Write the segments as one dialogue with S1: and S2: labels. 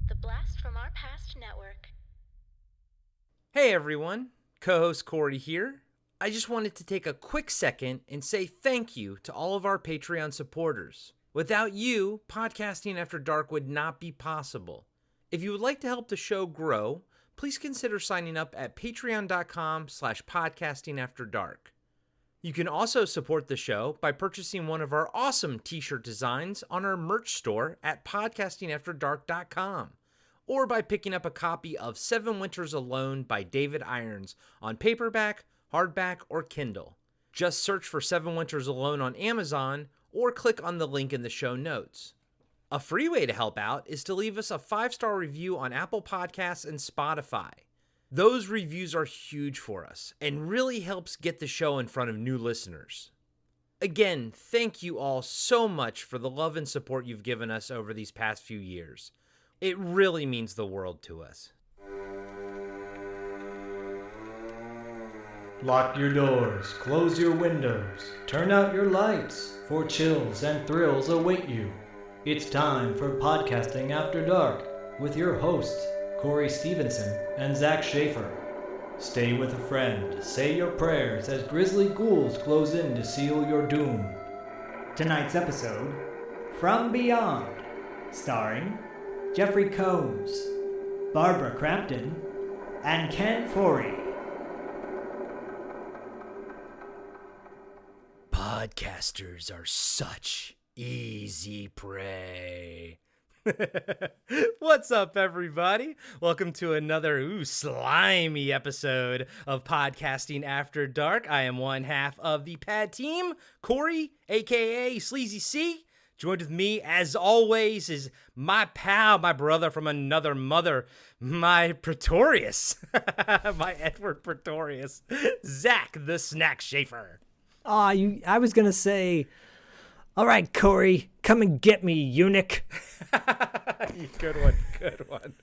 S1: The Blast from Our Past Network.
S2: Hey everyone, co-host Corey here. I just wanted to take a quick second and say thank you to all of our Patreon supporters. Without you, Podcasting After Dark would not be possible. If you would like to help the show grow, please consider signing up at patreon.com/podcastingafterdark. You can also support the show by purchasing one of our awesome t-shirt designs on our merch store at podcastingafterdark.com, or by picking up a copy of 7 Winters Alone by David Irons on paperback, hardback, or Kindle. Just search for 7 Winters Alone on Amazon or click on the link in the show notes. A free way to help out is to leave us a 5-star review on Apple Podcasts and Spotify. Those reviews are huge for us and really helps get the show in front of new listeners. Again, thank you all so much for the love and support you've given us over these past few years. It really means the world to us.
S3: Lock your doors, close your windows, turn out your lights, for chills and thrills await you. It's time for Podcasting After Dark with your hosts, Corey Stevenson and Zach Schaefer. Stay with a friend, say your prayers as grisly ghouls close in to seal your doom.
S4: Tonight's episode, From Beyond, starring Jeffrey Combs, Barbara Crampton, and Ken Foree.
S2: Podcasters are such easy prey. What's up, everybody? Welcome to another slimy episode of Podcasting After Dark. I am one half of the pad team, Corey, aka Sleazy C. Joined with me, as always, is my pal, my brother from another mother, my Pretorius, my Edward Pretorius, Zach the Snack Schaefer.
S4: I was going to say, all right, Corey, come and get me, eunuch.
S2: Good one, good one.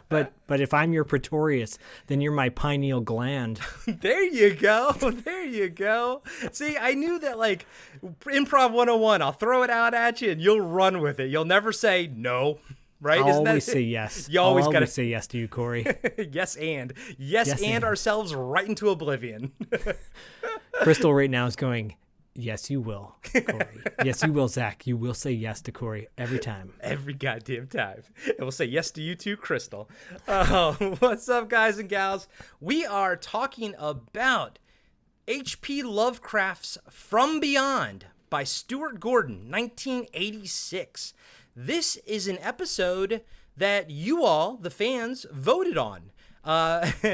S4: But if I'm your Pretorius, then you're my pineal gland.
S2: There you go, there you go. See, I knew that, like, Improv 101, I'll throw it out at you and you'll run with it. You'll never say no, right?
S4: I'll always say yes.
S2: You always got to
S4: say yes to you, Corey.
S2: Yes, and ourselves right into oblivion.
S4: Crystal right now is going, yes, you will, Corey. Yes, you will, Zach. You will say yes to Corey every time.
S2: Every goddamn time. And we'll say yes to you too, Crystal. What's up, guys and gals? We are talking about H.P. Lovecraft's From Beyond by Stuart Gordon, 1986. This is an episode that you all, the fans, voted on.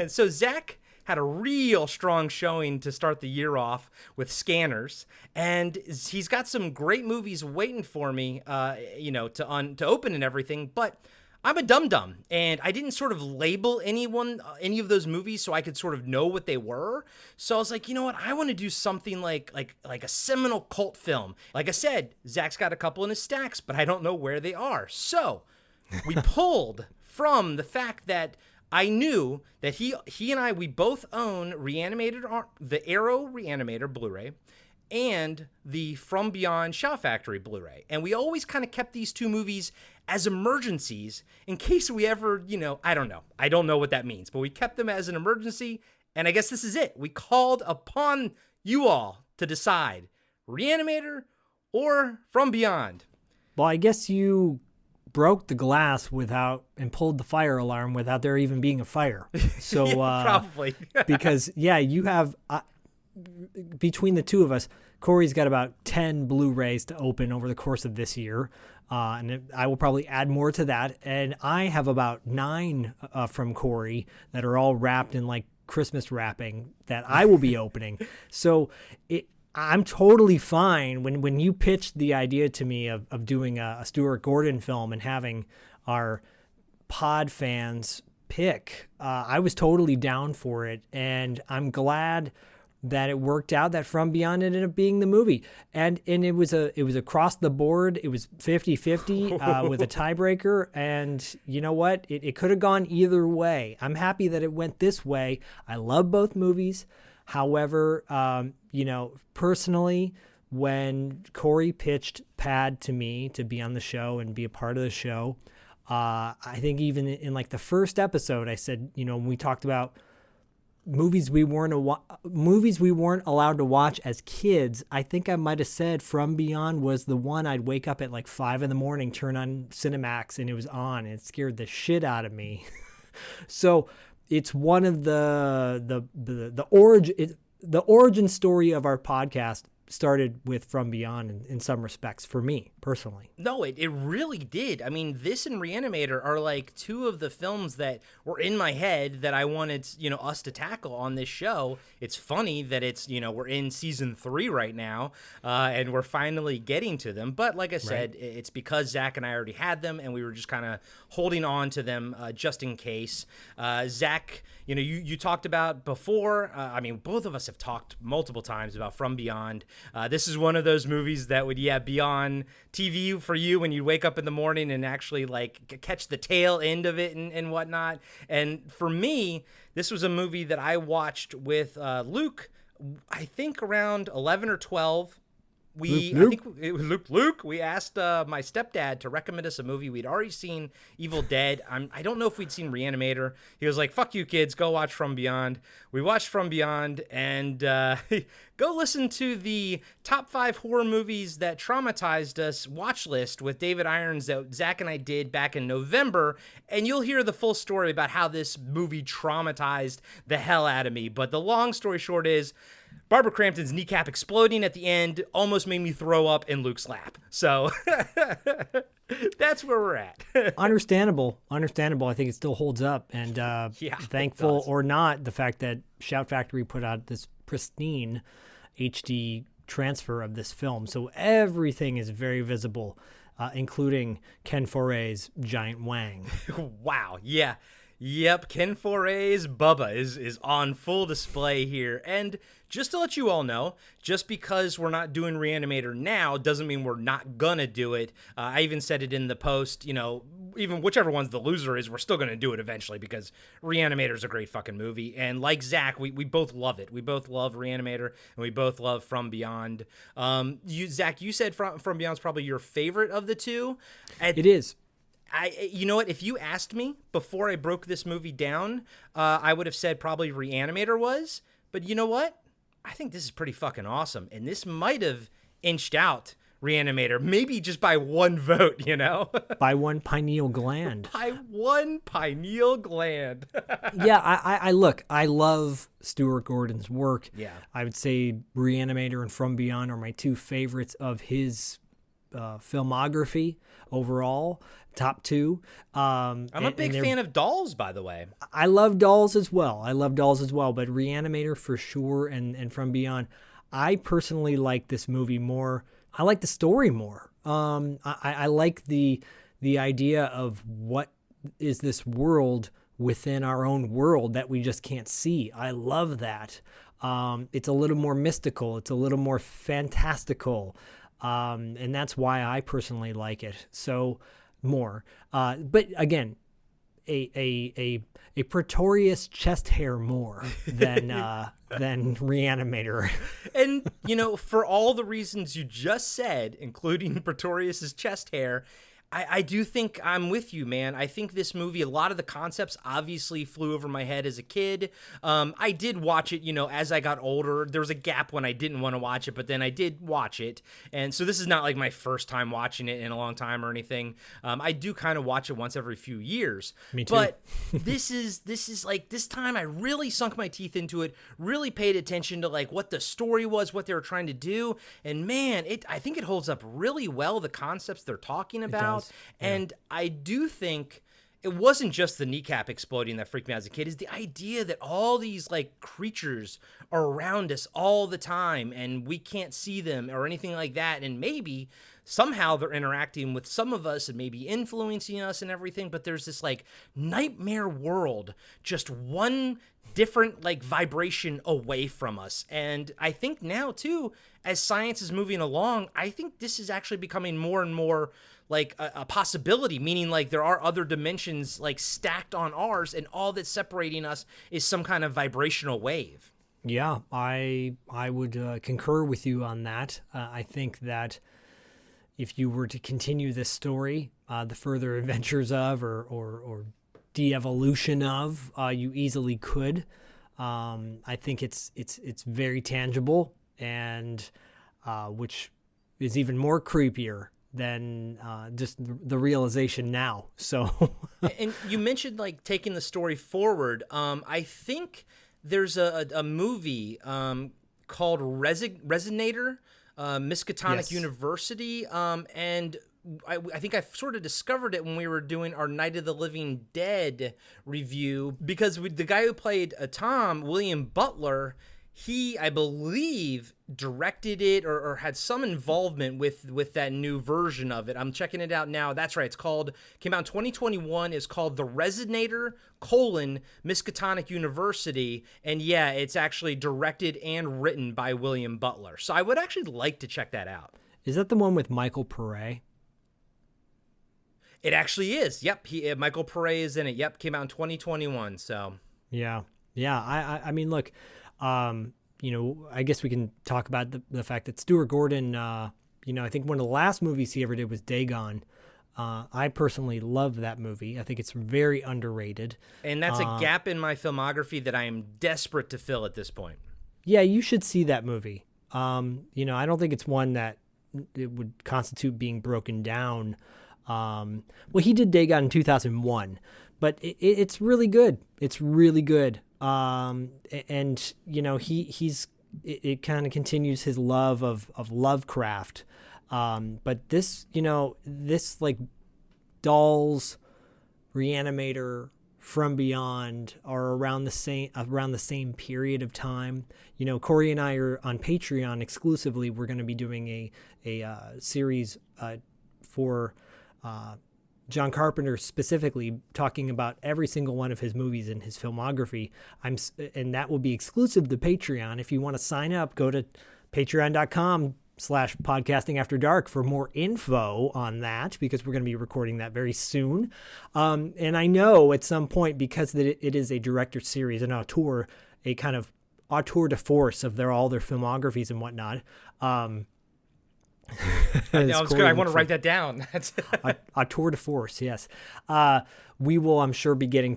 S2: So Zach had a real strong showing to start the year off with Scanners, and he's got some great movies waiting for me, to open and everything. But I'm a dum-dum, and I didn't sort of label any of those movies so I could sort of know what they were. So I was like, you know what? I want to do something like a seminal cult film. Like I said, Zach's got a couple in his stacks, but I don't know where they are. So we pulled from the fact that I knew that he and I, we both own the Arrow Re-Animator Blu-ray and the From Beyond Shout Factory Blu-ray. And we always kind of kept these two movies as emergencies in case we ever, I don't know. I don't know what that means, but we kept them as an emergency. And I guess this is it. We called upon you all to decide Re-Animator or From Beyond.
S4: Well, I guess you broke the glass and pulled the fire alarm without there even being a fire. So
S2: yeah, probably.
S4: Because you have between the two of us, Corey's got about 10 Blu-rays to open over the course of this year. And I will probably add more to that. And I have about 9 from Corey that are all wrapped in like Christmas wrapping that I will be opening. So I'm totally fine when you pitched the idea to me of doing a Stuart Gordon film and having our pod fans pick. I was totally down for it, and I'm glad that it worked out that From Beyond ended up being the movie. And it was across the board. It was 50-50 with a tiebreaker. And you know what? It could have gone either way. I'm happy that it went this way. I love both movies. However, personally, when Corey pitched Pad to me to be on the show and be a part of the show, I think even in like the first episode, I said, when we talked about movies we weren't allowed to watch as kids, I think I might have said From Beyond was the one I'd wake up at like 5 a.m, turn on Cinemax, and it was on, and it scared the shit out of me. So it's one of the origin story of our podcast started with From Beyond in some respects for me personally.
S2: No, it really did. I mean, this and Re-Animator are like two of the films that were in my head that I wanted, us to tackle on this show. It's funny that it's, we're in season 3 right now, and we're finally getting to them. But like I said, it's because Zach and I already had them, and we were just kind of holding on to them just in case. Zach, you talked about before. Both of us have talked multiple times about From Beyond. This is one of those movies that would, be on TV for you when you wake up in the morning and actually like catch the tail end of it and whatnot. And for me, this was a movie that I watched with Luke, I think around 11 or 12. I think it was Luke. We asked my stepdad to recommend us a movie. We'd already seen Evil Dead. I don't know if we'd seen Re-Animator. He was like, fuck you kids, go watch From Beyond. We watched From Beyond, and go listen to the top 5 horror movies that traumatized us Watchlist with David Irons that Zach and I did back in November, and you'll hear the full story about how this movie traumatized the hell out of me. But the long story short is, Barbara Crampton's kneecap exploding at the end almost made me throw up in Luke's lap. So that's where we're at. Understandable.
S4: I think it still holds up. And thankful or not, the fact that Shout Factory put out this pristine HD transfer of this film. So everything is very visible, including Ken Foree's giant wang.
S2: Wow. Yeah. Yep, Ken Foree's Bubba is on full display here. And just to let you all know, just because we're not doing Re-Animator now doesn't mean we're not gonna do it. I even said it in the post, even whichever one's the loser is, we're still gonna do it eventually because Re-Animator's a great fucking movie. And like Zach, we both love it. We both love Re-Animator, and we both love From Beyond. Zach, you said From Beyond's probably your favorite of the two.
S4: It is.
S2: You know what? If you asked me before I broke this movie down, I would have said probably Re-Animator was. But you know what? I think this is pretty fucking awesome. And this might have inched out Re-Animator, maybe just by one vote,
S4: By one pineal gland.
S2: By one pineal gland.
S4: Yeah, I love Stuart Gordon's work.
S2: Yeah.
S4: I would say Re-Animator and From Beyond are my two favorites of his filmography overall. Top 2.
S2: I'm a big fan of Dolls, by the way.
S4: I love Dolls as well. But Re-Animator for sure, and From Beyond. I personally like this movie more. I like the story more. I like the idea of what is this world within our own world that we just can't see. I love that. It's a little more mystical. It's a little more fantastical. And that's why I personally like it so more. But again, a Pretorius chest hair more than Re-Animator.
S2: And for all the reasons you just said, including Pretorius's chest hair, I do think I'm with you, man. I think this movie, a lot of the concepts obviously flew over my head as a kid. I did watch it, as I got older. There was a gap when I didn't want to watch it, but then I did watch it. And so this is not like my first time watching it in a long time or anything. I do kind of watch it once every few years.
S4: Me too.
S2: But this is like, this time I really sunk my teeth into it, really paid attention to like what the story was, what they were trying to do. And man, I think it holds up really well, the concepts they're talking about. And I do think it wasn't just the kneecap exploding that freaked me out as a kid. Is the idea that all these like creatures are around us all the time and we can't see them or anything like that. And maybe somehow they're interacting with some of us and maybe influencing us and everything. But there's this like nightmare world, just one different like vibration away from us. And I think now too, as science is moving along, I think this is actually becoming more and more like a possibility, meaning like there are other dimensions like stacked on ours, and all that's separating us is some kind of vibrational wave.
S4: Yeah, I would concur with you on that. I think that, if you were to continue this story, the further adventures of or de-evolution of, you easily could. I think it's very tangible, and which is even more creepier than just the realization now. So,
S2: And you mentioned like taking the story forward. I think there's a movie called Resonator, Miskatonic
S4: Yes.
S2: University, and I think I sort of discovered it when we were doing our Night of the Living Dead review, because the guy who played Tom, William Butler, he, I believe, directed it or had some involvement with that new version of it. I'm checking it out now. That's right. Came out in 2021. It's called The Resonator, Miskatonic University. And yeah, it's actually directed and written by William Butler. So I would actually like to check that out.
S4: is that the one with Michael Perret?
S2: It actually is. Yep. Michael Perret is in it. Yep. Came out in 2021. So
S4: Yeah. I mean, look, I guess we can talk about the fact that Stuart Gordon, I think one of the last movies he ever did was Dagon. I personally love that movie. I think it's very underrated.
S2: And that's a gap in my filmography that I am desperate to fill at this point.
S4: Yeah, you should see that movie. I don't think it's one that it would constitute being broken down. Well, he did Dagon in 2001, but it's really good. It's really good. And it kind of continues his love of Lovecraft. But this like Dolls, Re-Animator, From Beyond are around the same period of time. Corey and I are on Patreon exclusively. We're going to be doing a series for John Carpenter specifically, talking about every single one of his movies in his filmography. And that will be exclusive to Patreon. If you want to sign up, go to patreon.com/podcasting after dark for more info on that, because we're going to be recording that very soon. And I know at some point, because it is a director's series, an auteur, a kind of auteur de force of all their filmographies and whatnot.
S2: I was good. I want to write that down.
S4: A tour de force, yes. We will, I'm sure, be going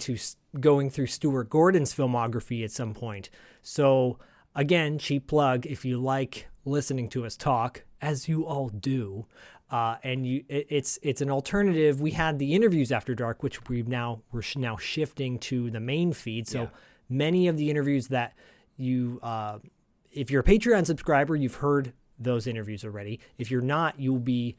S4: through Stuart Gordon's filmography at some point. So, again, cheap plug, if you like listening to us talk, as you all do, and it's an alternative. We had the interviews after dark, which we're now shifting to the main feed. So many of the interviews that you, if you're a Patreon subscriber, you've heard those interviews already. If you're not, you will be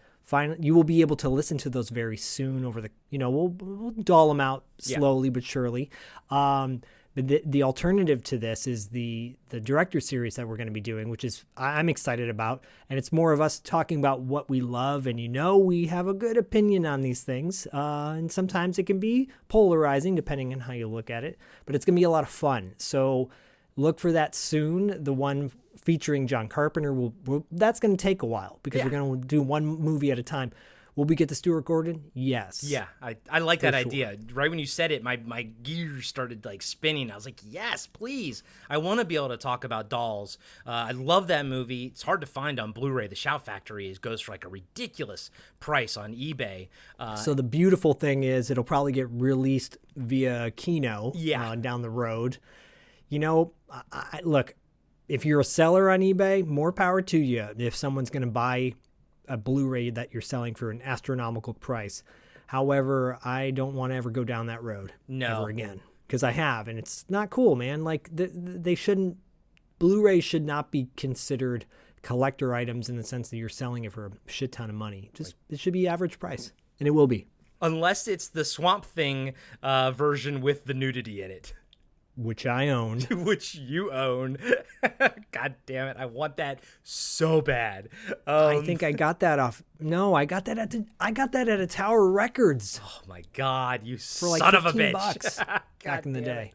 S4: able to listen to those very soon over the, we'll doll them out slowly but surely. But the alternative to this is the director series that we're going to be doing, which is I'm excited about, and it's more of us talking about what we love. And we have a good opinion on these things, and sometimes it can be polarizing depending on how you look at it. But it's going to be a lot of fun. So look for that soon. The one featuring John Carpenter that's going to take a while, because we're going to do one movie at a time. Will we get to Stuart Gordon? Yes.
S2: Yeah, I like that idea. Right when you said it, my gears started like spinning. I was like, yes, please. I want to be able to talk about Dolls. I love that movie. It's hard to find on Blu-ray. The Shout Factory goes for like a ridiculous price on eBay.
S4: So the beautiful thing is it'll probably get released via Kino down the road. Look, if you're a seller on eBay, more power to you. If someone's going to buy a Blu-ray that you're selling for an astronomical price. However, I don't want to ever go down that road ever again, because I have, and it's not cool, man. Like they shouldn't. Blu-rays should not be considered collector items in the sense that you're selling it for a shit ton of money. It should be average price, and it will be.
S2: Unless it's the Swamp Thing version with the nudity in it.
S4: Which I own.
S2: Which you own. God damn it. I want that so bad.
S4: I think I got that off. No, I got that at a Tower Records.
S2: Oh my God, you
S4: for like
S2: son of a
S4: $15
S2: bitch.
S4: back in the day.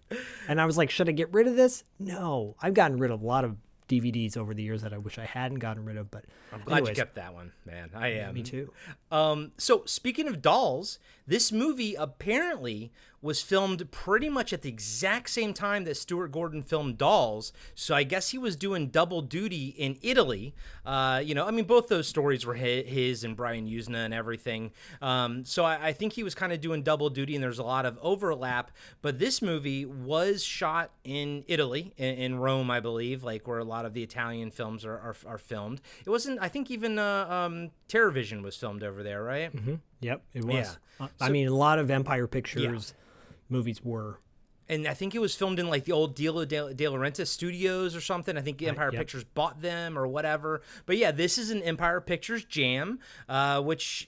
S4: And I was like, should I get rid of this? No. I've gotten rid of a lot of DVDs over the years that I wish I hadn't gotten rid of. But
S2: I'm glad you kept that one, man. I am.
S4: Me too.
S2: So speaking of dolls, this movie apparently was filmed pretty much at the exact same time that Stuart Gordon filmed Dolls. So I guess he was doing double duty in Italy. Both those stories were his and Brian Usna and everything. So I think he was kind of doing double duty, and there's a lot of overlap. But this movie was shot in Italy, in Rome, I believe, like where a lot of the Italian films are filmed. It wasn't, I think even TerrorVision was filmed over there, right?
S4: Mm-hmm. Yep, it was.
S2: Yeah.
S4: A lot of Empire Pictures movies were.
S2: And I think it was filmed in like the old De Laurentiis studios or something. I think Empire Pictures bought them or whatever. But yeah, this is an Empire Pictures jam, which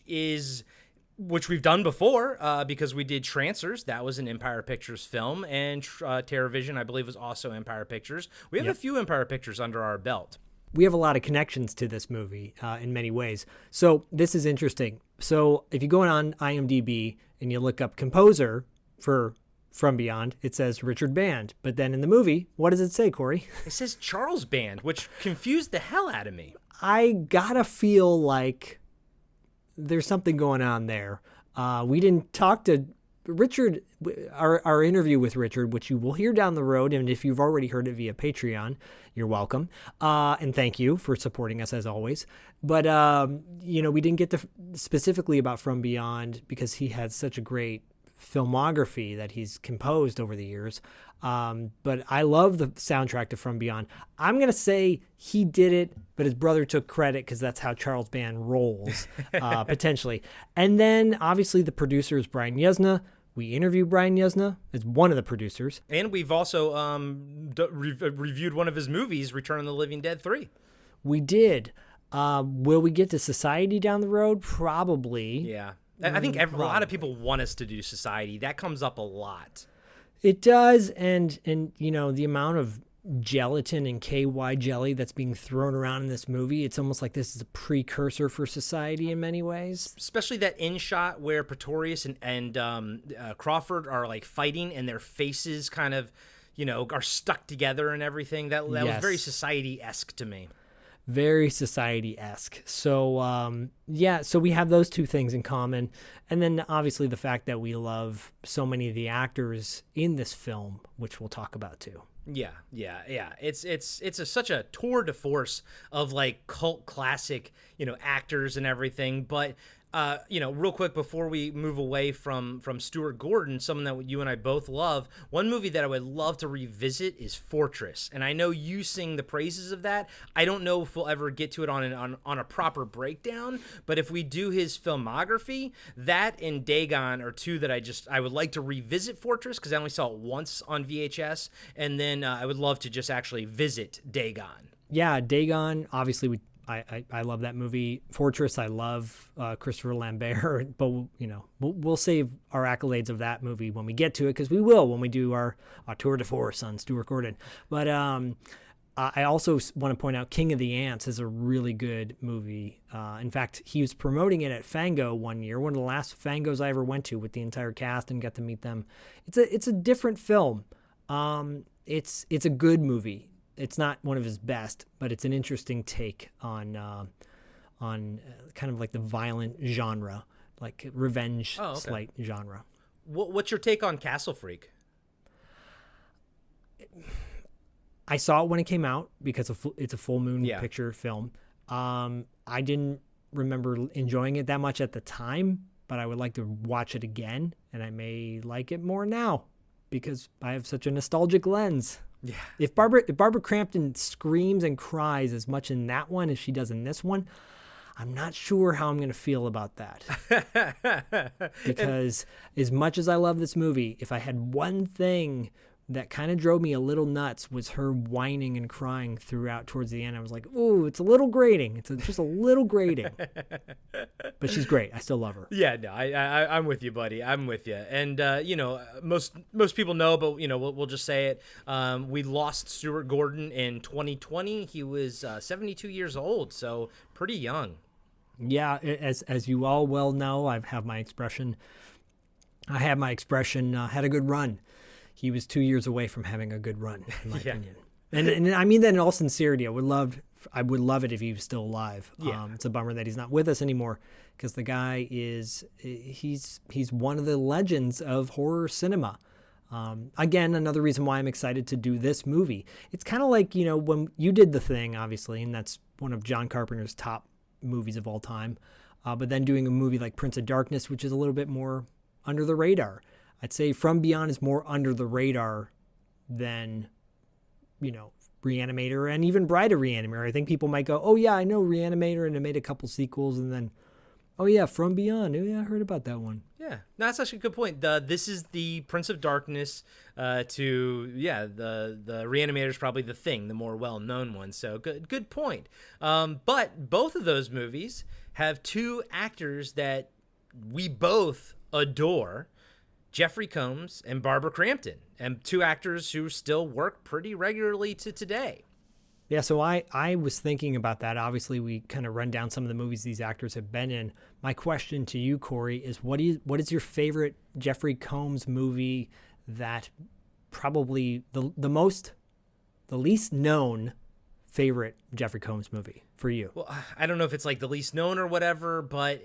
S2: we've done before because we did Trancers. That was an Empire Pictures film. And TerrorVision, I believe, was also Empire Pictures. We have a few Empire Pictures under our belt.
S4: We have a lot of connections to this movie in many ways. So this is interesting. So if you go on IMDb and you look up composer for From Beyond, it says Richard Band. But then in the movie, what does it say, Corey?
S2: It says Charles Band, which confused the hell out of me.
S4: I gotta feel like there's something going on there. We didn't talk to Richard, our interview with Richard, which you will hear down the road. And if you've already heard it via Patreon, you're welcome. And thank you for supporting us as always. But, we didn't get to specifically about From Beyond because he had such a great filmography that he's composed over the years. But I love the soundtrack to From Beyond. I'm going to say he did it, but his brother took credit because that's how Charles Band rolls, potentially. And then obviously the producer is Brian Yuzna. We interviewed Brian Yuzna as one of the producers.
S2: And we've also reviewed one of his movies, Return of the Living Dead 3.
S4: We did. Will we get to Society down the road? Probably.
S2: Yeah. I think a lot of people want us to do Society. That comes up a lot.
S4: It does, and the amount of gelatin and KY jelly that's being thrown around in this movie, it's almost like this is a precursor for Society in many ways.
S2: Especially that in shot where Pretorius and Crawford are like fighting, and their faces kind of, are stuck together and everything. That was very Society-esque to me.
S4: Very Society-esque. So, so we have those two things in common. And then obviously the fact that we love so many of the actors in this film, which we'll talk about too.
S2: Yeah. It's such a tour de force of like cult classic, actors and everything. But real quick before we move away from Stuart Gordon, someone that you and I both love, one movie that I would love to revisit is Fortress. And I know you sing the praises of that. I don't know if we'll ever get to it on a proper breakdown, but if we do his filmography, that and Dagon are two that I would like to revisit Fortress because I only saw it once on VHS, and then I would love to just actually visit Dagon.
S4: Yeah, Dagon, obviously I love that movie. Fortress, I love Christopher Lambert, but we'll save our accolades of that movie when we get to it, because we will when we do our tour de force on Stuart Gordon. But I also want to point out King of the Ants is a really good movie. In fact, he was promoting it at Fango one year, one of the last Fangos I ever went to with the entire cast and got to meet them. It's a different film. It's a good movie. It's not one of his best, but it's an interesting take on kind of like the violent genre, like revenge slight genre.
S2: What's your take on Castle Freak?
S4: I saw it when it came out because it's a full moon picture film. I didn't remember enjoying it that much at the time, but I would like to watch it again, and I may like it more now because I have such a nostalgic lens.
S2: Yeah.
S4: If Barbara Crampton screams and cries as much in that one as she does in this one, I'm not sure how I'm going to feel about that. Because as much as I love this movie, if I had one thing that kind of drove me a little nuts was her whining and crying throughout towards the end. I was like, ooh, it's a little grating. It's just a little grating. But she's great. I still love her.
S2: Yeah, no, I'm with you, buddy. I'm with you. And, most people know, but, we'll just say it. We lost Stuart Gordon in 2020. He was 72 years old, so pretty young.
S4: Yeah, as you all well know, I had my expression, had a good run. He was 2 years away from having a good run, in my opinion. And I mean that in all sincerity. I would love it if he was still alive.
S2: Yeah.
S4: It's a bummer that he's not with us anymore because the guy he's one of the legends of horror cinema. Again, another reason why I'm excited to do this movie. It's kind of like, when you did The Thing, obviously, and that's one of John Carpenter's top movies of all time. But then doing a movie like Prince of Darkness, which is a little bit more under the radar. I'd say From Beyond is more under the radar than, Re-Animator and even Bride of Re-Animator. I think people might go, oh yeah, I know Re-Animator, and it made a couple sequels, and then, oh yeah, From Beyond. Oh yeah, I heard about that one.
S2: Yeah, no, that's actually a good point. This is the Prince of Darkness the Re-Animator is probably The Thing, the more well-known one. So good point. But both of those movies have two actors that we both adore, Jeffrey Combs and Barbara Crampton, and two actors who still work pretty regularly to today.
S4: Yeah, so I was thinking about that. Obviously, we kind of run down some of the movies these actors have been in. My question to you, Corey, is what is your favorite Jeffrey Combs movie that probably the least known favorite Jeffrey Combs movie for you?
S2: Well, I don't know if it's like the least known or whatever, but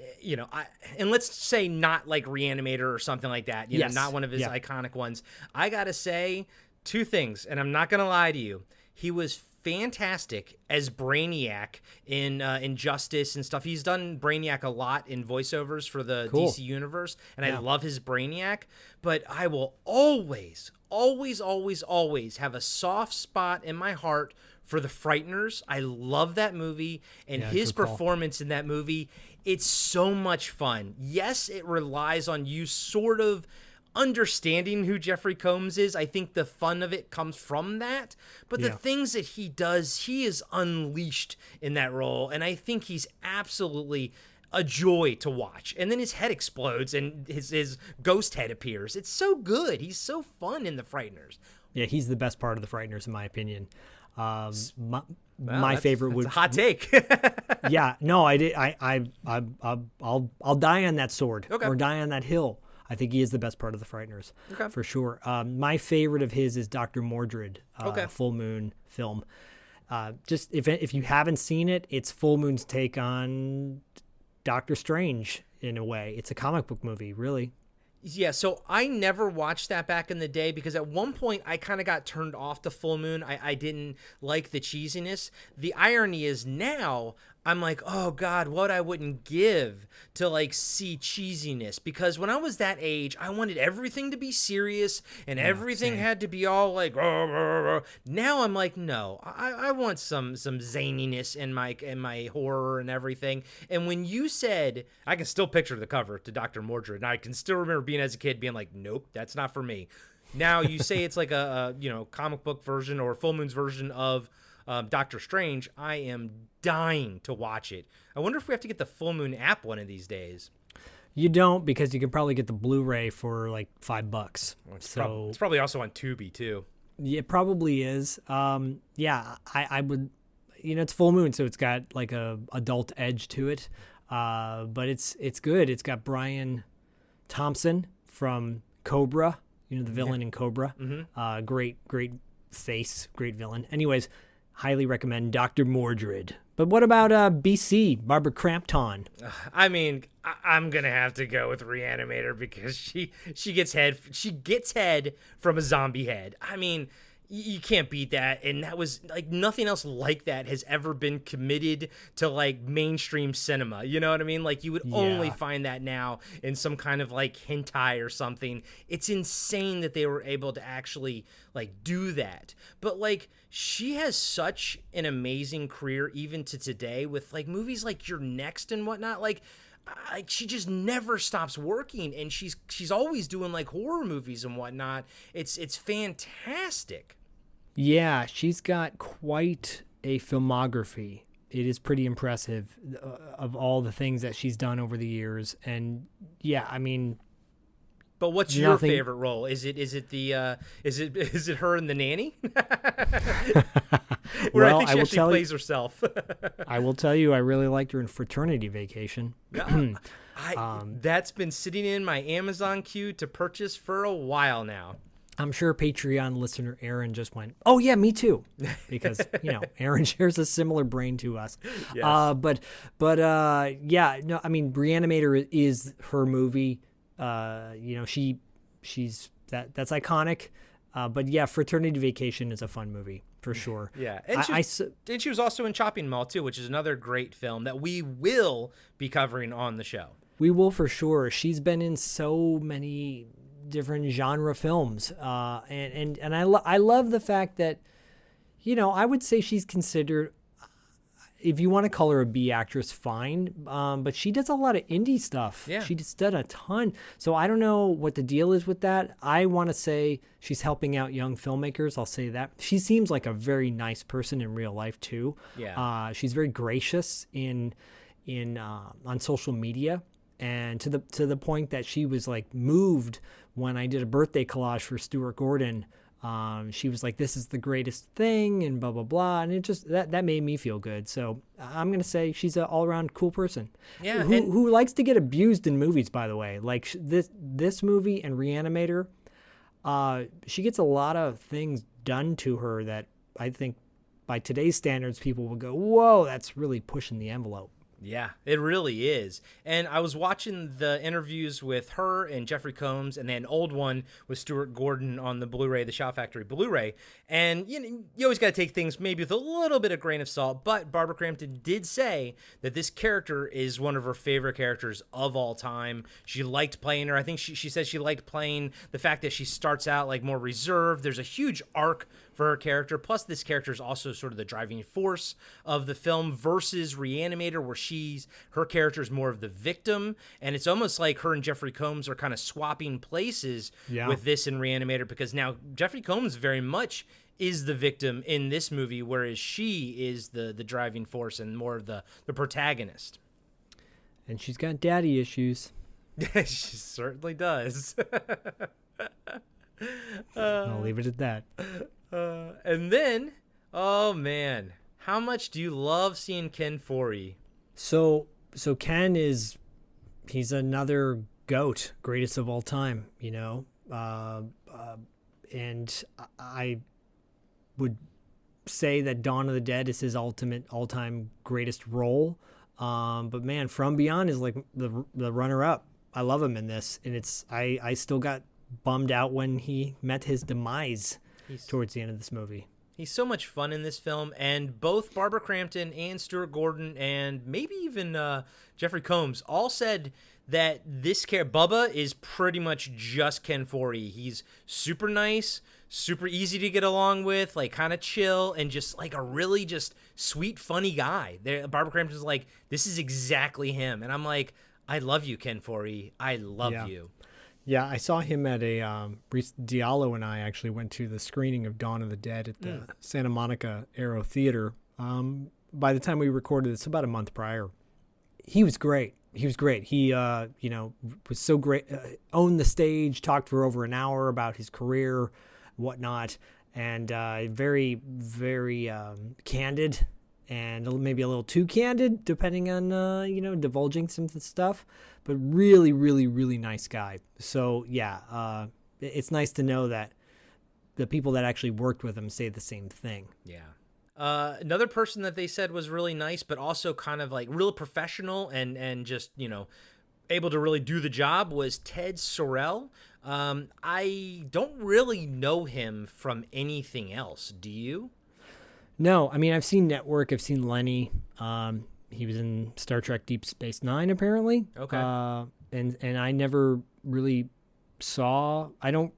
S2: and let's say not like Re-Animator or something like that.
S4: Yes.
S2: Not one of his iconic ones. I gotta say two things, and I'm not gonna lie to you. He was fantastic as Brainiac in Injustice and stuff. He's done Brainiac a lot in voiceovers for the DC universe, and I love his Brainiac. But I will always have a soft spot in my heart for The Frighteners. I love that movie, and his performance in that movie, it's so much fun. Yes, it relies on you sort of understanding who Jeffrey Combs is. I think the fun of it comes from that. But the things that he does, he is unleashed in that role, and I think he's absolutely a joy to watch. And then his head explodes, and his ghost head appears. It's so good. He's so fun in The Frighteners.
S4: Yeah, he's the best part of The Frighteners, in my opinion. My favorite would
S2: a hot take.
S4: Yeah, no, I did. I'll die on that sword or die on that hill. I think he is the best part of The Frighteners, for sure. My favorite of his is Dr. Mordred, Full Moon film. Just if you haven't seen it, it's Full Moon's take on Doctor Strange in a way. It's a comic book movie, really.
S2: Yeah, so I never watched that back in the day because at one point I kind of got turned off to Full Moon. I didn't like the cheesiness. The irony is now I'm like, oh God, what I wouldn't give to like see cheesiness, because when I was that age, I wanted everything to be serious and everything had to be all like, now I'm like, no, I want some zaniness in my horror and everything. And when you said, I can still picture the cover to Dr. Mordred, and I can still remember being as a kid being like, nope, that's not for me. Now you say it's like a comic book version or Full Moon's version of Doctor Strange. I am dying to watch it. I wonder if we have to get the Full Moon app one of these days.
S4: You don't, because you can probably get the Blu-ray for like $5.
S2: It's probably also on Tubi too.
S4: Yeah, it probably is. I would. It's Full Moon, so it's got like a adult edge to it. But it's good. It's got Brian Thompson from Cobra. The villain in Cobra. Mm-hmm. Great face, great villain. Anyways, highly recommend Dr. Mordred. But what about BC, Barbara Crampton?
S2: I mean, I'm gonna have to go with Re-Animator because she gets head from a zombie head. I mean, you can't beat that, and that was like nothing else like that has ever been committed to like mainstream cinema. You know what I mean? Like you would only find that now in some kind of like hentai or something. It's insane that they were able to actually like do that. But like she has such an amazing career even to today with like movies like You're Next and whatnot. Like she just never stops working, and she's always doing like horror movies and whatnot. It's fantastic.
S4: Yeah, she's got quite a filmography. It is pretty impressive of all the things that she's done over the years. And yeah, I mean,
S2: but what's your favorite role? Is it her in The Nanny? Where
S4: well,
S2: I think she actually plays herself.
S4: I will tell you, I really liked her in Fraternity Vacation.
S2: That's been sitting in my Amazon queue to purchase for a while now.
S4: I'm sure Patreon listener Aaron just went, "Oh yeah, me too," because Aaron shares a similar brain to us.
S2: Yes.
S4: Yeah, no, I mean, Re-Animator is her movie. She's that's iconic. But yeah, Fraternity Vacation is a fun movie for sure.
S2: Yeah, and she was also in Chopping Mall too, which is another great film that we will be covering on the show.
S4: We will for sure. She's been in so many different genre films, and I love the fact that, I would say she's considered, if you want to call her a B actress, fine, but she does a lot of indie stuff.
S2: Yeah.
S4: She's done a ton. So I don't know what the deal is with that. I want to say she's helping out young filmmakers. I'll say that. She seems like a very nice person in real life too.
S2: Yeah.
S4: She's very gracious in on social media, and to the point that she was like moved when I did a birthday collage for Stuart Gordon. She was like, "This is the greatest thing," and blah blah blah, and it just that made me feel good. So I'm gonna say she's an all around cool person.
S2: Yeah,
S4: who likes to get abused in movies, by the way. Like this movie and Re-Animator, she gets a lot of things done to her that I think by today's standards people will go, "Whoa, that's really pushing the envelope."
S2: Yeah, it really is. And I was watching the interviews with her and Jeffrey Combs, and then an old one with Stuart Gordon on the Blu-ray, the Shout Factory Blu-ray. And you always got to take things maybe with a little bit of grain of salt, but Barbara Crampton did say that this character is one of her favorite characters of all time. She liked playing her. I think she said she liked playing the fact that she starts out like more reserved. There's a huge arc for her character. Plus, this character is also sort of the driving force of the film versus Re-Animator, where her character is more of the victim. And it's almost like her and Jeffrey Combs are kind of swapping places with this and Re-Animator, because now Jeffrey Combs very much is the victim in this movie, whereas she is the driving force and more of the protagonist.
S4: And she's got daddy issues.
S2: She certainly does.
S4: I'll leave it at that.
S2: And then, oh man, how much do you love seeing Ken Foree?
S4: So Ken he's another GOAT, greatest of all time, and I would say that Dawn of the Dead is his ultimate all-time greatest role. But man, From Beyond is like the runner-up. I love him in this, and I still got bummed out when he met his demise towards the end of this movie.
S2: He's so much fun in this film, and both Barbara Crampton and Stuart Gordon and maybe even Jeffrey Combs all said that this Bubba is pretty much just Ken Foree. He's super nice, super easy to get along with, like kind of chill, and just like a really just sweet, funny guy. Barbara Crampton's like, this is exactly him. And I'm like, I love you, Ken Foree. I love you.
S4: Yeah, I saw him at a Diallo and I actually went to the screening of Dawn of the Dead at the Santa Monica Aero Theater. By the time we recorded this, about a month prior, he was great. He was so great. Owned the stage, talked for over an hour about his career, whatnot, and very, very candid. And maybe a little too candid, depending on, divulging some stuff. But really, really, really nice guy. So, yeah, it's nice to know that the people that actually worked with him say the same thing.
S2: Yeah. Another person that they said was really nice, but also kind of like real professional and just, able to really do the job was Ted Sorel. I don't really know him from anything else. Do you?
S4: No, I mean, I've seen Network. I've seen Lenny. He was in Star Trek Deep Space Nine, apparently. Okay. And I never really saw. I don't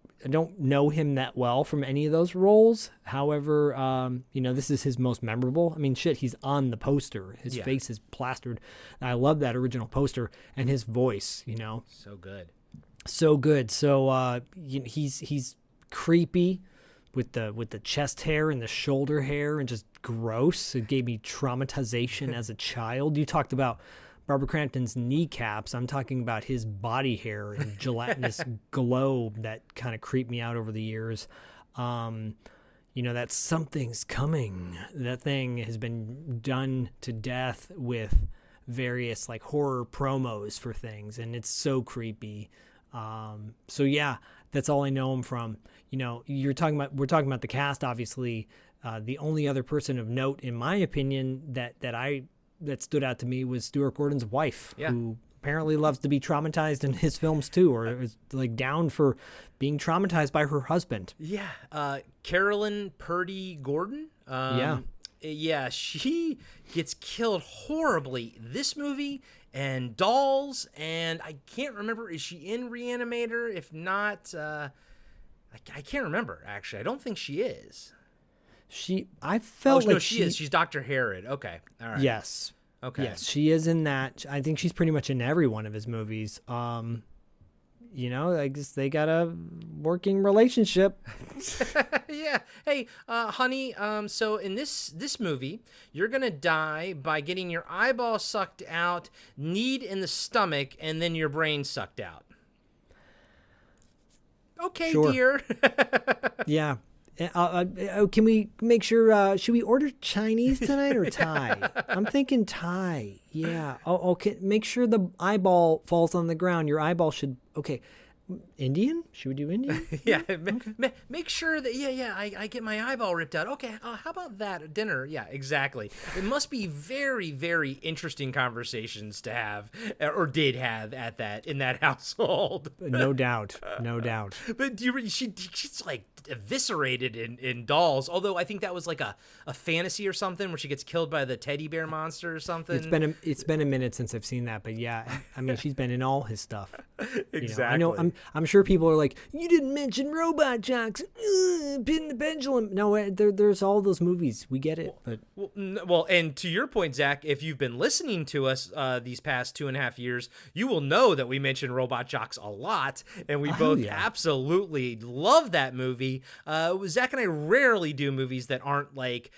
S4: know him that well from any of those roles. However, this is his most memorable. I mean, shit, he's on the poster. His face is plastered. I love that original poster and his voice.
S2: So good.
S4: So good. So he's creepy. With the chest hair and the shoulder hair and just gross. It gave me traumatization as a child. You talked about Barbara Crampton's kneecaps. I'm talking about his body hair and gelatinous glow that kind of creeped me out over the years. That something's coming. That thing has been done to death with various like horror promos for things, and it's so creepy. So yeah, That's all I know him from. We're talking about the cast, obviously. The only other person of note, in my opinion, that stood out to me was Stuart Gordon's wife, who apparently loves to be traumatized in his films too, or is like down for being traumatized by her husband.
S2: Yeah. Carolyn Purdy Gordon. Yeah, she gets killed horribly. This movie and Dolls, and I can't remember, is she in Re-Animator? If not, I can't remember, actually. I don't think she is.
S4: I felt like
S2: she is. She's Dr. Herod. Okay. All right.
S4: Yes.
S2: Okay.
S4: Yes, she is in that. I think she's pretty much in every one of his movies. I guess they got a working relationship.
S2: Yeah. Hey, honey, so in this movie, you're going to die by getting your eyeball sucked out, kneed in the stomach, and then your brain sucked out. Okay,
S4: sure.
S2: Dear.
S4: Yeah. Can we make sure, should we order Chinese tonight or Thai? I'm thinking Thai. Yeah. Oh, okay. Make sure the eyeball falls on the ground. Your eyeball should, okay. Indian? Should we do Indian?
S2: Yeah. Okay. Make sure that, I get my eyeball ripped out. Okay. How about that at dinner? Yeah, exactly. It must be very, very interesting conversations to have, or did have in that household.
S4: No doubt. No doubt.
S2: But she's like eviscerated in Dolls, although I think that was like a fantasy or something where she gets killed by the teddy bear monster or something.
S4: It's been a minute since I've seen that, but yeah, I mean, she's been in all his stuff.
S2: Exactly.
S4: I know. I'm sure people are like, you didn't mention Robot Jocks, Pin the Pendulum. No, there's all those movies. We get it.
S2: Well, and to your point, Zach, if you've been listening to us these past 2.5 years, you will know that we mention Robot Jocks a lot, and we both absolutely love that movie. Zach and I rarely do movies that aren't like,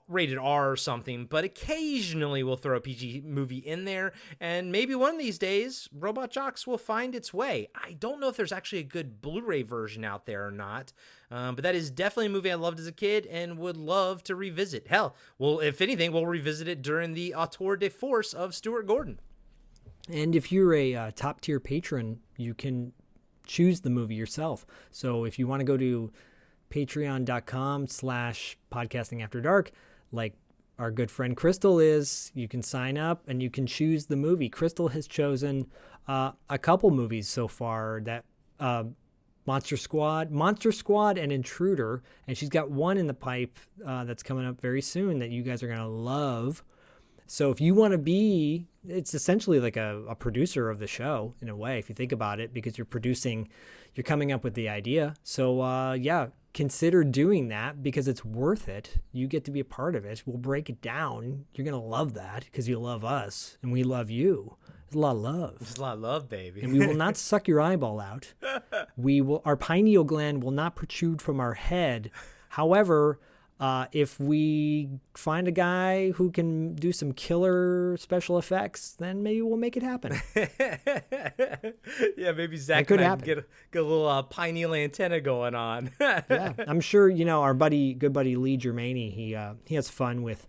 S2: rated R or something, but occasionally we'll throw a PG movie in there, and maybe one of these days, Robot Jocks will find its way. I don't know if there's actually a good Blu-ray version out there or not, but that is definitely a movie I loved as a kid and would love to revisit. Hell, well, if anything, we'll revisit it during the Auteur de Force of Stuart Gordon.
S4: And if you're a top-tier patron, you can choose the movie yourself. So if you want to go to patreon.com/podcastingafterdark, like our good friend Crystal is, you can sign up and you can choose the movie. Crystal has chosen a couple movies so far, that Monster Squad and Intruder, and she's got one in the pipe that's coming up very soon that you guys are going to love. So if you want to be, it's essentially like a producer of the show in a way, if you think about it, because you're coming up with the idea. So consider doing that because it's worth it. You get to be a part of it. We'll break it down. You're going to love that because you love us and we love you. There's a lot of love.
S2: There's a lot of love, baby.
S4: And we will not suck your eyeball out. Our pineal gland will not protrude from our head. However, if we find a guy who can do some killer special effects, then maybe we'll make it happen.
S2: Yeah, maybe Zach and I can get a little pineal antenna going on.
S4: Yeah, I'm sure, our good buddy Lee Germani, he has fun with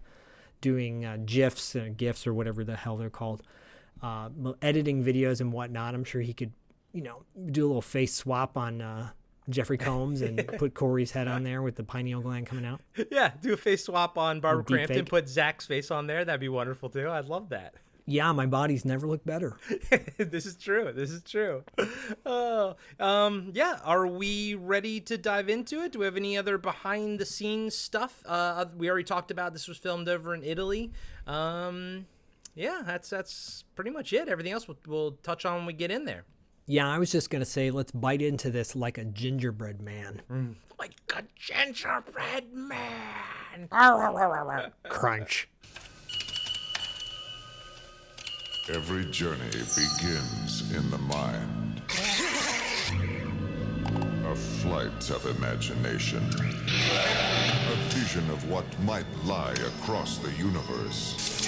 S4: doing GIFs or whatever the hell they're called, editing videos and whatnot. I'm sure he could, do a little face swap on Jeffrey Combs and put Corey's head on there with the pineal gland coming out.
S2: Yeah, do a face swap on Barbara Crampton, put Zach's face on there. That'd be wonderful too. I'd love that.
S4: Yeah, my body's never looked better.
S2: This is true. Are we ready to dive into it? Do we have any other behind the scenes stuff? We already talked about this was filmed over in Italy. That's pretty much it. Everything else we'll touch on when we get in there.
S4: Yeah, I was just going to say, let's bite into this like a gingerbread man.
S2: Like a gingerbread man.
S4: Crunch.
S5: Every journey begins in the mind. A flight of imagination. A vision of what might lie across the universe.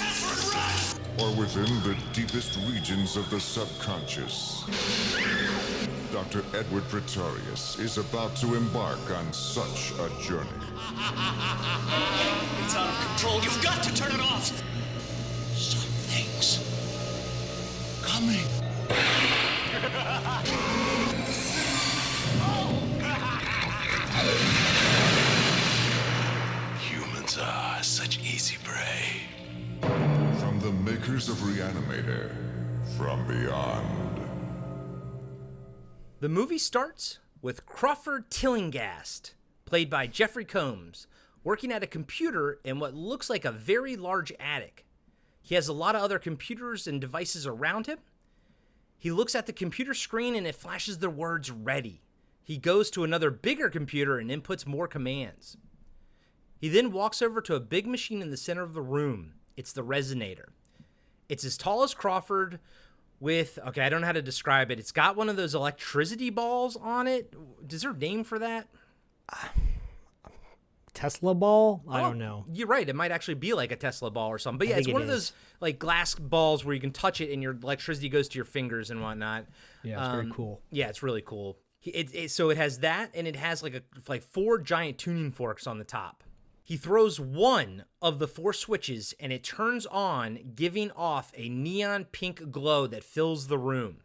S5: Or within the deepest regions of the subconscious. Dr. Edward Pretorius is about to embark on such a journey.
S6: It's out of control. You've got to turn it off. Something's coming.
S2: The movie starts with Crawford Tillinghast, played by Jeffrey Combs, working at a computer in what looks like a very large attic. He has a lot of other computers and devices around him. He looks at the computer screen and it flashes the words ready. He goes to another bigger computer and inputs more commands. He then walks over to a big machine in the center of the room. It's the Resonator. It's as tall as Crawford with, okay, I don't know how to describe it. It's got one of those electricity balls on it. Is there a name for that?
S4: Tesla ball? I don't know.
S2: You're right. It might actually be like a Tesla ball or something. But yeah, it's one of those like glass balls where you can touch it and your electricity goes to your fingers and whatnot.
S4: Yeah, it's very cool.
S2: Yeah, it's really cool. So it has that, and it has like 4 giant tuning forks on the top. He throws one of the 4 switches, and it turns on, giving off a neon pink glow that fills the room.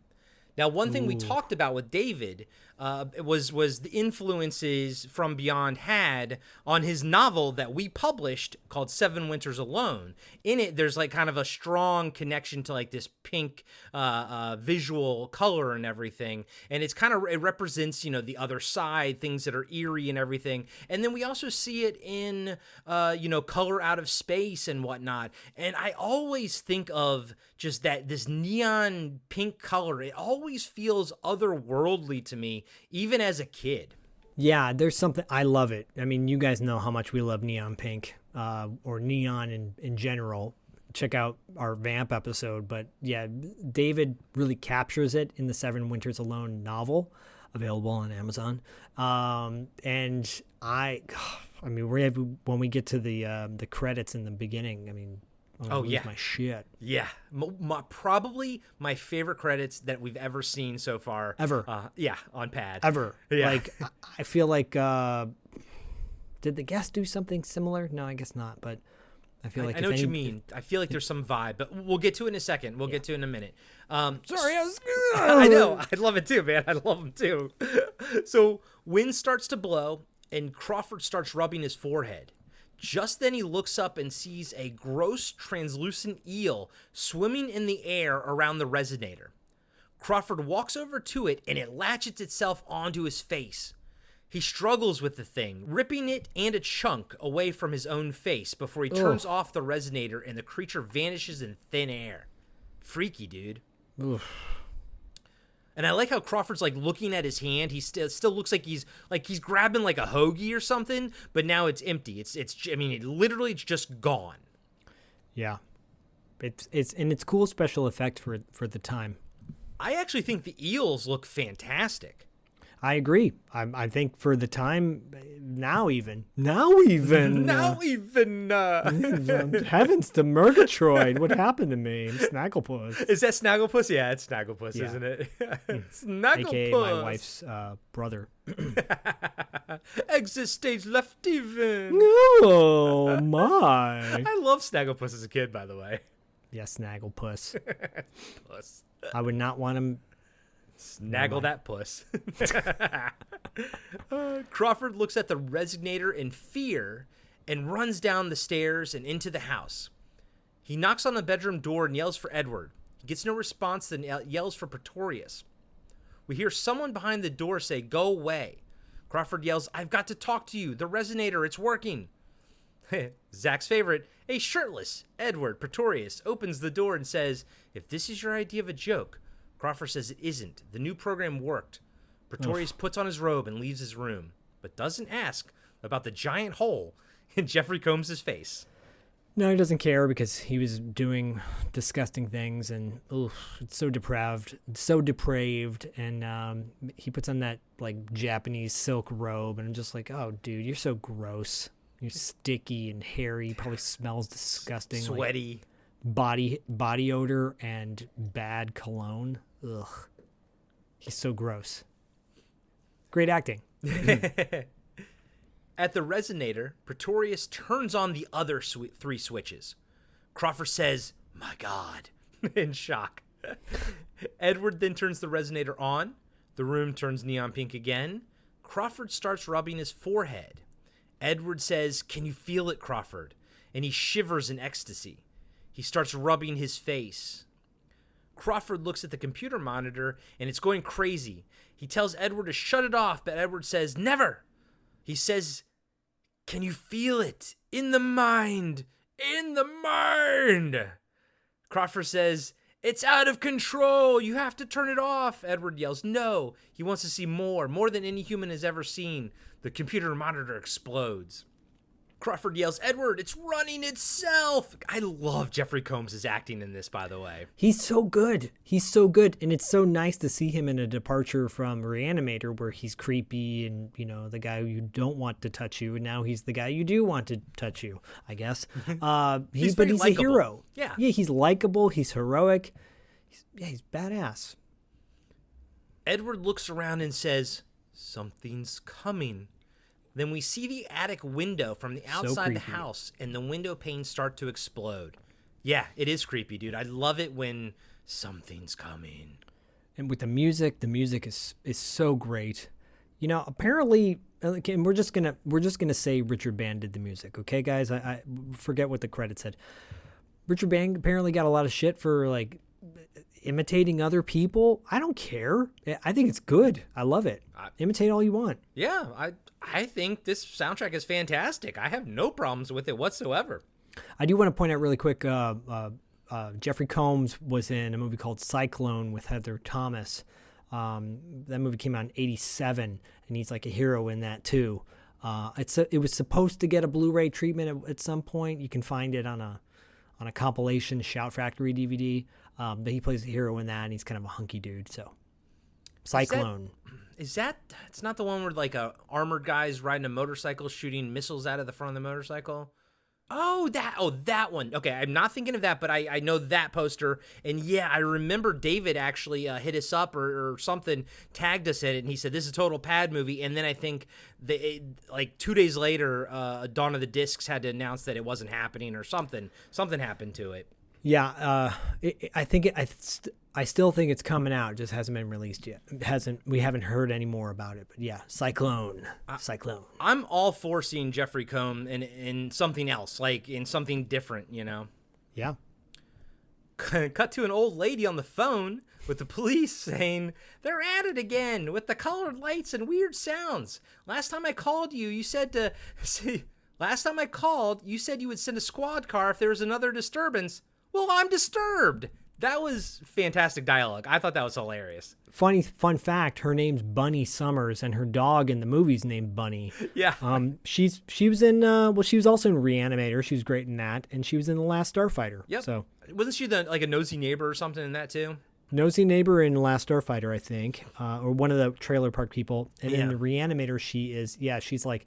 S2: Now, one thing we talked about with David was the influences From Beyond had on his novel that we published called 7 Winters Alone. In it, there's like kind of a strong connection to like this pink visual color and everything. And it represents, the other side, things that are eerie and everything. And then we also see it in, color out of space and whatnot. And I always think of just this neon pink color. It always feels otherworldly to me, even as a kid.
S4: Yeah, there's something, I love it. I mean, you guys know how much we love neon pink, or neon in general. Check out our Vamp episode. But yeah, David really captures it in the 7 Winters Alone novel, available on Amazon. And when we get to the credits in the beginning, I mean, my shit.
S2: Yeah. Probably my favorite credits that we've ever seen so far.
S4: Ever.
S2: On Pad.
S4: Ever.
S2: Yeah.
S4: Like, I feel like, did the guest do something similar? No, I guess not. But I feel like
S2: I know what you mean. I feel like there's some vibe, but we'll get to it in a second. We'll get to it in a minute.
S4: Sorry,
S2: I know. I love it too, man. I love them too. So wind starts to blow, and Crawford starts rubbing his forehead. Just then he looks up and sees a gross, translucent eel swimming in the air around the Resonator. Crawford walks over to it, and it latches itself onto his face. He struggles with the thing, ripping it and a chunk away from his own face before he turns off the Resonator and the creature vanishes in thin air. Freaky, dude.
S4: Oof.
S2: And I like how Crawford's like looking at his hand. He still looks like he's grabbing like a hoagie or something, but now it's empty. It's just gone.
S4: Yeah. It's cool special effect for the time.
S2: I actually think the eels look fantastic.
S4: I agree. I think for the time, now even. Heavens to Murgatroyd. What happened to me? I'm Snagglepuss.
S2: Is that Snagglepuss? Yeah, it's Snagglepuss,
S4: Yeah.
S2: Isn't it? Snagglepuss.
S4: AKA my wife's brother.
S2: Exit stage left even.
S4: Oh, my.
S2: I love Snagglepuss as a kid, by the way.
S4: Yeah, Snagglepuss.
S2: Puss.
S4: I would not want him.
S2: Snaggle that puss. Crawford looks at the Resonator in fear and runs down the stairs and into the house. He knocks on the bedroom door and yells for Edward. He gets no response, then yells for Pretorius. We hear someone behind the door say, "Go away." Crawford yells, "I've got to talk to you. The Resonator, it's working." Zach's favorite, a shirtless Edward Pretorius opens the door and says, "If this is your idea of a joke." Crawford says it isn't. The new program worked. Pretorius puts on his robe and leaves his room, but doesn't ask about the giant hole in Jeffrey Combs' face.
S4: No, he doesn't care because he was doing disgusting things, and it's so depraved, and he puts on that like Japanese silk robe, and I'm just like, oh, dude, you're so gross. You're sticky and hairy. Probably smells disgusting.
S2: Sweaty.
S4: Like body odor and bad cologne. Ugh. He's so gross. Great acting.
S2: At the Resonator, Pretorius turns on the other 3 switches. Crawford says, "My God," in shock. Edward then turns the Resonator on. The room turns neon pink again. Crawford starts rubbing his forehead. Edward says, "Can you feel it, Crawford?" And he shivers in ecstasy. He starts rubbing his face. Crawford looks at the computer monitor, and it's going crazy. He tells Edward to shut it off, but Edward says, never. He says, can you feel it? In the mind. In the mind. Crawford says, it's out of control. You have to turn it off. Edward yells, no. He wants to see more than any human has ever seen. The computer monitor explodes. Crawford yells, Edward, it's running itself. I love Jeffrey Combs' acting in this, by the way.
S4: He's so good. He's so good. And it's so nice to see him in a departure from Re-Animator, where he's creepy and, you know, the guy you don't want to touch you. And now he's the guy you do want to touch you, I guess. He's
S2: likable.
S4: a hero.
S2: Yeah.
S4: Yeah, he's likable. He's heroic. He's badass.
S2: Edward looks around and says, something's coming. Then we see the attic window from the outside the house, and the window panes start to explode. Yeah, it is creepy, dude. I love it when something's coming.
S4: And with the music is so great. You know, apparently, and we're just gonna say Richard Band did the music, okay, guys? I forget what the credit said. Richard Band apparently got a lot of shit for like imitating other people. I don't care. I think it's good. I love it. Imitate all you want.
S2: Yeah, I think this soundtrack is fantastic. I have no problems with it whatsoever.
S4: I do want to point out really quick, Jeffrey Combs was in a movie called Cyclone with Heather Thomas. That movie came out in '87, and he's like a hero in that too. It was supposed to get a Blu-ray treatment at some point. You can find it on a compilation Shout Factory DVD. But he plays a hero in that, and he's kind of a hunky dude. So, Cyclone.
S2: Is that it's not the one where like a armored guy's riding a motorcycle shooting missiles out of the front of the motorcycle? Oh, that one. Okay, I'm not thinking of that, but I know that poster. And yeah, I remember David actually hit us up or something, tagged us in it, and he said, this is a total pad movie. And then I think like 2 days later, Dawn of the Discs had to announce that it wasn't happening or something. Something happened to it.
S4: Yeah, I still think it's coming out. It just hasn't been released yet. We haven't heard any more about it. But yeah, Cyclone.
S2: I'm all for seeing Jeffrey Combs in something else, like in something different, you know?
S4: Yeah.
S2: Cut to an old lady on the phone with the police saying, they're at it again with the colored lights and weird sounds. Last time I called you, you said you would send a squad car if there was another disturbance. Well, I'm disturbed. That was fantastic dialogue. I thought that was hilarious.
S4: Fun fact, her name's Bunny Summers, and her dog in the movie's named Bunny.
S2: Yeah.
S4: She was in she was also in Re-Animator. She was great in that, and she was in The Last Starfighter.
S2: Yep.
S4: So
S2: wasn't she like a nosy neighbor or something in that too?
S4: Nosy neighbor in Last Starfighter, I think, or one of the trailer park people. And in the Re-Animator, she's like,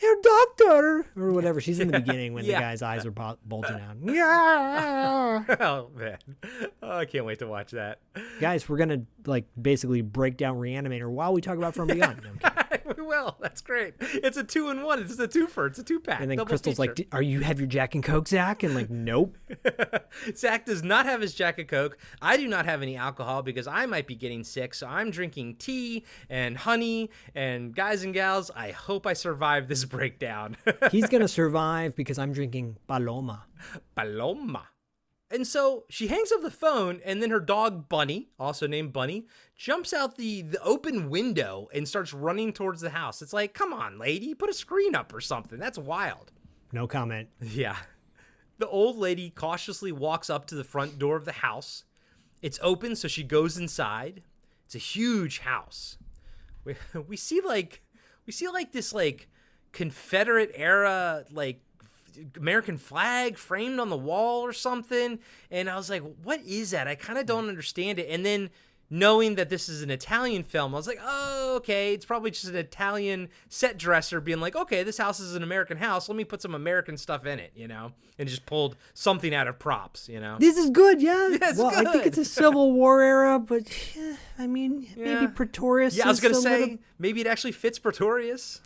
S4: "Your doctor," or whatever. She's in the beginning when the guy's eyes are bulging out. Yeah.
S2: Oh man, I can't wait to watch that.
S4: Guys, we're gonna like basically break down Re-Animator while we talk about From Beyond. No, I'm kidding.
S2: We will. That's great. It's a 2-in-1. It's a twofer. It's a 2-pack.
S4: And then
S2: Double
S4: Crystal's
S2: feature.
S4: like, "Are you have your Jack and Coke, Zach?" And like, nope.
S2: Zach does not have his Jack and Coke. I do not have any alcohol because I might be getting sick. So I'm drinking tea and honey. And guys and gals, I hope I survive this breakdown.
S4: He's gonna survive because I'm drinking Paloma.
S2: And so she hangs up the phone, and then her dog Bunny, also named Bunny, jumps out the open window and starts running towards the house. It's like, come on, lady, put a screen up or something. That's wild.
S4: No comment.
S2: Yeah. The old lady cautiously walks up to the front door of the house. It's open, so she goes inside. It's a huge house. We see this like Confederate era like American flag framed on the wall or something, and I was like, what is that? I kind of don't understand it. And then knowing that this is an Italian film, I was like, oh, okay, it's probably just an Italian set dresser being like, okay, this house is an American house, let me put some American stuff in it, you know, and just pulled something out of props, you know.
S4: This is good, yeah.
S2: Yeah, it's
S4: well,
S2: good.
S4: I think it's a Civil War era, but I mean, maybe Pretorius.
S2: Yeah, I was gonna
S4: is a
S2: say
S4: little...
S2: maybe it actually fits Pretorius.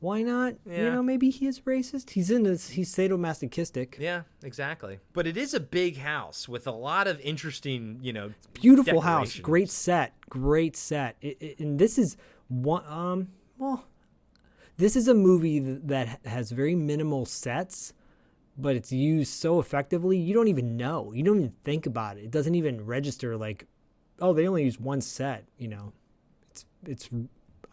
S4: Why not?
S2: Yeah.
S4: You know, maybe he is racist. He's sadomasochistic.
S2: Yeah, exactly. But it is a big house with a lot of interesting, you know,
S4: Beautiful house.
S2: decorations.
S4: Great set. And this is one. This is a movie that has very minimal sets, but it's used so effectively, you don't even know. You don't even think about it. It doesn't even register like, oh, they only use one set, you know. It's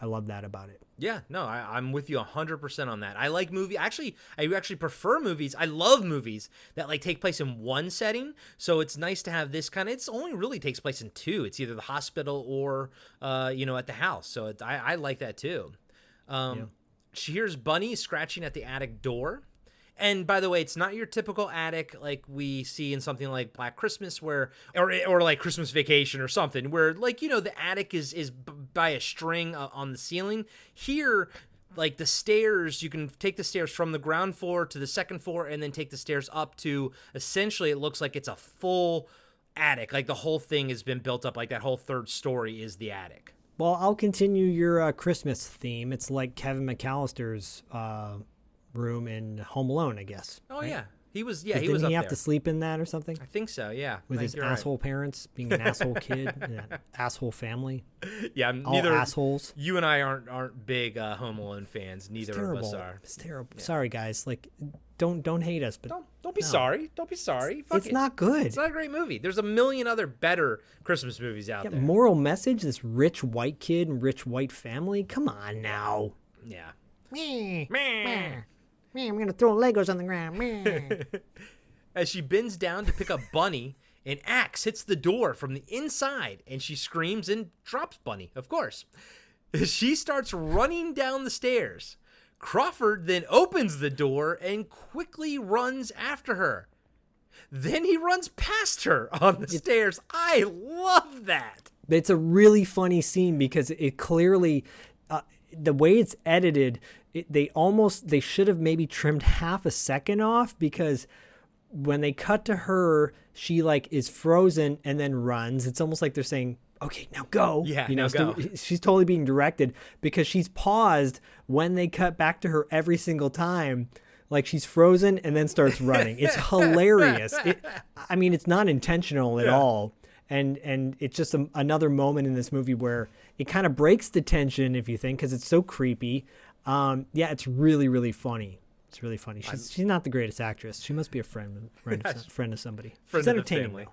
S4: I love that about it.
S2: Yeah, no, I'm with you 100% on that. I like movie. Actually, I actually prefer movies. I love movies that like take place in one setting. So it's nice to have this kind of. It's only really takes place in two. It's either the hospital or at the house. So I like that too. She hears Bunny scratching at the attic door. And by the way, it's not your typical attic like we see in something like Black Christmas or like Christmas Vacation or something where like, the attic is by a string on the ceiling. Here, like the stairs, you can take the stairs from the ground floor to the second floor and then take the stairs up to essentially it looks like it's a full attic. Like the whole thing has been built up like that whole third story is the attic.
S4: Well, I'll continue your Christmas theme. It's like Kevin McAllister's room in Home Alone, I guess.
S2: Oh, right? Yeah. He was
S4: didn't
S2: up
S4: he
S2: there.
S4: have to sleep in that or something?
S2: I think so, yeah.
S4: With his asshole parents, being an asshole kid, and an asshole family.
S2: Yeah,
S4: all assholes.
S2: You and I aren't big Home Alone fans. Neither of us are.
S4: It's terrible. Yeah. Sorry, guys. Like, don't hate us, but
S2: don't be sorry. Don't be sorry. Fuck
S4: it's not good.
S2: It's not a great movie. There's a million other better Christmas movies out there.
S4: Moral message: this rich white kid and rich white family. Come on now.
S2: Yeah.
S4: Meh. I'm going to throw Legos on the ground.
S2: As she bends down to pick up Bunny, an axe hits the door from the inside, and she screams and drops Bunny, of course. She starts running down the stairs. Crawford then opens the door and quickly runs after her. Then he runs past her on the stairs. I love that.
S4: It's a really funny scene because it clearly, the way it's edited, they should have maybe trimmed half a second off because when they cut to her, she like is frozen and then runs. It's almost like they're saying, okay, now go.
S2: Yeah, now go.
S4: She's totally being directed because she's paused when they cut back to her every single time. Like she's frozen and then starts running. It's hilarious. It's not intentional at all. And it's just another moment in this movie where it kind of breaks the tension, if you think, because it's so creepy. It's really, really funny. It's really funny. She's not the greatest actress. She must be a friend of somebody. She's entertaining though.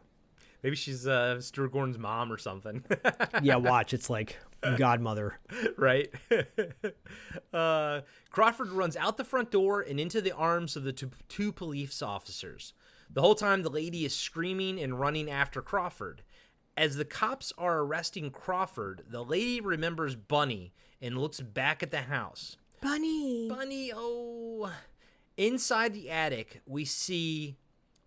S2: Maybe she's Stuart Gordon's mom or something.
S4: Yeah, watch. It's like Godmother.
S2: Right? Crawford runs out the front door and into the arms of the two police officers. The whole time, the lady is screaming and running after Crawford. As the cops are arresting Crawford, the lady remembers Bunny and looks back at the house.
S4: Bunny,
S2: oh. Inside the attic, we see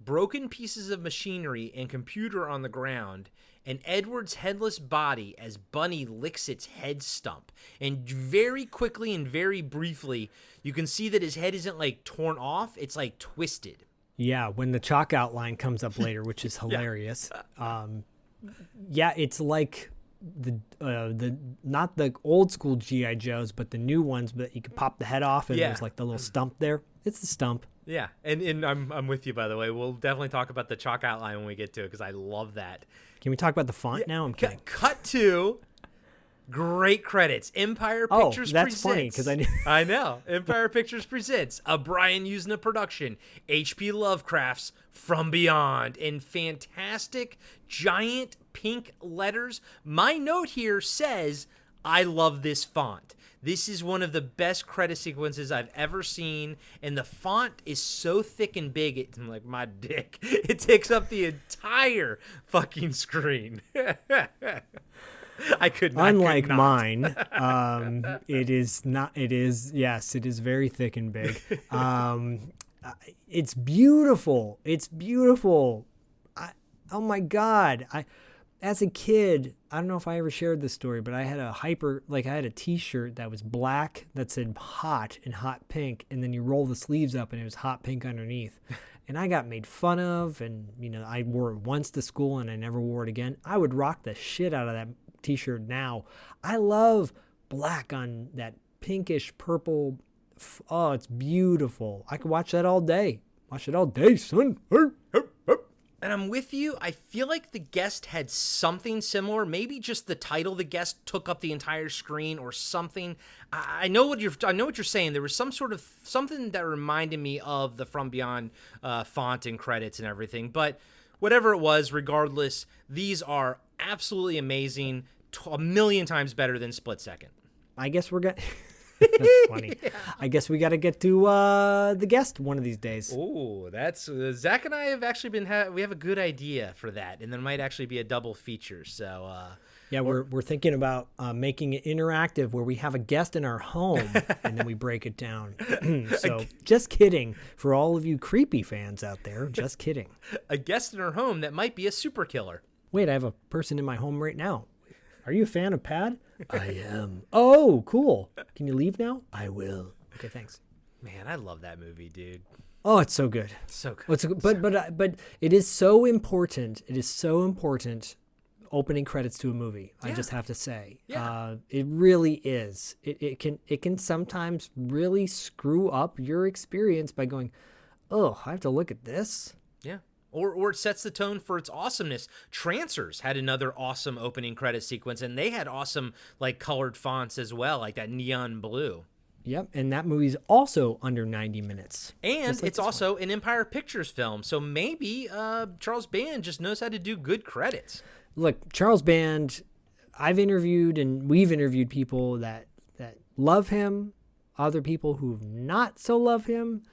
S2: broken pieces of machinery and computer on the ground, and Edward's headless body as Bunny licks its head stump. And very quickly and very briefly, you can see that his head isn't like torn off, it's like twisted.
S4: Yeah, when the chalk outline comes up later, which is hilarious. It's like the not the old school G.I. Joes, but the new ones, but you can pop the head off and there's like the little stump there. It's the stump.
S2: Yeah, and I'm with you, by the way. We'll definitely talk about the chalk outline when we get to it because I love that.
S4: Can we talk about the font now? I'm kidding.
S2: Cut to great credits. Empire Pictures
S4: that's
S2: presents.
S4: Funny because
S2: I know. Empire Pictures presents a Brian Usna production, H.P. Lovecraft's From Beyond, in fantastic giant pink letters. My note here says, I love this font. This is one of the best credit sequences I've ever seen, and the font is so thick and big, it's like my dick. It takes up the entire fucking screen. I could not.
S4: Unlike mine, it is not. It is very thick and big. It's beautiful. It's beautiful. Oh my God. As a kid, I don't know if I ever shared this story, but I had a t-shirt that was black that said hot in hot pink. And then you roll the sleeves up and it was hot pink underneath. And I got made fun of. And, I wore it once to school and I never wore it again. I would rock the shit out of that t-shirt now. I love black on that pinkish purple. Oh, it's beautiful. I could watch that all day. Watch it all day, son.
S2: And I'm with you. I feel like The Guest had something similar. Maybe just the title, The Guest, took up the entire screen or something. I know what you're saying. There was some sort of something that reminded me of the From Beyond font and credits and everything. But whatever it was, regardless, these are absolutely amazing. A million times better than Split Second.
S4: I guess we're going That's funny. Yeah. I guess we got to get to The Guest one of these days.
S2: Oh, that's Zach and I have actually been we have a good idea for that, and there might actually be a double feature. So
S4: yeah, we're thinking about making it interactive, where we have a guest in our home and then we break it down. So just kidding for all of you creepy fans out there. Just kidding.
S2: A guest in our home that might be a super killer.
S4: Wait, I have a person in my home right now. Are you a fan of Pad? I am. Oh, cool. Can you leave now? I will. Okay, thanks.
S2: Man, I love that movie, dude.
S4: Oh, it's so good.
S2: So good.
S4: Oh, it's but it is so important. It is so important. Opening credits to a movie. Yeah. I just have to say, it really is. It can sometimes really screw up your experience by going, oh, I have to look at this.
S2: Yeah. Or it sets the tone for its awesomeness. Trancers had another awesome opening credit sequence, and they had awesome like colored fonts as well, like that neon blue.
S4: Yep, and that movie's also under 90 minutes.
S2: And it's also an Empire Pictures film, so maybe Charles Band just knows how to do good credits.
S4: Look, Charles Band, I've interviewed and we've interviewed people that love him, other people who not so love him.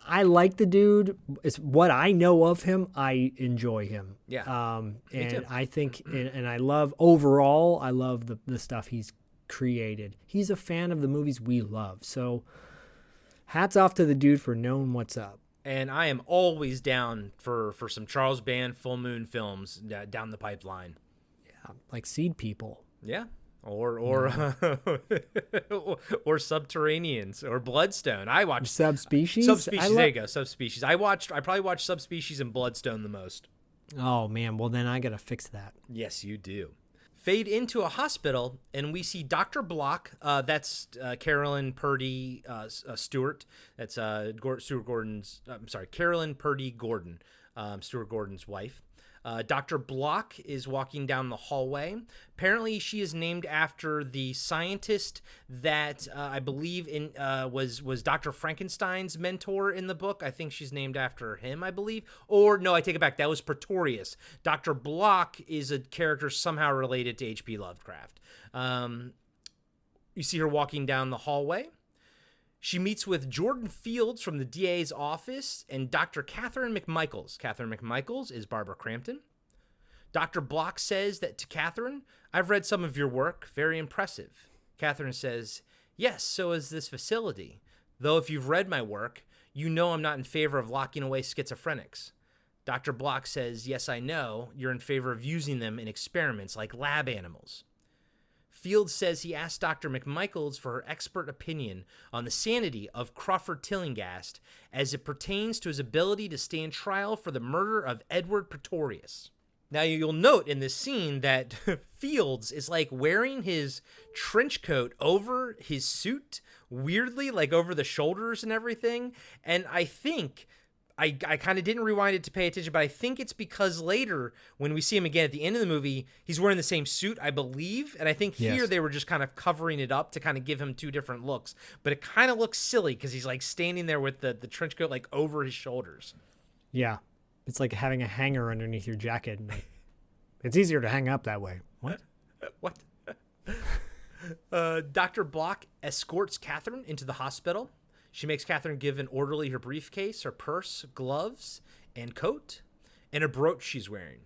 S4: I like the dude. It's what I know of him. I enjoy him.
S2: Yeah.
S4: And I think, and I love overall, I love the stuff he's created. He's a fan of the movies we love. So hats off to the dude for knowing what's up.
S2: And I am always down for some Charles Band Full Moon films down the pipeline.
S4: Yeah. Like Seed People.
S2: Yeah. Or Subterraneans or Bloodstone. I watched
S4: Subspecies.
S2: There you go. Subspecies. I probably watched Subspecies and Bloodstone the most.
S4: Oh man, well then I gotta fix that.
S2: Yes, you do. Fade into a hospital, and we see Dr. Block. That's Carolyn Purdy Stewart. That's Stuart Gordon's. I'm sorry, Carolyn Purdy Gordon, Stuart Gordon's wife. Dr. Block is walking down the hallway. Apparently, she is named after the scientist that I believe was Dr. Frankenstein's mentor in the book. I think she's named after him, I believe. Or, no, I take it back. That was Pretorius. Dr. Block is a character somehow related to H.P. Lovecraft. You see her walking down the hallway. She meets with Jordan Fields from the DA's office and Dr. Catherine McMichaels. Catherine McMichaels is Barbara Crampton. Dr. Block says that to Catherine, I've read some of your work, very impressive. Catherine says, yes, so is this facility. Though if you've read my work, you know I'm not in favor of locking away schizophrenics. Dr. Block says, yes, I know, you're in favor of using them in experiments like lab animals. Fields says he asked Dr. McMichaels for her expert opinion on the sanity of Crawford Tillinghast as it pertains to his ability to stand trial for the murder of Edward Pretorius. Now, you'll note in this scene that Fields is like wearing his trench coat over his suit, weirdly, like over the shoulders and everything. And I think I kind of didn't rewind it to pay attention, but I think it's because later when we see him again at the end of the movie, he's wearing the same suit, I believe. And I think here they were just kind of covering it up to kind of give him two different looks. But it kind of looks silly because he's like standing there with the trench coat like over his shoulders.
S4: Yeah. It's like having a hanger underneath your jacket. And it's easier to hang up that way. What?
S2: What? Dr. Block escorts Catherine into the hospital. She makes Catherine give an orderly her briefcase, her purse, gloves, and coat, and a brooch she's wearing.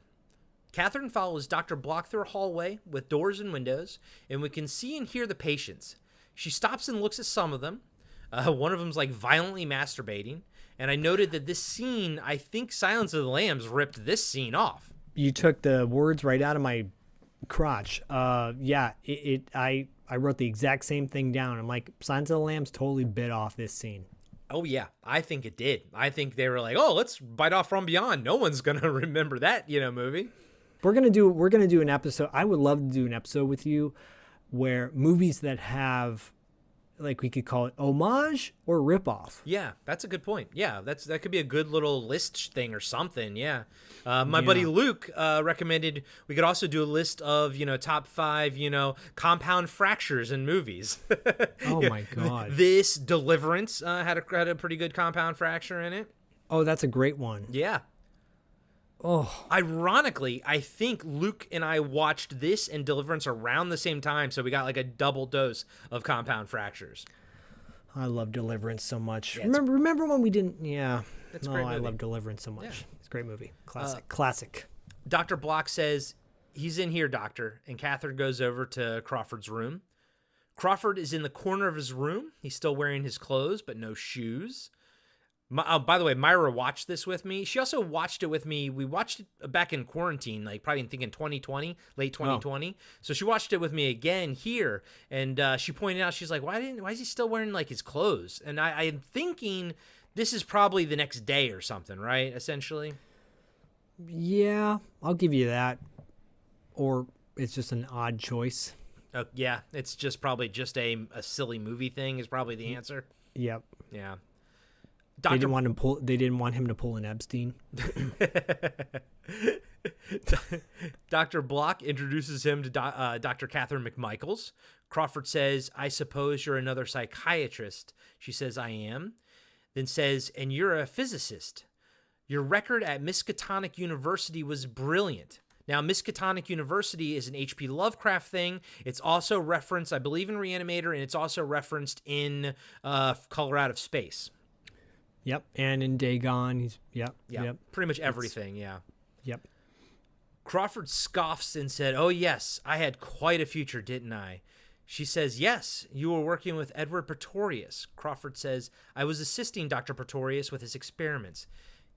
S2: Catherine follows Dr. Block through a hallway with doors and windows, and we can see and hear the patients. She stops and looks at some of them. One of them's like violently masturbating, and I noted that this scene, I think Silence of the Lambs ripped this scene off.
S4: You took the words right out of my crotch. I wrote the exact same thing down. I'm like, Silence of the Lambs totally bit off this scene.
S2: Oh, yeah. I think it did. I think they were like, oh, let's bite off From Beyond. No one's going to remember that, movie.
S4: We're going to do an episode. I would love to do an episode with you where movies that have like we could call it homage or ripoff.
S2: Yeah, that's a good point. Yeah, that could be a good little list thing or something. Yeah. My buddy Luke recommended we could also do a list of, top 5, compound fractures in movies.
S4: Oh my God.
S2: This Deliverance had a pretty good compound fracture in it.
S4: Oh, that's a great one.
S2: Yeah.
S4: Oh,
S2: Ironically, I think Luke and I watched this and Deliverance around the same time, so we got like a double dose of compound fractures.
S4: I love Deliverance so much.
S2: Yeah,
S4: remember when we didn't? Yeah.
S2: It's a
S4: no,
S2: great
S4: I
S2: movie.
S4: love Deliverance so much.
S2: Yeah.
S4: It's a great movie. Classic.
S2: Dr. Block says, he's in here, doctor, and Catherine goes over to Crawford's room. Crawford is in the corner of his room. He's still wearing his clothes, but no shoes. By the way, Myra watched this with me. She also watched it with me. We watched it back in quarantine, like probably thinking 2020, late 2020. Oh. So she watched it with me again here, and she pointed out, she's like, why is he still wearing like his clothes? And I'm thinking this is probably the next day or something, right? Essentially.
S4: Yeah, I'll give you that. Or it's just an odd choice.
S2: Yeah, it's just probably just a silly movie thing is probably the answer.
S4: Yep.
S2: Yeah.
S4: They didn't want him to pull an Epstein.
S2: Dr. Block introduces him to Dr. Catherine McMichaels. Crawford says, I suppose you're another psychiatrist. She says, I am. Then says, and you're a physicist. Your record at Miskatonic University was brilliant. Now, Miskatonic University is an H.P. Lovecraft thing. It's also referenced, I believe, in Re-Animator, and it's also referenced in Color Out of Space.
S4: Yep, and in Dagon, Yep.
S2: Pretty much everything,
S4: Yep.
S2: Crawford scoffs and said, oh, yes, I had quite a future, didn't I? She says, yes, you were working with Edward Pretorius. Crawford says, I was assisting Dr. Pretorius with his experiments.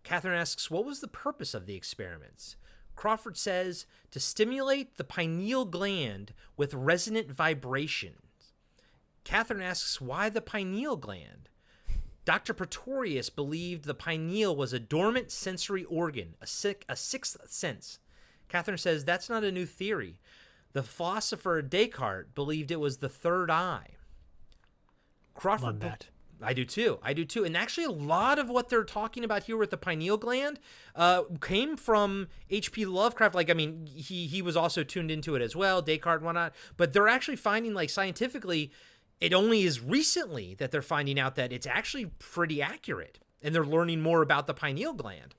S2: Catherine asks, what was the purpose of the experiments? Crawford says, to stimulate the pineal gland with resonant vibrations. Catherine asks, why the pineal gland? Dr. Pretorius believed the pineal was a dormant sensory organ, a sixth sense. Catherine says, that's not a new theory. The philosopher Descartes believed it was the third eye. Crawford,
S4: love that.
S2: I do too. And actually a lot of what they're talking about here with the pineal gland came from H.P. Lovecraft. Like, I mean, he was also tuned into it as well, Descartes and whatnot. But they're actually finding, like, scientifically, it only is recently that they're finding out that it's actually pretty accurate. And they're learning more about the pineal gland.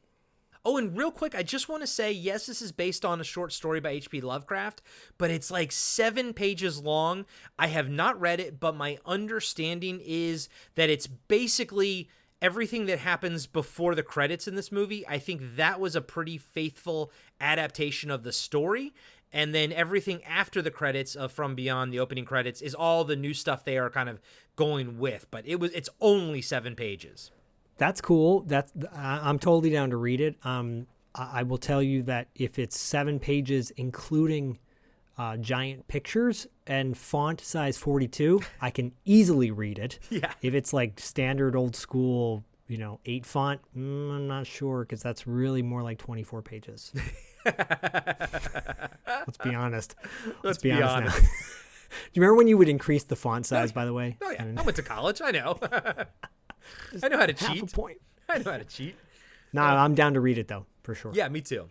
S2: Oh, and real quick, I just want to say, yes, this is based on a short story by H.P. Lovecraft, but it's like 7 pages long. I have not read it, but my understanding is that it's basically everything that happens before the credits in this movie. I think that was a pretty faithful adaptation of the story. And then everything after the credits of From Beyond, the opening credits, is all the new stuff they are kind of going with. But it's only 7 pages.
S4: That's cool. I'm totally down to read it. I will tell you that if it's 7 pages, including giant pictures and font size 42, I can easily read it.
S2: Yeah.
S4: If it's like standard old school, 8 font, I'm not sure, because that's really more like 24 pages. Let's be honest. Let's be honest now. Do you remember when you would increase the font size, by the way?
S2: Oh, yeah. I went to college. I know. I know how to cheat.
S4: Half a point.
S2: I know how to cheat.
S4: I'm down to read it, though, for sure.
S2: Yeah, me too.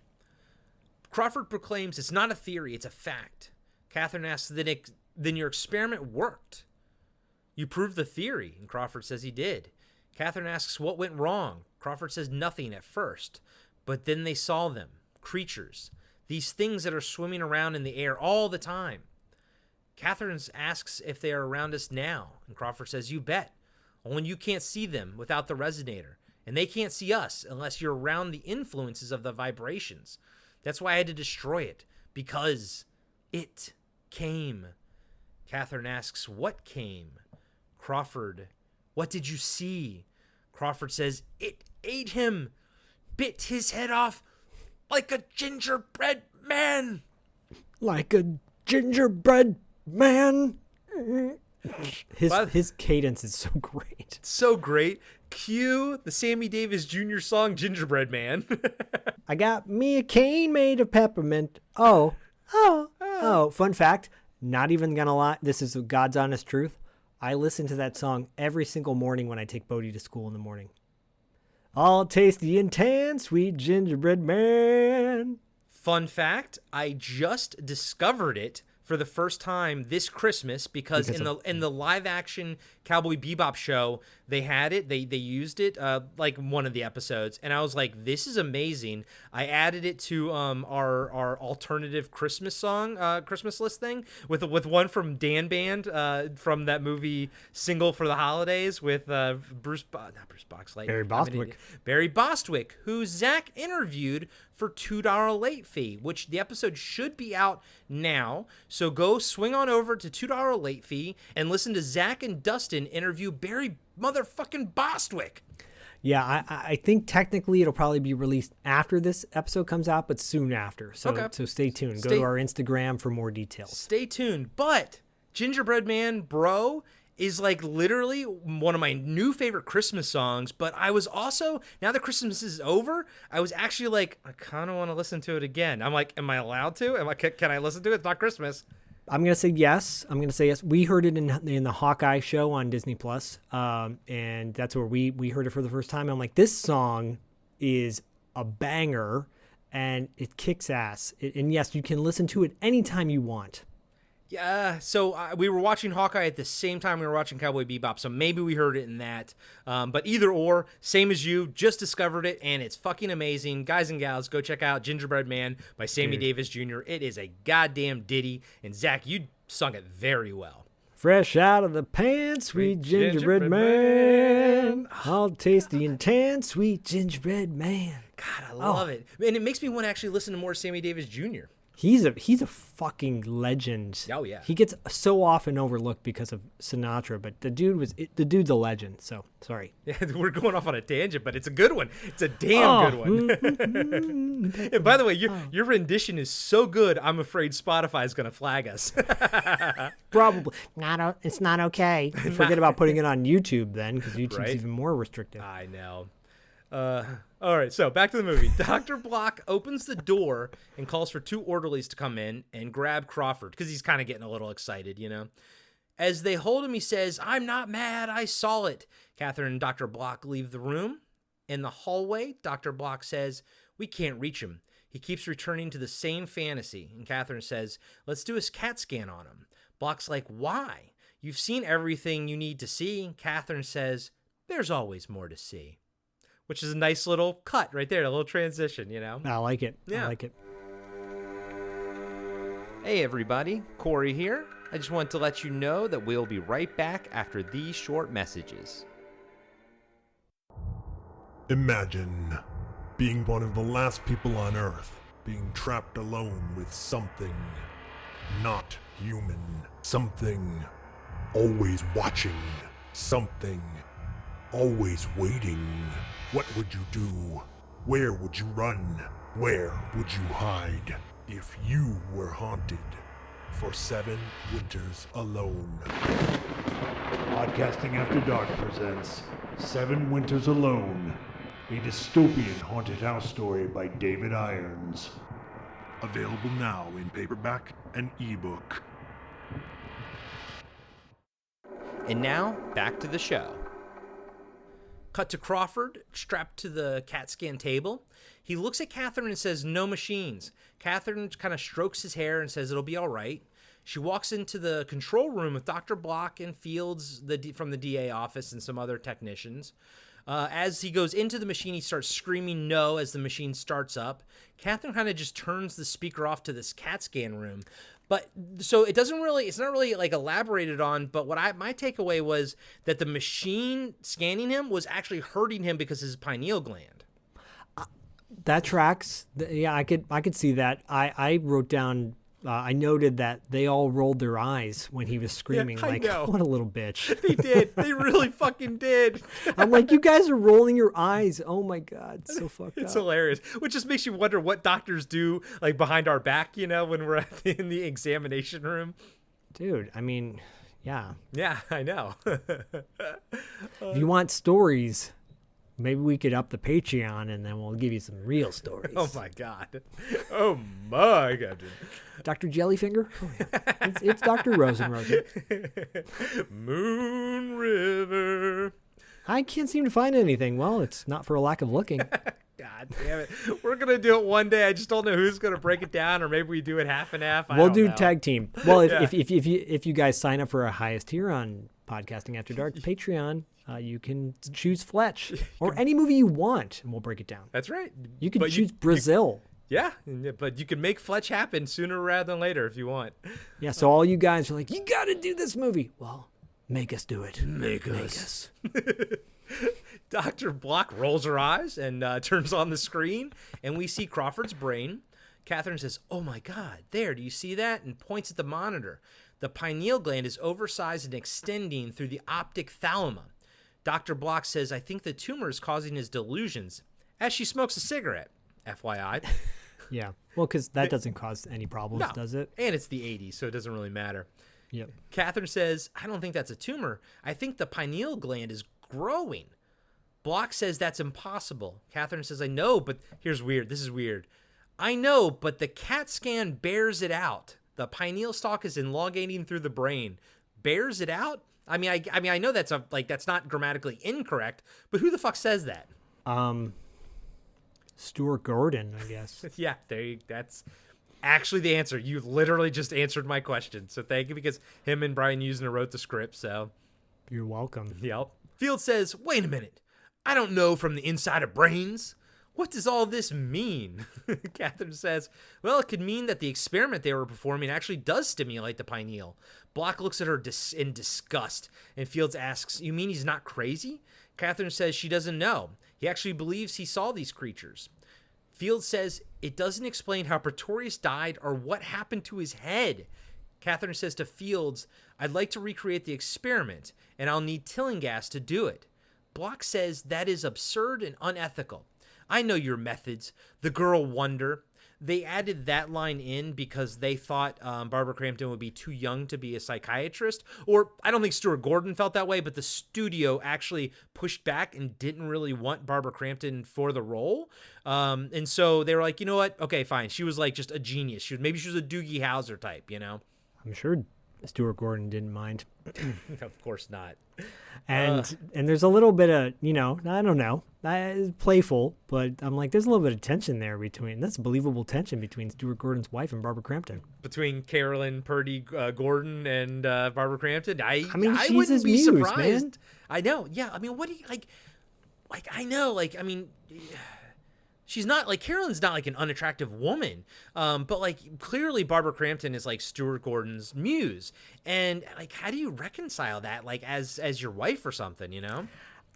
S2: Crawford proclaims it's not a theory, it's a fact. Catherine asks, then your experiment worked. You proved the theory, and Crawford says he did. Catherine asks, what went wrong? Crawford says nothing at first, but then they saw them, creatures, these things that are swimming around in the air all the time. Catherine asks if they are around us now, and Crawford says, you bet. Only you can't see them without the resonator, and they can't see us unless you're around the influences of the vibrations. That's why I had to destroy it, because it came. Catherine asks, what came? Crawford, what did you see? Crawford says, it ate him, bit his head off like a gingerbread man.
S4: Like a gingerbread man. His cadence is so great.
S2: So great. Cue the Sammy Davis Jr. song Gingerbread Man.
S4: I got me a cane made of peppermint. Oh. Fun fact, not even gonna lie, this is God's honest truth. I listen to that song every single morning when I take Bodhi to school in the morning. I'll taste the intense sweet gingerbread man.
S2: Fun fact, I just discovered it for the first time this Christmas because in the live action Cowboy Bebop show, they had it. They used it like one of the episodes, and I was like, this is amazing. I added it to our alternative Christmas song Christmas list thing with one from Dan Band from that movie Single for the Holidays with not Bruce Boxlight. Barry Bostwick, who Zach interviewed for $2 late fee, which the episode should be out now. So go swing on over to $2 late fee and listen to Zach and Dustin interview Barry motherfucking Bostwick.
S4: Yeah, I think technically it'll probably be released after this episode comes out, but soon after. So so stay tuned. Go to our Instagram for more details.
S2: Stay tuned. But Gingerbread Man Bro is like literally one of my new favorite Christmas songs, but I was also, now that Christmas is over, I was actually like, I kind of want to listen to it again. I'm like, am I allowed to? Can I listen to it? It's not Christmas.
S4: I'm going to say yes. We heard it in the Hawkeye show on Disney Plus, and that's where we heard it for the first time. I'm like, this song is a banger, and it kicks ass. And yes, you can listen to it anytime you want.
S2: Yeah, so we were watching Hawkeye at the same time we were watching Cowboy Bebop, so maybe we heard it in that. But either or, same as you, just discovered it, and it's fucking amazing. Guys and gals, go check out Gingerbread Man by Sammy Davis Jr. It is a goddamn ditty, and Zach, you sung it very well.
S4: Fresh out of the pan, sweet gingerbread man. I'll taste the intense, sweet gingerbread man.
S2: God, I love it. And it makes me want to actually listen to more Sammy Davis Jr.
S4: He's a fucking legend.
S2: Oh yeah.
S4: He gets so often overlooked because of Sinatra, but the dude's a legend. So sorry.
S2: Yeah, we're going off on a tangent, but it's a good one. It's a damn good one. And by the way, your rendition is so good. I'm afraid Spotify is going to flag us.
S4: Probably not. It's not okay. Forget about putting it on YouTube then, because YouTube's even more restrictive.
S2: I know. All right, so back to the movie. Dr. Block opens the door and calls for two orderlies to come in and grab Crawford because he's kind of getting a little excited, you know. As they hold him, he says, "I'm not mad, I saw it." Catherine and Dr. Block leave the room. In the hallway, Dr. Block says, "We can't reach him. He keeps returning to the same fantasy." And Catherine says, "Let's do a CAT scan on him." Block's like, "Why? You've seen everything you need to see." Catherine says, "There's always more to see." Which is a nice little cut right there, a little transition, you know?
S4: I like it.
S2: Yeah.
S4: I like it.
S2: Hey, everybody. Corey here. I just wanted to let you know that we'll be right back after these short messages.
S7: Imagine being one of the last people on Earth, being trapped alone with something not human. Something always watching. Something always waiting. What would you do? Where would you run? Where would you hide if you were haunted for 7 winters alone?
S8: Podcasting After Dark presents 7 Winters Alone, a dystopian haunted house story by David Irons.
S7: Available now in paperback and ebook.
S2: And now, back to the show. Cut to Crawford, strapped to the CAT scan table. He looks at Catherine and says, "No machines." Catherine kind of strokes his hair and says it'll be all right. She walks into the control room with Dr. Block and Fields from the DA office and some other technicians. As he goes into the machine, he starts screaming no as the machine starts up. Catherine kind of just turns the speaker off to this CAT scan room. But so it's not really like elaborated on, but my takeaway was that the machine scanning him was actually hurting him because of his pineal gland.
S4: That tracks. Yeah, I could see that. I wrote down, I noted that they all rolled their eyes when he was screaming.
S2: Yeah, I know.
S4: What a little bitch.
S2: They did. They really fucking did.
S4: I'm like, you guys are rolling your eyes. Oh my God. So fucked
S2: It's
S4: up.
S2: hilarious. Which just makes you wonder what doctors do like behind our back, you know, when we're in the examination room.
S4: Dude, I mean, yeah.
S2: Yeah, I know.
S4: If you want stories, maybe we could up the Patreon and then we'll give you some real stories.
S2: Oh my God. Oh my God.
S4: Dr. Jellyfinger? Oh, yeah. It's Dr. Rosen.
S2: Moon River.
S4: I can't seem to find anything. Well, it's not for a lack of looking.
S2: God damn it. We're going to do it one day. I just don't know who's going to break it down, or maybe we do it half and half.
S4: We'll do
S2: know.
S4: tag team. Well, if
S2: Yeah.
S4: if you guys sign up for a highest tier on Podcasting After Dark Patreon, you can choose Fletch or any movie you want, and we'll break it down.
S2: That's right.
S4: You can
S2: But
S4: choose Brazil.
S2: Yeah, but you can make Fletch happen sooner rather than later if you want.
S4: Yeah, so all you guys are like, you got to do this movie. Well, make us do it.
S2: Make us. Dr. Block rolls her eyes and turns on the screen, and we see Crawford's brain. Catherine says, "Oh my God, there, do you see that?" and points at the monitor. The pineal gland is oversized and extending through the optic thalama. Dr. Block says, "I think the tumor is causing his delusions," as she smokes a cigarette, FYI.
S4: Yeah, well, because that doesn't cause any problems,
S2: No.
S4: does it?
S2: And it's the 80s, so it doesn't really matter.
S4: Yep.
S2: Catherine says, "I don't think that's a tumor. I think the pineal gland is growing." Block says that's impossible. Catherine says, "I know, but here's weird. This is weird. I know, but the CAT scan bears it out. The pineal stalk is elongating through the brain. Bears it out? I mean, I know that's that's not grammatically incorrect, but who the fuck says that?"
S4: Stuart Gordon, I guess.
S2: Yeah, that's actually the answer. You literally just answered my question. So thank you, because him and Brian Usner wrote the script. So
S4: You're welcome.
S2: yep. Field says, "Wait a minute. I don't know from the inside of brains. What does all this mean?" Catherine says, "Well, it could mean that the experiment they were performing actually does stimulate the pineal." Block looks at her in disgust, and Fields asks, "You mean he's not crazy?" Catherine says she doesn't know. He actually believes he saw these creatures. Fields says it doesn't explain how Pretorius died or what happened to his head. Catherine says to Fields, "I'd like to recreate the experiment, and I'll need Tilling gas to do it." Block says that is absurd and unethical. "I know your methods. The girl wonder." They added that line in because they thought Barbara Crampton would be too young to be a psychiatrist. Or I don't think Stuart Gordon felt that way, but the studio actually pushed back and didn't really want Barbara Crampton for the role. And so they were like, you know what? Okay, fine. She was like just a genius. Maybe she was a Doogie Howser type, you know?
S4: I'm sure Stuart Gordon didn't mind.
S2: Of course not.
S4: And there's a little bit of, I don't know, playful, but I'm like, there's a little bit of tension there that's believable tension between Stuart Gordon's wife and Barbara Crampton.
S2: Between Carolyn Purdy Gordon and Barbara Crampton, I
S4: mean,
S2: I
S4: she's
S2: wouldn't
S4: his
S2: be
S4: muse,
S2: surprised.
S4: man.
S2: I know. Yeah. I mean, what do you I know. She's not Carolyn's not like an unattractive woman, but like clearly Barbara Crampton is like Stuart Gordon's muse, and like how do you reconcile that like as your wife or something, you know?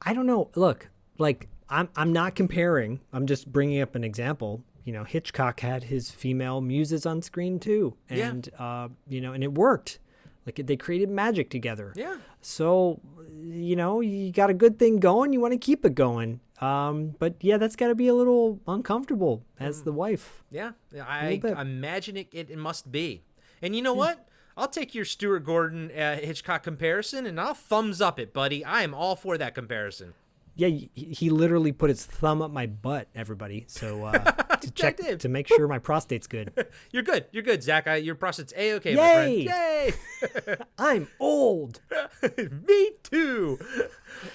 S4: I don't know. Look, like I'm not comparing. I'm just bringing up an example. Hitchcock had his female muses on screen too, and and it worked. Like they created magic together.
S2: Yeah.
S4: So, you got a good thing going. You want to keep it going. But yeah, that's got to be a little uncomfortable as the wife.
S2: Yeah, I imagine it must be. And you know what? I'll take your Stuart Gordon Hitchcock comparison, and I'll thumbs up it, buddy. I am all for that comparison.
S4: Yeah, he literally put his thumb up my butt, everybody. So to check to make sure my prostate's good.
S2: You're good, Zach. Your prostate's A-okay,
S4: Yay!
S2: my friend. Yay!
S4: I'm old.
S2: Me too.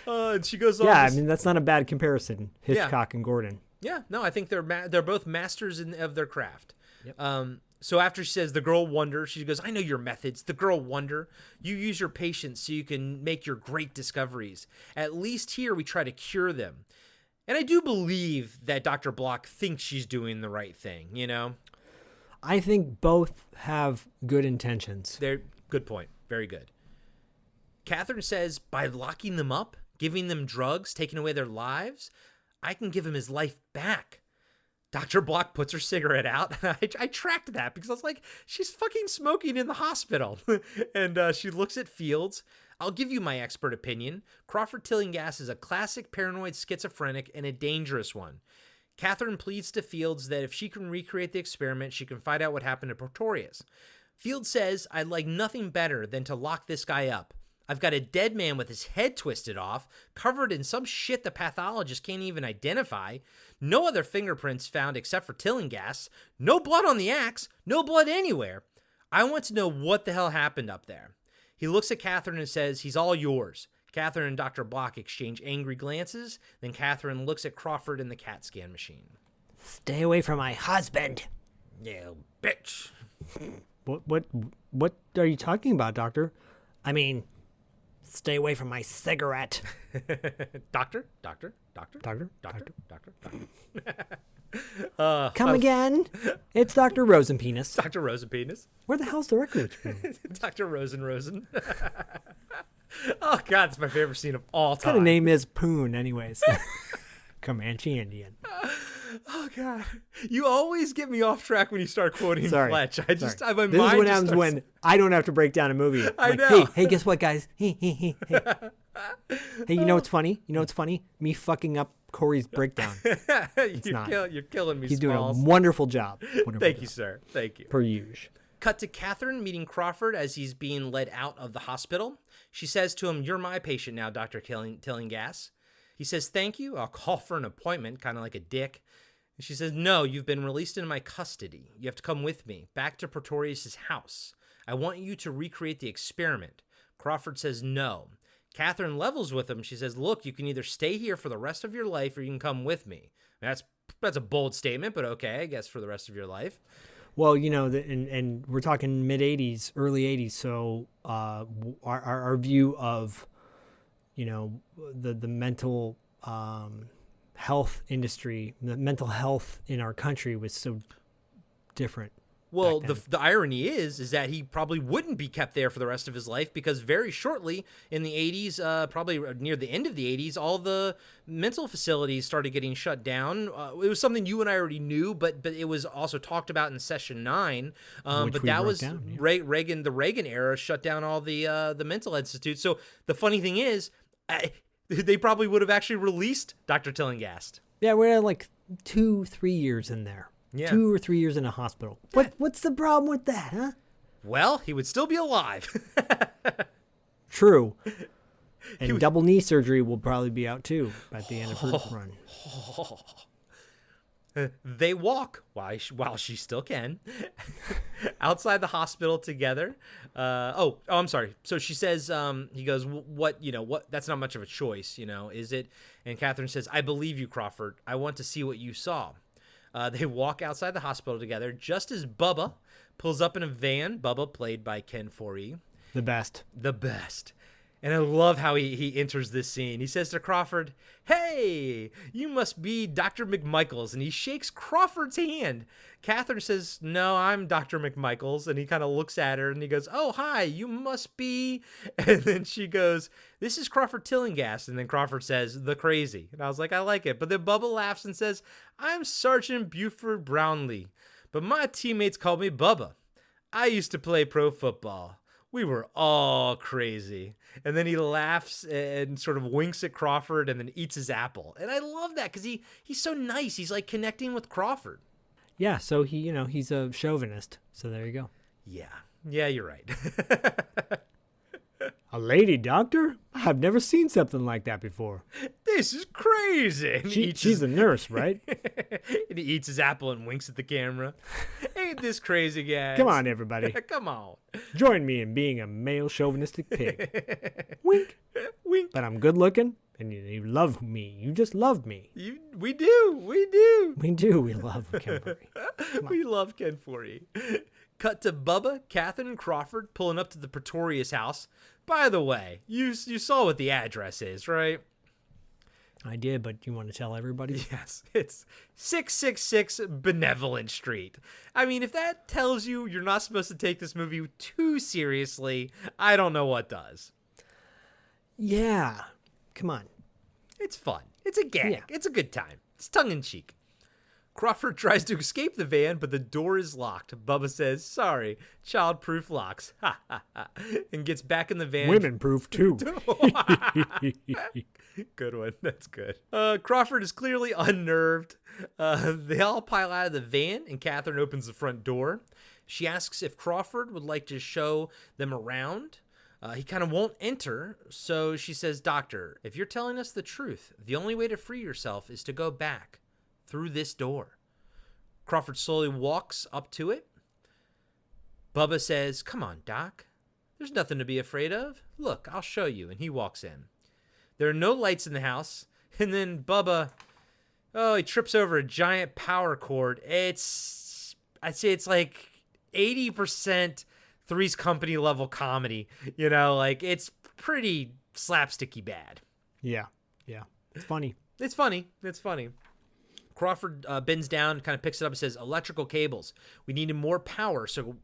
S2: And she goes on.
S4: Yeah, I mean that's not a bad comparison. Hitchcock and Gordon.
S2: Yeah, no, I think they're both masters of their craft.
S4: Yep.
S2: So after she says the girl wonder, she goes, "I know your methods. The girl wonder. You use your patience so you can make your great discoveries. At least here we try to cure them." And I do believe that Dr. Block thinks she's doing the right thing, you know?
S4: I think both have good intentions.
S2: Good point. Very good. Catherine says, by locking them up, giving them drugs, taking away their lives, I can give him his life back. Dr. Block puts her cigarette out. I tracked that because I was like, she's fucking smoking in the hospital. And she looks at Fields. "I'll give you my expert opinion. Crawford Tillinghast is a classic paranoid schizophrenic and a dangerous one." Catherine pleads to Fields that if she can recreate the experiment, she can find out what happened to Pretorius. Fields says, "I'd like nothing better than to lock this guy up. I've got a dead man with his head twisted off, covered in some shit the pathologist can't even identify. No other fingerprints found except for Tillinghast. No blood on the axe. No blood anywhere. I want to know what the hell happened up there. He looks at Catherine and says, he's all yours. Catherine and Dr. Block exchange angry glances. Then Catherine looks at Crawford and the CAT scan machine.
S4: Stay away from my husband.
S2: Yeah, bitch.
S4: What are you talking about, Doctor? I mean, stay away from my cigarette.
S2: Doctor.
S4: Come again? It's Dr. Rosenpenis.
S2: Dr. Rosenpenis.
S4: Where the hell's the record?
S2: Dr. Rosen. Oh, God, it's my favorite scene of all time.
S4: What kind of name is Poon, anyways? Comanche Indian.
S2: Oh, God. You always get me off track when you start quoting Fletch. My
S4: This is
S2: mind
S4: what
S2: just
S4: happens
S2: starts-
S4: when I don't have to break down a movie.
S2: I
S4: Like,
S2: know.
S4: Hey, guess what, guys? Hey, you know what's funny? Me fucking up Corey's breakdown. not.
S2: You're killing me,
S4: He's doing a
S2: Smalls.
S4: wonderful job.
S2: Thank you, sir. Thank you.
S4: Per usual.
S2: Cut to Catherine meeting Crawford as he's being led out of the hospital. She says to him, "You're my patient now, Dr. Tillinghast." He says, "Thank you. I'll call for an appointment," kind of like a dick. And she says, "No, you've been released into my custody. You have to come with me, back to Pretorius' house. I want you to recreate the experiment." Crawford says no. Catherine levels with him. She says, "Look, you can either stay here for the rest of your life or you can come with me." That's a bold statement, but okay, I guess for the rest of your life.
S4: Well, and we're talking mid-'80s, early 80s, so our view of, the mental health industry, the mental health in our country was so different.
S2: Well, the irony is that he probably wouldn't be kept there for the rest of his life because very shortly in the 80s, probably near the end of the 80s, all the mental facilities started getting shut down. It was something you and I already knew, but it was also talked about in Session 9. But that was
S4: down, yeah.
S2: Reagan. The Reagan era shut down all the mental institutes. So the funny thing is, they probably would have actually released Dr. Tillinghast.
S4: Yeah, we're at like 2-3 years in there.
S2: Yeah.
S4: 2 or 3 years in a hospital. What's the problem with that, huh?
S2: Well, he would still be alive.
S4: True. And double knee surgery will probably be out too at the end of her run.
S2: They walk while she still can outside the hospital together. I'm sorry. So she says, he goes, what, that's not much of a choice, is it? And Catherine says, "I believe you, Crawford. I want to see what you saw." They walk outside the hospital together just as Bubba pulls up in a van. Bubba, played by Ken Foree.
S4: The best.
S2: And I love how he enters this scene. He says to Crawford, "Hey, you must be Dr. McMichaels." And he shakes Crawford's hand. Catherine says, "No, I'm Dr. McMichaels." And he kind of looks at her and he goes, "Oh, hi, you must be." And then she goes, "This is Crawford Tillinghast." And then Crawford says, "The crazy." And I was like, I like it. But then Bubba laughs and says, "I'm Sergeant Buford Brownlee, but my teammates call me Bubba. I used to play pro football. We were all crazy." And then he laughs and sort of winks at Crawford and then eats his apple. And I love that because he's so nice. He's like connecting with Crawford.
S4: Yeah, so he's a chauvinist. So there you go.
S2: Yeah, you're right.
S4: A lady doctor? I've never seen something like that before.
S2: This is crazy.
S4: She's a nurse, right?
S2: And he eats his apple and winks at the camera. Ain't this crazy, guys?
S4: Come on, everybody.
S2: Come on.
S4: Join me in being a male chauvinistic pig. Wink.
S2: Wink.
S4: But I'm good looking, and you love me. You just love me.
S2: We do.
S4: We do. We love Ken Foree.
S2: We love Ken Foree. Cut to Bubba, Catherine, and Crawford pulling up to the Pretorius House. By the way, you saw what the address is, right?
S4: I did, but you want to tell everybody?
S2: Yes, it's 666 Benevolent Street. I mean, if that tells you you're not supposed to take this movie too seriously, I don't know what does.
S4: Yeah. Come on.
S2: It's fun. It's a gag.
S4: Yeah.
S2: It's a good time. It's tongue-in-cheek. Crawford tries to escape the van, but the door is locked. Bubba says, "Sorry, child-proof locks." Ha, ha, ha. And gets back in the van.
S4: Women-proof, too.
S2: Good one. That's good. Crawford is clearly unnerved. They all pile out of the van, and Catherine opens the front door. She asks if Crawford would like to show them around. He kind of won't enter, so she says, "Doctor, if you're telling us the truth, the only way to free yourself is to go back through this door." Crawford slowly walks up to it. Bubba says, "Come on, Doc. There's nothing to be afraid of. Look, I'll show you." And he walks in. There are no lights in the house. And then Bubba, he trips over a giant power cord. I'd say it's like 80% Three's Company level comedy. It's pretty slapsticky bad.
S4: Yeah. It's funny.
S2: It's funny. Crawford bends down, kind of picks it up and says, "Electrical cables. We needed more power, so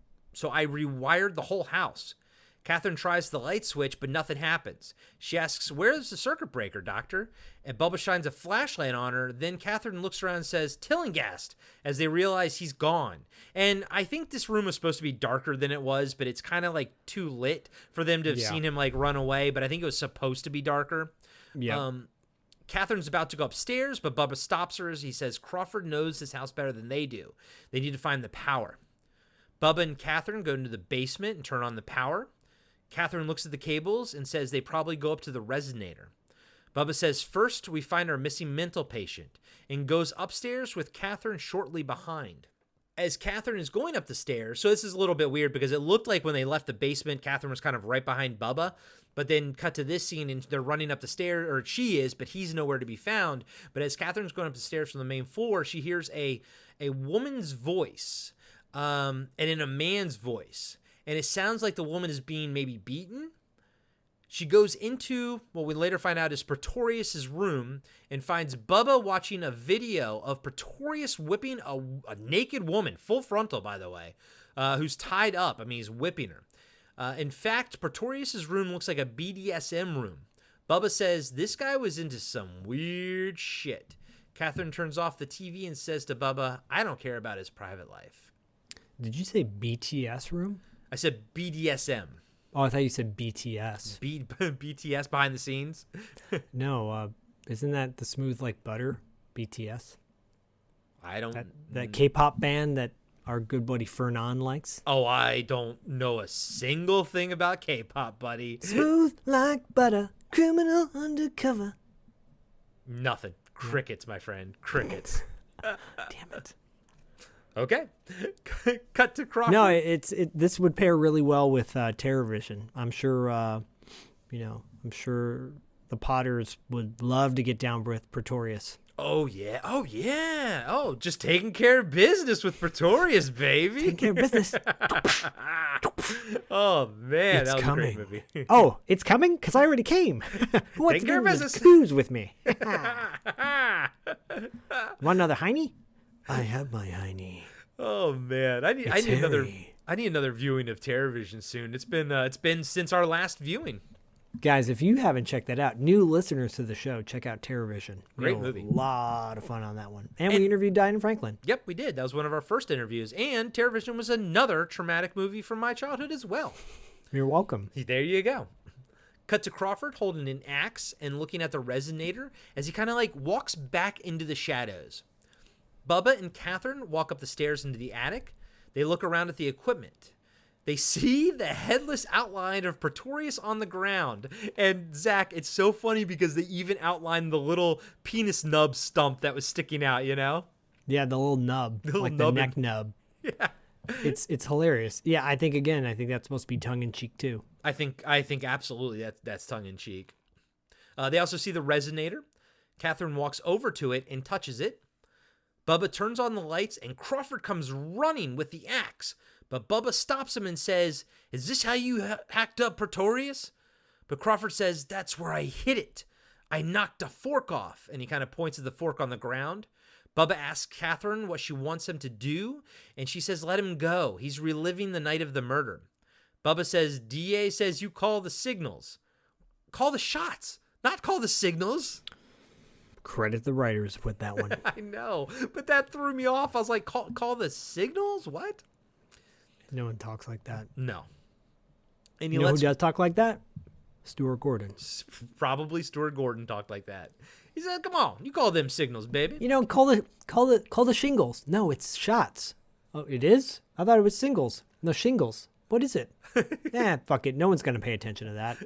S2: I rewired the whole house." Catherine tries the light switch, but nothing happens. She asks, "Where's the circuit breaker, Doctor?" And Bubba shines a flashlight on her. Then Catherine looks around and says, "Tillinghast," as they realize he's gone. And I think this room was supposed to be darker than it was, but it's kind of like too lit for them to have seen him like run away. But I think it was supposed to be darker.
S4: Yeah.
S2: Catherine's about to go upstairs, but Bubba stops her as he says, "Crawford knows this house better than they do. They need to find the power." Bubba and Catherine go into the basement and turn on the power. Catherine looks at the cables and says they probably go up to the resonator. Bubba says, "First, we find our missing mental patient," and goes upstairs with Catherine shortly behind. As Catherine is going up the stairs, so this is a little bit weird because it looked like when they left the basement, Catherine was kind of right behind Bubba, but then cut to this scene and they're running up the stairs, or she is, but he's nowhere to be found. But as Catherine's going up the stairs from the main floor, she hears a woman's voice, and in a man's voice. And it sounds like the woman is being maybe beaten. She goes into what we later find out is Pretorius' room and finds Bubba watching a video of Pretorius whipping a naked woman, full frontal, by the way, who's tied up. I mean, he's whipping her. In fact, Pretorius' room looks like a BDSM room. Bubba says this guy was into some weird shit. Catherine turns off the TV and says to Bubba, "I don't care about his private life."
S4: Did you say BTS room?
S2: I said BDSM.
S4: Oh, I thought you said BTS.
S2: BTS behind the scenes.
S4: No, isn't that the Smooth Like Butter? BTS.
S2: I don't.
S4: That K-pop band that our good buddy Fernan likes.
S2: Oh, I don't know a single thing about K-pop, buddy.
S4: Smooth like butter, criminal undercover.
S2: Nothing. Crickets, my friend. Crickets.
S4: Damn it.
S2: Okay. Cut to Crawford.
S4: No, this would pair really well with TerrorVision. I'm sure, I'm sure the Potters would love to get down with Pretorius.
S2: Oh, yeah. Oh, just taking care of business with Pretorius, baby.
S4: Taking care of business.
S2: Oh, man.
S4: It's
S2: that was
S4: coming.
S2: a great movie.
S4: Oh, it's coming? Because I already came. Who wants
S2: Taking
S4: to
S2: care of
S4: do
S2: business.
S4: cruise with me? Want another Heine? I have my Heine.
S2: Oh man, I need another viewing of TerrorVision soon. It's been since our last viewing.
S4: Guys, if you haven't checked that out, new listeners to the show, check out TerrorVision.
S2: Great movie.
S4: A lot of fun on that one. And we interviewed Diane Franklin.
S2: Yep, we did. That was one of our first interviews. And TerrorVision was another traumatic movie from my childhood as well.
S4: You're welcome.
S2: There you go. Cut to Crawford holding an axe and looking at the resonator as he kind of like walks back into the shadows. Bubba and Catherine walk up the stairs into the attic. They look around at the equipment. They see the headless outline of Pretorius on the ground. And Zach, it's so funny because they even outlined the little penis nub stump that was sticking out, you know?
S4: Yeah, the little nub, the neck nub.
S2: Yeah.
S4: It's hilarious. Yeah, I think that's supposed to be tongue in cheek too.
S2: I think absolutely that's tongue in cheek. They also see the resonator. Catherine walks over to it and touches it. Bubba turns on the lights and Crawford comes running with the axe. But Bubba stops him and says, "Is this how you hacked up Pretorius?" But Crawford says, "That's where I hit it. I knocked a fork off." And he kind of points at the fork on the ground. Bubba asks Catherine what she wants him to do. And she says, "Let him go. He's reliving the night of the murder." Bubba says, "DA says you call the signals. Call the shots, not call the signals."
S4: Credit the writers with that one.
S2: I know, but that threw me off. I was like, call the signals? What?
S4: No one talks like that.
S2: No. And
S4: you know who does talk like that? Stuart Gordon.
S2: Probably Stuart Gordon talked like that. He said, "Come on, you call them signals, baby."
S4: You know, call the shingles. No, it's shots. Oh, it is? I thought it was singles. No, shingles. What is it? Fuck it. No one's going to pay attention to that.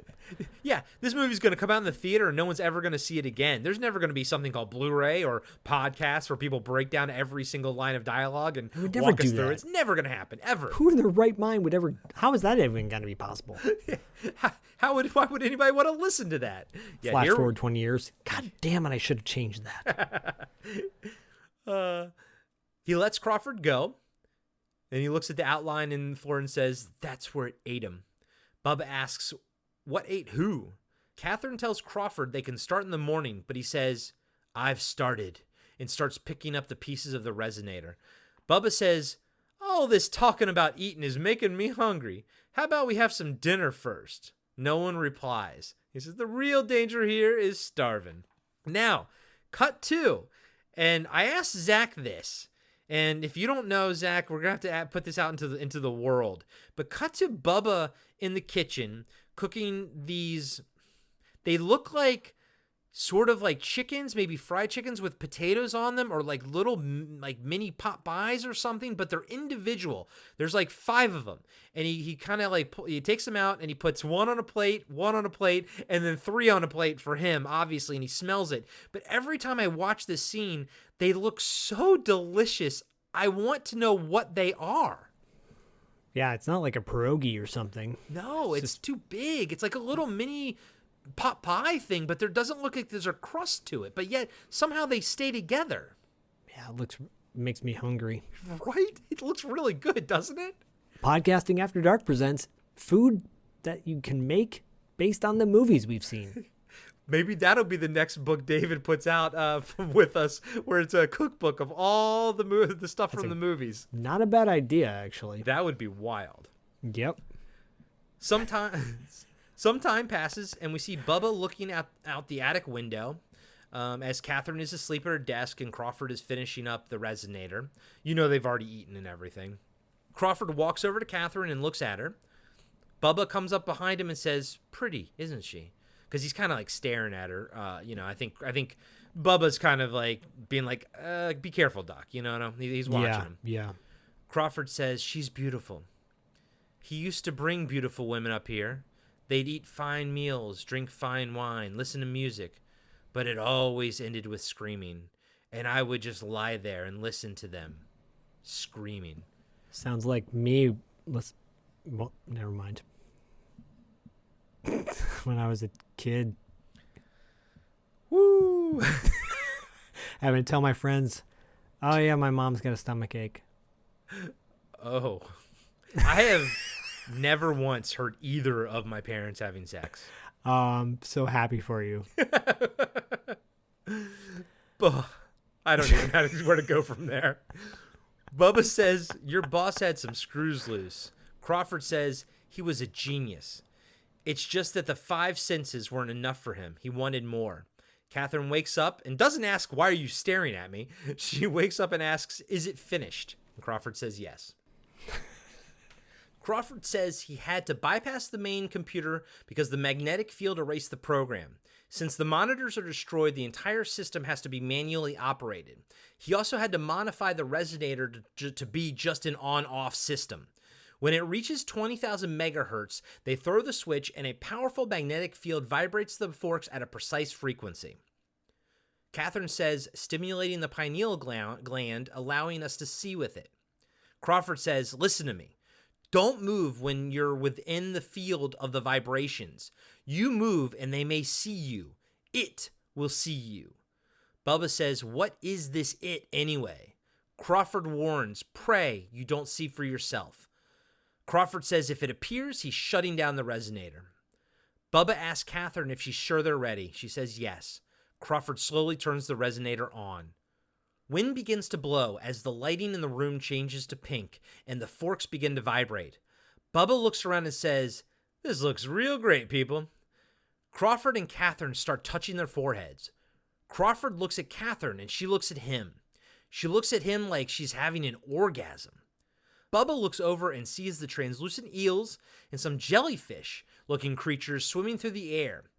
S2: Yeah, this movie's going to come out in the theater and no one's ever going to see it again. There's never going to be something called Blu-ray or podcasts where people break down every single line of dialogue and
S4: would never
S2: walk us
S4: do
S2: through
S4: that.
S2: it. It's never going to happen, ever.
S4: Who in their right mind would ever... How is that even going to be possible?
S2: Why would anybody want to listen to that? Yeah,
S4: Flash forward 20 years. God damn it, I should have changed that.
S2: He lets Crawford go, and he looks at the outline in the floor and says, "That's where it ate him." Bubba asks, "What ate who?" Catherine tells Crawford they can start in the morning, but he says, "I've started," and starts picking up the pieces of the resonator. Bubba says, "All this talking about eating is making me hungry. How about we have some dinner first?" No one replies. He says, "The real danger here is starving." Now, cut 2. And I asked Zach this. And if you don't know, Zach, we're going to have to put this out into the world. But cut to Bubba in the kitchen cooking these. They look like sort of like chickens, maybe fried chickens with potatoes on them, or like little like mini pot pies or something, but they're individual. There's like 5 of them. And he kind of like, he takes them out and he puts one on a plate, and then 3 on a plate for him, obviously, and he smells it. But every time I watch this scene, they look so delicious. I want to know what they are.
S4: Yeah, it's not like a pierogi or something.
S2: No, it's too big. It's like a little mini pot pie thing, but there doesn't look like there's a crust to it. But yet, somehow they stay together.
S4: Yeah, makes me hungry.
S2: Right? It looks really good, doesn't it?
S4: Podcasting After Dark presents food that you can make based on the movies we've seen.
S2: Maybe that'll be the next book David puts out with us, where it's a cookbook of all the stuff from the movies.
S4: Not a bad idea, actually.
S2: That would be wild.
S4: Yep.
S2: Some time passes, and we see Bubba looking out the attic window as Catherine is asleep at her desk and Crawford is finishing up the resonator. You know they've already eaten and everything. Crawford walks over to Catherine and looks at her. Bubba comes up behind him and says, "Pretty, isn't she?" Because he's kind of like staring at her. I think Bubba's kind of like being like, "Be careful, Doc." You know, he's watching him.
S4: Yeah.
S2: Crawford says, "She's beautiful. He used to bring beautiful women up here. They'd eat fine meals, drink fine wine, listen to music, but it always ended with screaming, and I would just lie there and listen to them screaming."
S4: Sounds like me. Well, never mind. When I was a kid.
S2: Woo!
S4: Having to tell my friends, "Oh yeah, my mom's got a stomach ache."
S2: Oh. I have never once heard either of my parents having sex.
S4: So happy for you.
S2: I don't even know where to go from there. Bubba says, "Your boss had some screws loose." Crawford says, "He was a genius. It's just that the 5 senses weren't enough for him. He wanted more." Catherine wakes up and doesn't ask, "Why are you staring at me?" She wakes up and asks, "Is it finished?" And Crawford says yes. Crawford says he had to bypass the main computer because the magnetic field erased the program. Since the monitors are destroyed, the entire system has to be manually operated. He also had to modify the resonator to be just an on-off system. When it reaches 20,000 megahertz, they throw the switch and a powerful magnetic field vibrates the forks at a precise frequency. Catherine says, stimulating the pineal gland, allowing us to see with it. Crawford says, "Listen to me. Don't move when you're within the field of the vibrations. You move and they may see you. It will see you." Bubba says, "What is this it anyway?" Crawford warns, "Pray you don't see for yourself." Crawford says if it appears, he's shutting down the resonator. Bubba asks Catherine if she's sure they're ready. She says yes. Crawford slowly turns the resonator on. Wind begins to blow as the lighting in the room changes to pink and the forks begin to vibrate. Bubba looks around and says, "This looks real great, people." Crawford and Catherine start touching their foreheads. Crawford looks at Catherine and she looks at him. She looks at him like she's having an orgasm. Bubba looks over and sees the translucent eels and some jellyfish-looking creatures swimming through the air.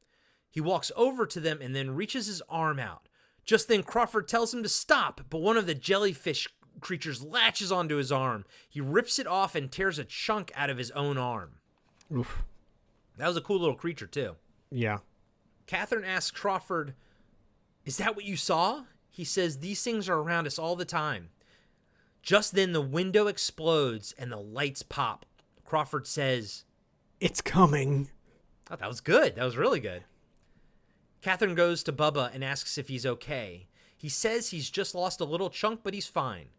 S2: He walks over to them and then reaches his arm out. Just then Crawford tells him to stop, but one of the jellyfish creatures latches onto his arm. He rips it off and tears a chunk out of his own arm.
S4: Oof.
S2: That was a cool little creature, too.
S4: Yeah.
S2: Catherine asks Crawford, "Is that what you saw?" He says, "These things are around us all the time." Just then, the window explodes and the lights pop. Crawford says,
S4: "It's coming."
S2: Oh, that was good. That was really good. Catherine goes to Bubba and asks if he's okay. He says he's just lost a little chunk, but he's fine.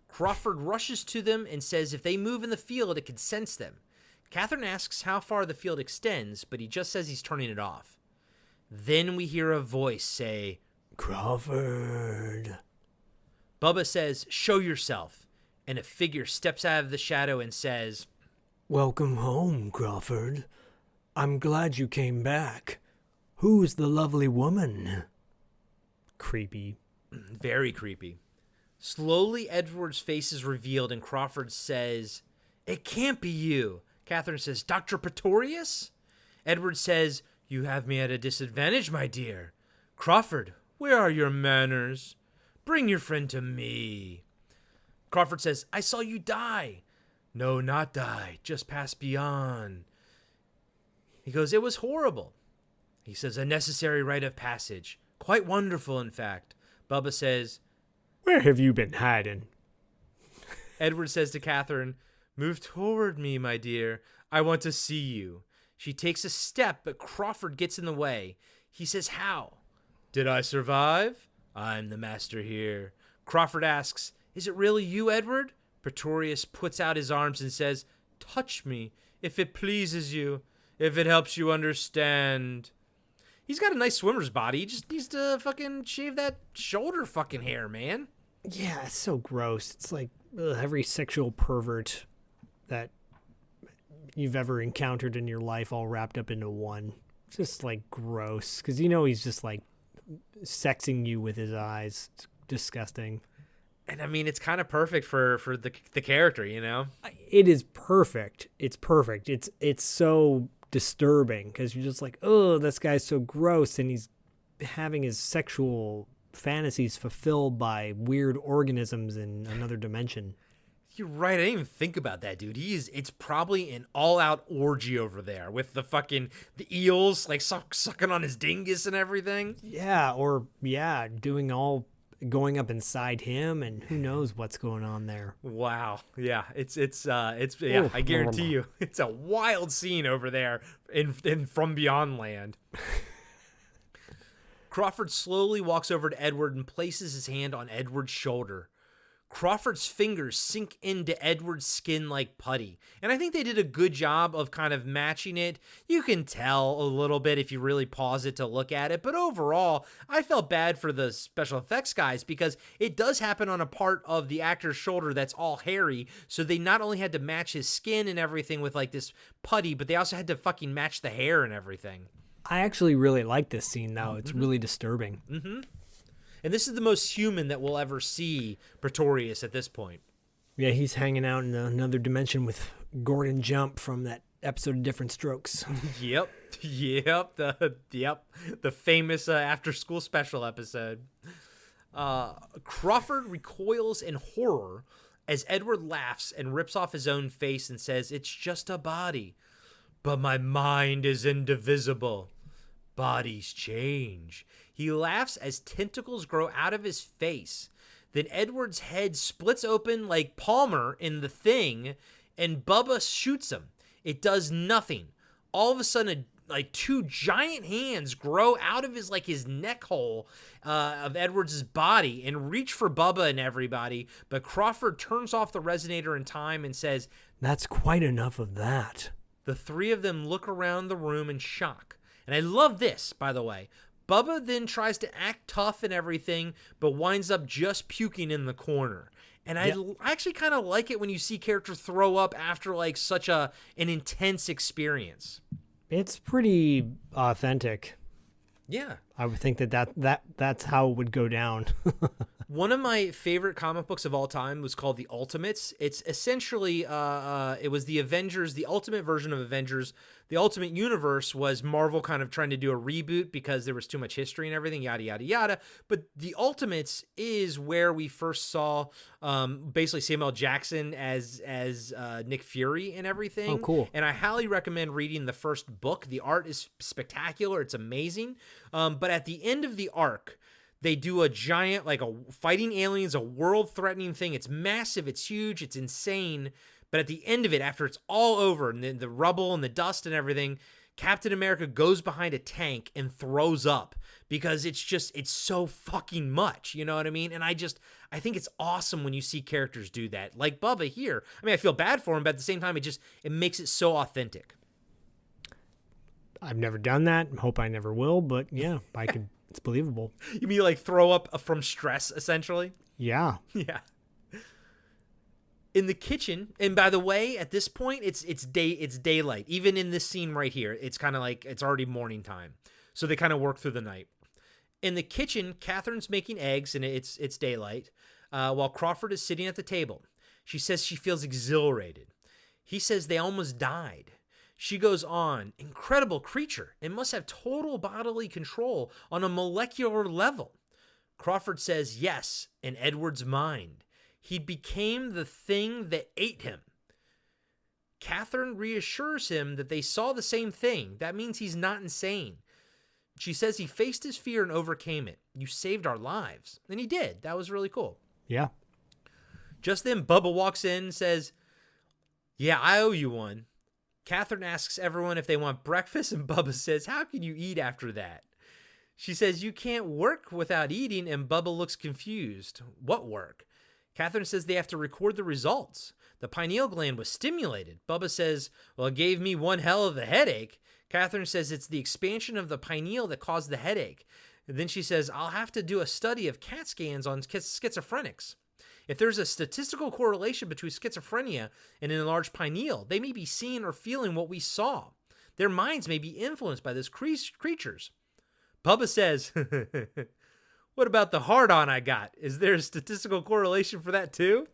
S2: Crawford rushes to them and says if they move in the field, it can sense them. Catherine asks how far the field extends, but he just says he's turning it off. Then we hear a voice say,
S4: "Crawford."
S2: Bubba says, "Show yourself." And a figure steps out of the shadow and says,
S4: "Welcome home, Crawford. I'm glad you came back. Who's the lovely woman?" Creepy.
S2: Very creepy. Slowly, Edward's face is revealed, and Crawford says, "It can't be you." Catherine says, "Dr. Pretorius?" Edward says, "You have me at a disadvantage, my dear." Crawford, where are your manners? Bring your friend to me. Crawford says, "I saw you die." "No, not die, just pass beyond." He goes, "It was horrible." He says, "A necessary rite of passage. Quite wonderful, in fact." Bubba says,
S4: "Where have you been hiding?"
S2: Edward says to Catherine, "Move toward me, my dear. I want to see you." She takes a step, but Crawford gets in the way. He says, "How?" "Did I survive?" "I'm the master here." Crawford asks, "Is it really you, Edward?" Pretorius puts out his arms and says, "Touch me, if it pleases you, if it helps you understand." He's got a nice swimmer's body. He just needs to fucking shave that shoulder fucking hair, man.
S4: Yeah, it's so gross. It's like every sexual pervert that you've ever encountered in your life all wrapped up into one. It's just like gross. Because he's just like sexing you with his eyes. It's disgusting.
S2: And I mean, it's kind of perfect for the character, you know?
S4: It is perfect. It's perfect. It's so disturbing because you're just like, oh, this guy's so gross, and he's having his sexual fantasies fulfilled by weird organisms in another dimension.
S2: You're right. I didn't even think about that, dude. It's probably an all-out orgy over there with the eels like sucking on his dingus and everything.
S4: Yeah, or going up inside him, and who knows what's going on there.
S2: Wow. Yeah. It's I guarantee you, it's a wild scene over there in From Beyond land. Crawford slowly walks over to Edward and places his hand on Edward's shoulder. Crawford's fingers sink into Edward's skin like putty. And I think they did a good job of kind of matching it. You can tell a little bit if you really pause it to look at it. But overall, I felt bad for the special effects guys because it does happen on a part of the actor's shoulder that's all hairy. So they not only had to match his skin and everything with like this putty, but they also had to fucking match the hair and everything.
S4: I actually really like this scene, though. It's really disturbing.
S2: Mm-hmm. And this is the most human that we'll ever see Pretorius at this point.
S4: Yeah, he's hanging out in another dimension with Gordon Jump from that episode of Different Strokes.
S2: Yep. The famous after school special episode. Crawford recoils in horror as Edward laughs and rips off his own face and says, "It's just a body, but my mind is indivisible. Bodies change." He laughs as tentacles grow out of his face. Then Edward's head splits open like Palmer in The Thing, and Bubba shoots him. It does nothing. All of a sudden, like two giant hands grow out of his neck hole of Edward's body and reach for Bubba and everybody. But Crawford turns off the resonator in time and says,
S4: "That's quite enough of that."
S2: The three of them look around the room in shock. And I love this, by the way. Bubba then tries to act tough and everything, but winds up just puking in the corner. And I actually kind of like it when you see characters throw up after like such an intense experience.
S4: It's pretty authentic.
S2: Yeah.
S4: I would think that's how it would go down.
S2: One of my favorite comic books of all time was called The Ultimates. It's essentially, it was the Avengers, the ultimate version of Avengers the Ultimate Universe was Marvel kind of trying to do a reboot because there was too much history and everything, yada, yada, yada. But the Ultimates is where we first saw basically Samuel Jackson as Nick Fury and everything.
S4: Oh, cool.
S2: And I highly recommend reading the first book. The art is spectacular. It's amazing. But at the end of the arc, they do a giant, like a fighting aliens, a world-threatening thing. It's massive. It's huge. It's insane. But at the end of it, after it's all over and the rubble and the dust and everything, Captain America goes behind a tank and throws up because it's so fucking much. You know what I mean? And I think it's awesome when you see characters do that. Like Bubba here. I mean, I feel bad for him, but at the same time, it makes it so authentic.
S4: I've never done that. Hope I never will, but yeah, it's believable.
S2: You mean like throw up from stress, essentially?
S4: Yeah.
S2: Yeah. In the kitchen, and by the way, at this point, it's daylight. Even in this scene right here, it's kind of like it's already morning time. So they kind of work through the night. In the kitchen, Catherine's making eggs, and it's daylight, while Crawford is sitting at the table. She says she feels exhilarated. He says they almost died. She goes on, incredible creature. It must have total bodily control on a molecular level. Crawford says yes, in Edward's mind. He became the thing that ate him. Catherine reassures him that they saw the same thing. That means he's not insane. She says he faced his fear and overcame it. You saved our lives. And he did. That was really cool.
S4: Yeah.
S2: Just then, Bubba walks in and says, yeah, I owe you one. Catherine asks everyone if they want breakfast, and Bubba says, how can you eat after that? She says, you can't work without eating, and Bubba looks confused. What work? Catherine says they have to record the results. The pineal gland was stimulated. Bubba says, well, it gave me one hell of a headache. Catherine says it's the expansion of the pineal that caused the headache. And then she says, I'll have to do a study of CAT scans on schizophrenics. If there's a statistical correlation between schizophrenia and an enlarged pineal, they may be seeing or feeling what we saw. Their minds may be influenced by these creatures. Bubba says, what about the hard-on I got? Is there a statistical correlation for that too?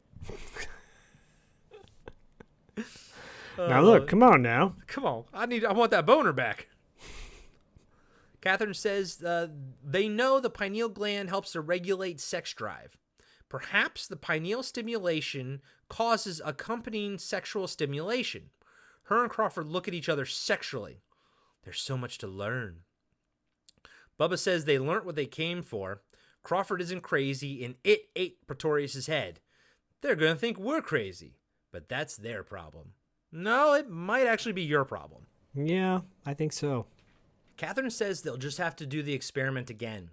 S4: Now look, come on now.
S2: Come on. I want that boner back. Catherine says they know the pineal gland helps to regulate sex drive. Perhaps the pineal stimulation causes accompanying sexual stimulation. Her and Crawford look at each other sexually. There's so much to learn. Bubba says they learnt what they came for. Crawford isn't crazy, and it ate Pretorius' head. They're going to think we're crazy, but that's their problem. No, it might actually be your problem.
S4: Yeah, I think so.
S2: Catherine says they'll just have to do the experiment again.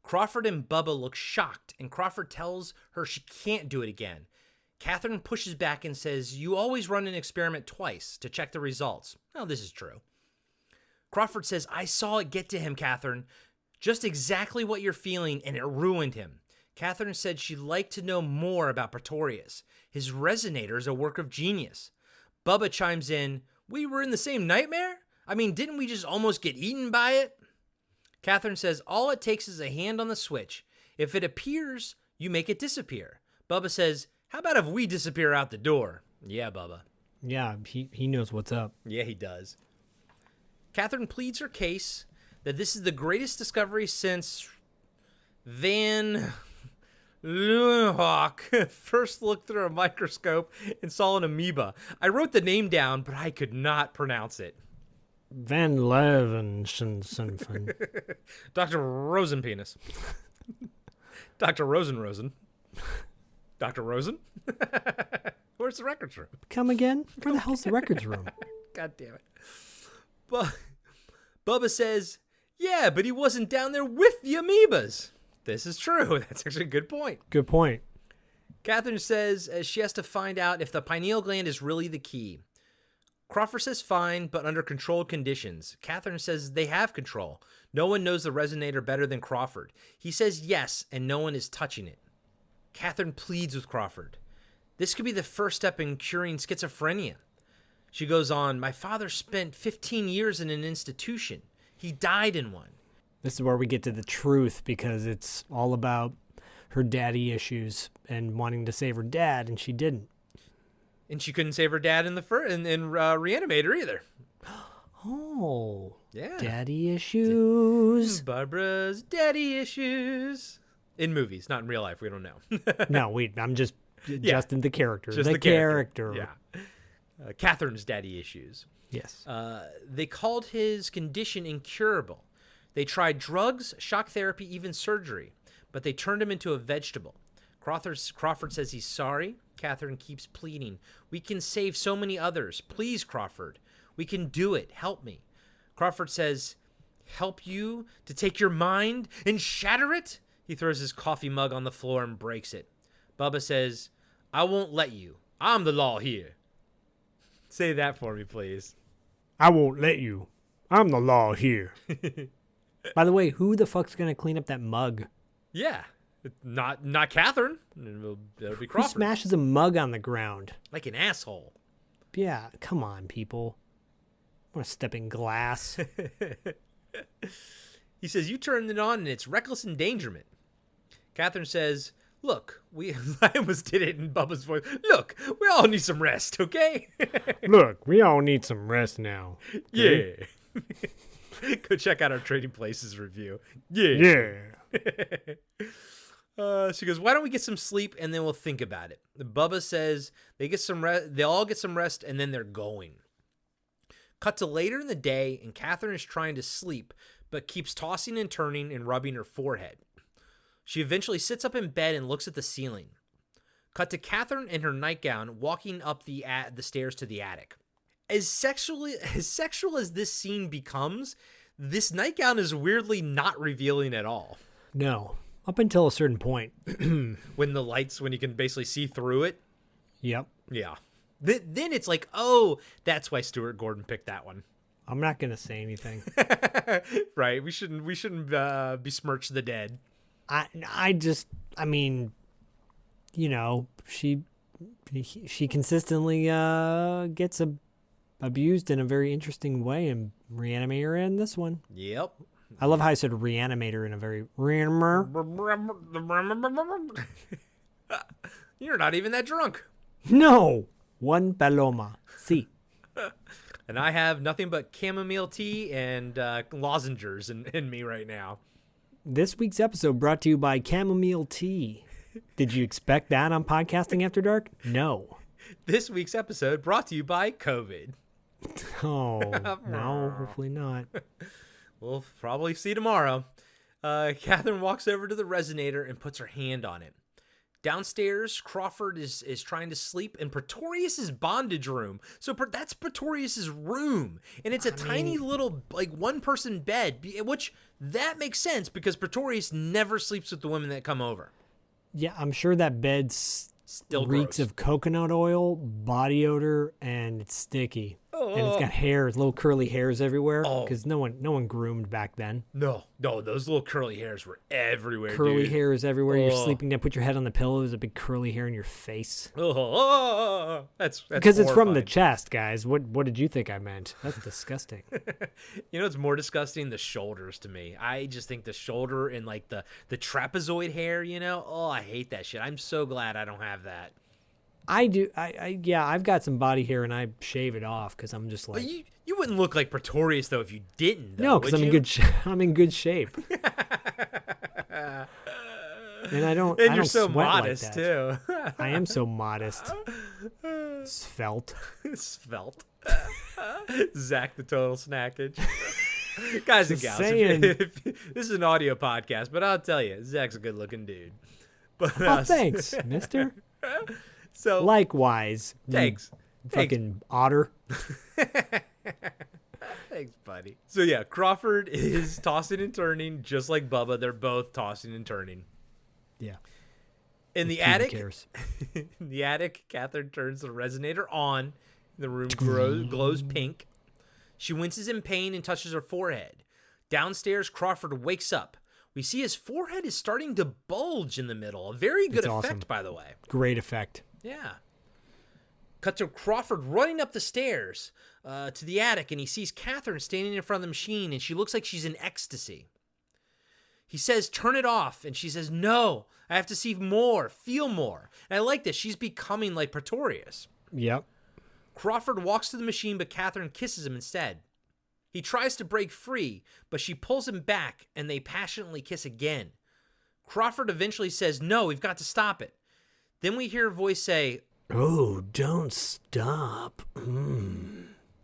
S2: Crawford and Bubba look shocked, and Crawford tells her she can't do it again. Catherine pushes back and says, you always run an experiment twice to check the results. Well, this is true. Crawford says, I saw it get to him, Catherine. Just exactly what you're feeling, and it ruined him. Catherine said she'd like to know more about Pretorius. His Resonator is a work of genius. Bubba chimes in, we were in the same nightmare? I mean, didn't we just almost get eaten by it? Catherine says, all it takes is a hand on the switch. If it appears, you make it disappear. Bubba says, how about if we disappear out the door? Yeah, Bubba.
S4: Yeah, he knows what's up.
S2: Yeah, he does. Catherine pleads her case that this is the greatest discovery since Van Leeuwenhoek first looked through a microscope and saw an amoeba. I wrote the name down, but I could not pronounce it.
S4: Van Leeuwenhoek.
S2: Dr. Rosenpenis. Dr. Rosen. Dr. Rosen? Where's the records room?
S4: Come again? Where the hell's the records room?
S2: God damn it. Bubba says, yeah, but he wasn't down there with the amoebas. This is true. That's actually a good point.
S4: Good point.
S2: Catherine says she has to find out if the pineal gland is really the key. Crawford says fine, but under controlled conditions. Catherine says they have control. No one knows the Resonator better than Crawford. He says yes, and no one is touching it. Catherine pleads with Crawford. This could be the first step in curing schizophrenia. She goes on, my father spent 15 years in an institution. He died in one.
S4: This is where we get to the truth, because it's all about her daddy issues and wanting to save her dad, and she didn't.
S2: And she couldn't save her dad in Re-Animator either.
S4: Oh.
S2: Yeah.
S4: Daddy issues.
S2: Barbara's daddy issues. In movies, not in real life. We don't know.
S4: No, I'm just in the character.
S2: Just
S4: the character.
S2: Yeah. Catherine's daddy issues.
S4: Yes.
S2: They called his condition incurable. They tried drugs, shock therapy, even surgery, but they turned him into a vegetable. Crawford says he's sorry. Catherine keeps pleading. We can save so many others. Please, Crawford. We can do it. Help me. Crawford says, help you to take your mind and shatter it? He throws his coffee mug on the floor and breaks it. Bubba says, I won't let you. I'm the law here. Say that for me, please.
S4: I won't let you. I'm the law here. By the way, who the fuck's going to clean up that mug?
S2: Yeah. Not Catherine. It'll be Crawford.
S4: Who smashes a mug on the ground?
S2: Like an asshole.
S4: Yeah, come on, people. I want to step in glass.
S2: He says, you turned it on and it's reckless endangerment. Catherine says, look, I almost did it in Bubba's voice. Look, we all need some rest, okay?
S4: Look, we all need some rest now.
S2: Okay? Yeah. Go check out our Trading Places review. Yeah. She goes, why don't we get some sleep and then we'll think about it. Bubba says they get some rest. They all get some rest and then they're going. Cut to later in the day and Catherine is trying to sleep but keeps tossing and turning and rubbing her forehead. She eventually sits up in bed and looks at the ceiling. Cut to Catherine in her nightgown walking up the stairs to the attic. As sexual as this scene becomes, this nightgown is weirdly not revealing at all.
S4: No, up until a certain point.
S2: When you can basically see through it.
S4: Yep.
S2: Yeah. Then it's like, oh, that's why Stuart Gordon picked that one.
S4: I'm not going to say anything.
S2: Right. We shouldn't besmirch the dead.
S4: I mean, you know, she consistently gets abused in a very interesting way in Re-Animator and this one.
S2: Yep.
S4: I love how I said Re-Animator in a very
S2: You're not even that drunk.
S4: No. One paloma. Si.
S2: And I have nothing but chamomile tea and lozenges in me right now.
S4: This week's episode brought to you by chamomile tea. Did you expect that on Podcasting After Dark? No.
S2: This week's episode brought to you by COVID.
S4: Oh, no, hopefully not.
S2: We'll probably see tomorrow. Catherine walks over to the Resonator and puts her hand on it. Downstairs, Crawford is trying to sleep in Pretorius's bondage room. So that's Pretorius's room. And it's a tiny little, like, one-person bed, which that makes sense because Pretorius never sleeps with the women that come over.
S4: Yeah, I'm sure that bed
S2: Still
S4: reeks
S2: gross.
S4: of coconut oil, body odor, and it's sticky. And it's got hairs, little curly hairs everywhere because no one groomed back then.
S2: No, those little curly hairs were everywhere.
S4: Curly
S2: dude.
S4: hairs everywhere. You're sleeping there, put your head on the pillow. There's a big curly hair in your face.
S2: That's
S4: because it's from the
S2: horrifying.
S4: chest, guys. What did you think I meant? That's disgusting.
S2: You know, it's more disgusting, the shoulders to me. I just think the shoulder and like the trapezoid hair, you know, I hate that shit. I'm so glad I don't have that.
S4: I do. Yeah, I've got some body hair and I shave it off because I'm just like.
S2: But you wouldn't look like Pretorius though if you didn't. Though,
S4: no, because I'm in good shape. And I don't.
S2: And
S4: I
S2: you're
S4: don't
S2: so
S4: sweat
S2: modest
S4: like that.
S2: too.
S4: I am so modest. Svelte.
S2: Svelte. Zach the total snackage. Guys and
S4: Just
S2: gals,
S4: saying.
S2: this is an audio podcast, but I'll tell you, Zach's a good looking dude. But
S4: Oh, thanks, mister.
S2: So
S4: Likewise. you
S2: thanks.
S4: Fucking otter.
S2: Thanks, buddy. So yeah, Crawford is tossing and turning just like Bubba. They're both tossing and turning.
S4: Yeah.
S2: In the
S4: Who
S2: attic,
S4: cares?
S2: in the attic, Catherine turns the resonator on. The room glows pink. She winces in pain and touches her forehead. Downstairs, Crawford wakes up. We see his forehead is starting to bulge in the middle. A very good
S4: It's
S2: effect,
S4: awesome.
S2: by the way.
S4: Great effect.
S2: Yeah. Cut to Crawford running up the stairs to the attic, and he sees Catherine standing in front of the machine, and she looks like she's in ecstasy. He says, turn it off, and she says, no, I have to see more, feel more. And I like this. She's becoming like Pretorius.
S4: Yep.
S2: Crawford walks to the machine, but Catherine kisses him instead. He tries to break free, but she pulls him back and they passionately kiss again. Crawford eventually says, no, we've got to stop it. Then we hear a voice say,
S4: oh, don't stop.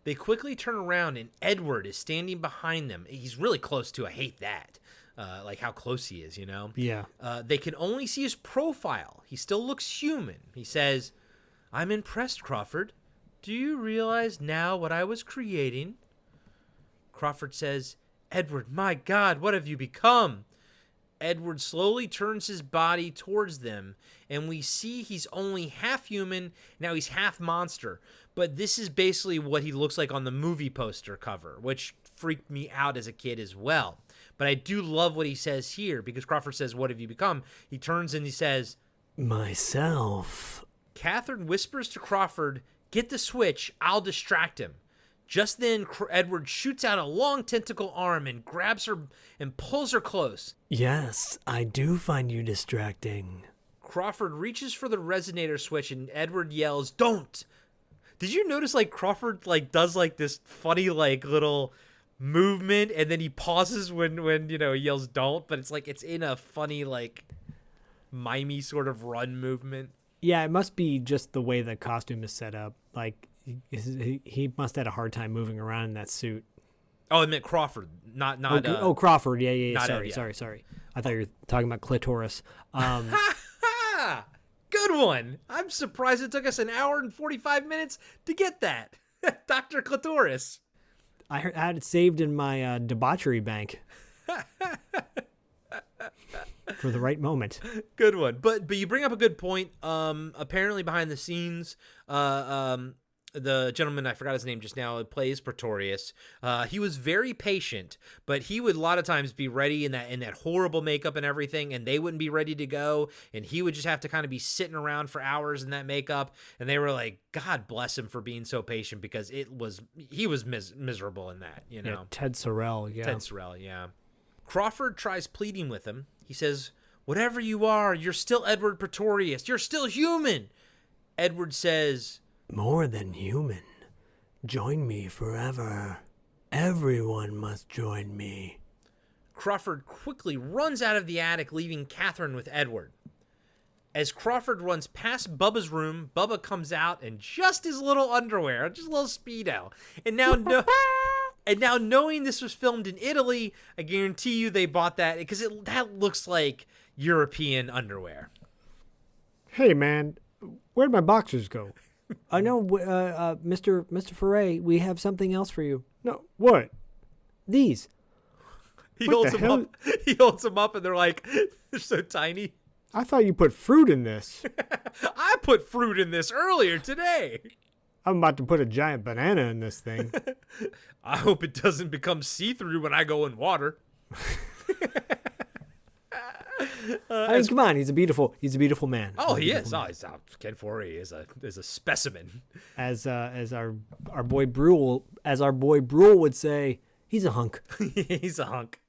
S2: They quickly turn around and Edward is standing behind them. He's really close to, I hate that. Like how close he is, you know?
S4: Yeah.
S2: They can only see his profile. He still looks human. He says, I'm impressed, Crawford. Do you realize now what I was creating? Crawford says, Edward, my God, what have you become? Edward slowly turns his body towards them, and we see he's only half human, now he's half monster. But this is basically what he looks like on the movie poster cover, which freaked me out as a kid as well. But I do love what he says here, because Crawford says, what have you become? He turns and he says,
S4: myself.
S2: Catherine whispers to Crawford, get the switch, I'll distract him. Just then, Edward shoots out a long tentacle arm and grabs her and pulls her close.
S4: Yes, I do find you distracting.
S2: Crawford reaches for the resonator switch and Edward yells, don't! Did you notice like Crawford like does like this funny like little movement and then he pauses when you know he yells don't, but it's like it's in a funny like mimey sort of run movement.
S4: Yeah, it must be just the way the costume is set up. Like he must have had a hard time moving around in that suit.
S2: Oh, I meant Crawford, not.
S4: Crawford. Yeah. Sorry. I thought you were talking about clitoris.
S2: Good one. I'm surprised it took us an hour and 45 minutes to get that. Dr. Clitoris.
S4: I had it saved in my debauchery bank for the right moment.
S2: Good one. But you bring up a good point. Apparently behind the scenes, the gentleman, I forgot his name just now, plays Pretorius. He was very patient, but he would a lot of times be ready in that horrible makeup and everything, and they wouldn't be ready to go, and he would just have to kind of be sitting around for hours in that makeup, and they were like, God bless him for being so patient, because he was miserable in that, you know?
S4: Yeah, Ted Sorel,
S2: yeah. Crawford tries pleading with him. He says, whatever you are, you're still Edward Pretorius. You're still human. Edward says,
S4: more than human. Join me forever. Everyone must join me.
S2: Crawford quickly runs out of the attic, leaving Catherine with Edward. As Crawford runs past Bubba's room, Bubba comes out in just his little underwear, just a little Speedo. And now knowing this was filmed in Italy, I guarantee you they bought that because that looks like European underwear.
S4: Hey, man, where'd my boxers go? I know, Mr. Foree, we have something else for you. No, what? These.
S2: He holds them up, and they're like, they're so tiny.
S4: I thought you put fruit in this.
S2: I put fruit in this earlier today.
S4: I'm about to put a giant banana in this thing.
S2: I hope it doesn't become see-through when I go in water.
S4: I mean, come on, he's a beautiful man.
S2: Oh, he is. Oh, Ken Foree is a specimen.
S4: As our boy Brule would say, he's a hunk.
S2: He's a hunk.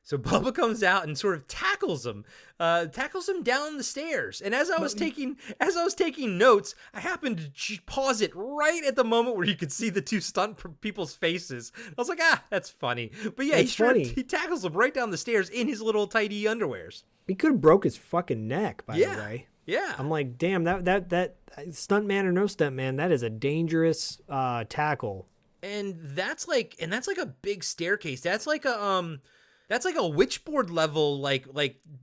S2: So Bubba comes out and sort of tackles him down the stairs. And as I was taking notes, I happened to pause it right at the moment where you could see the two stunt people's faces. I was like, that's funny. But yeah, he tackles him right down the stairs in his little tidy underwears.
S4: He could have broke his fucking neck, by the way.
S2: Yeah.
S4: I'm like, damn, that stunt man or no stunt man, that is a dangerous tackle.
S2: And that's like a big staircase. That's like a witchboard level like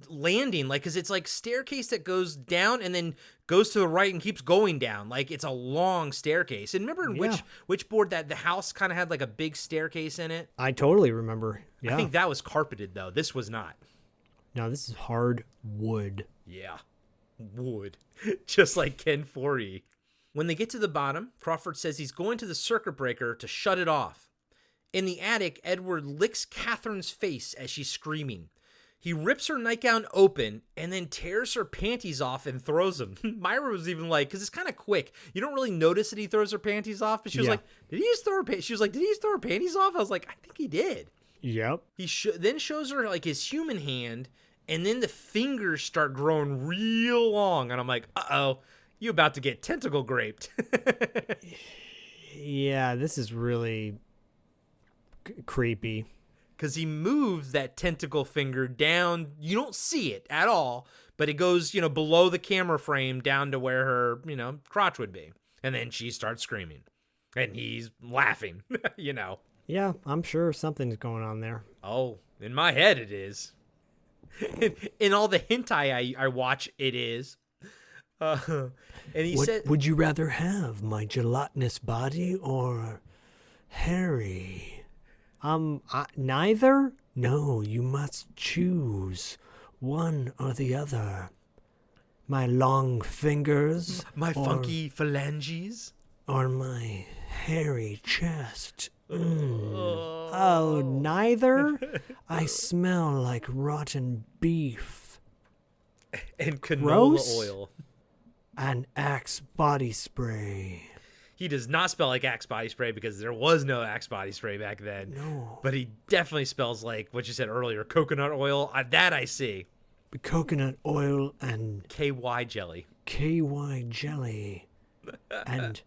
S2: landing, like, because it's like staircase that goes down and then goes to the right and keeps going down. Like, it's a long staircase. And remember in witchboard that the house kind of had like a big staircase in it?
S4: I totally remember. Yeah.
S2: I think that was carpeted though. This was not.
S4: No, this is hard wood.
S2: Yeah, wood. Just like Ken Foree. When they get to the bottom, Crawford says he's going to the circuit breaker to shut it off. In the attic, Edward licks Catherine's face as she's screaming. He rips her nightgown open and then tears her panties off and throws them. Myra was even like, because it's kind of quick. You don't really notice that he throws her panties off, but she was like, did he just throw her panties? She was like, did he just throw her panties off? I was like, I think he did.
S4: Yep.
S2: He then shows her like his human hand, and then the fingers start growing real long. And I'm like, uh-oh, you about to get tentacle graped.
S4: Yeah, this is really creepy.
S2: Because he moves that tentacle finger down. You don't see it at all, but it goes, below the camera frame down to where her, crotch would be. And then she starts screaming. And he's laughing,
S4: Yeah, I'm sure something's going on there.
S2: Oh, in my head it is. In all the hentai I watch, it is. And he said,
S4: would you rather have, my gelatinous body or hairy? Neither? No, you must choose one or the other. My long fingers,
S2: my funky phalanges,
S4: or my hairy chest. Oh, neither? I smell like rotten beef.
S2: And canola
S4: Gross?
S2: oil.
S4: And Axe body spray.
S2: He does not smell like Axe body spray because there was no Axe body spray back then.
S4: No.
S2: But he definitely smells like what you said earlier, coconut oil. That I see.
S4: Coconut oil and
S2: KY jelly.
S4: KY jelly. And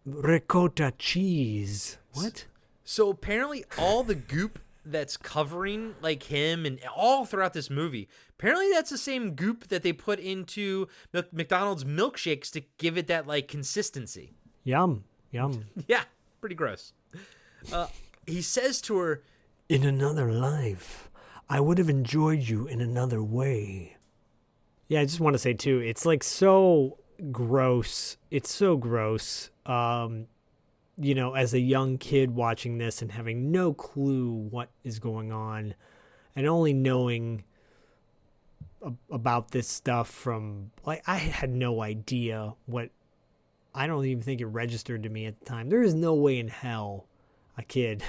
S4: ricotta cheese. What?
S2: So apparently all the goop that's covering like him and all throughout this movie, apparently that's the same goop that they put into McDonald's milkshakes to give it that like consistency.
S4: Yum.
S2: Yeah, pretty gross. He says to her,
S4: in another life, I would have enjoyed you in another way. Yeah, I just want to say too, it's like so gross. It's so gross. As a young kid watching this and having no clue what is going on and only knowing about this stuff from, like, I had no idea what, I don't even think it registered to me at the time. There is no way in hell a kid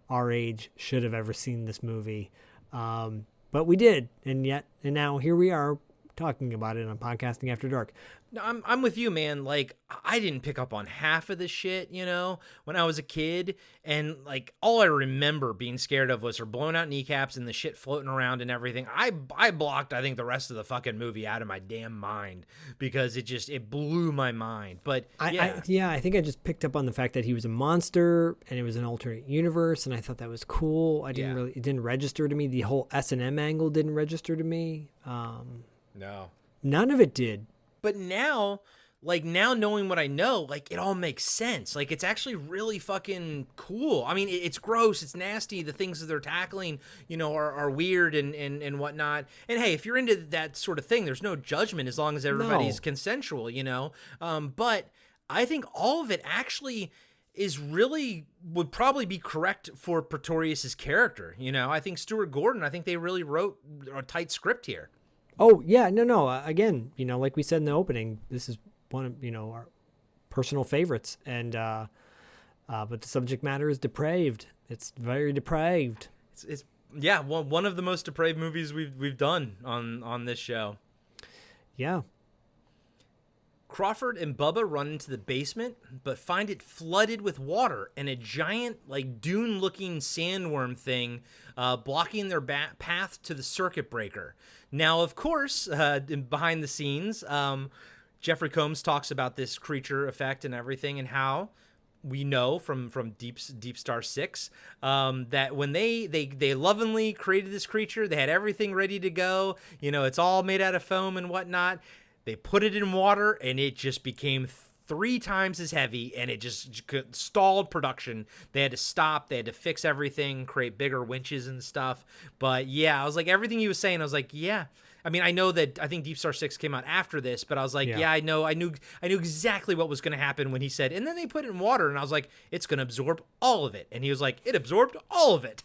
S4: our age should have ever seen this movie. But we did. And now here we are talking about it on Podcasting After Dark.
S2: No, I'm with you, man. Like, I didn't pick up on half of this shit, when I was a kid. And, like, all I remember being scared of was her blowing out kneecaps and the shit floating around and everything. I blocked, I think, the rest of the fucking movie out of my damn mind because it blew my mind. But, yeah.
S4: I think I just picked up on the fact that he was a monster and it was an alternate universe, and I thought that was cool. It didn't register to me. The whole S&M angle didn't register to me.
S2: No.
S4: None of it did.
S2: But now knowing what I know, like, it all makes sense. Like, it's actually really fucking cool. I mean, it's gross. It's nasty. The things that they're tackling, are weird and whatnot. And hey, if you're into that sort of thing, there's no judgment as long as everybody's consensual, But I think all of it actually would probably be correct for Pretorius's character. I think Stuart Gordon, they really wrote a tight script here.
S4: Oh, yeah, no. Again, like we said in the opening, this is one of, our personal favorites. And, but the subject matter is depraved. It's very depraved.
S2: It's one of the most depraved movies we've done on this show.
S4: Yeah.
S2: Crawford and Bubba run into the basement, but find it flooded with water and a giant, like, dune-looking sandworm thing blocking their path to the circuit breaker. Now, of course, behind the scenes, Jeffrey Combs talks about this creature effect and everything, and how we know from Deep Star 6 that when they lovingly created this creature, they had everything ready to go. It's all made out of foam and whatnot. They put it in water, and it just became 3 times as heavy, and it just stalled production. They had to stop. They had to fix everything, create bigger winches and stuff. But, yeah, I was like, everything he was saying, I was like, yeah. I mean, I know that I think Deep Star 6 came out after this, but I was like, yeah I knew exactly what was going to happen when he said, and then they put it in water, and I was like, it's going to absorb all of it. And he was like, it absorbed all of it.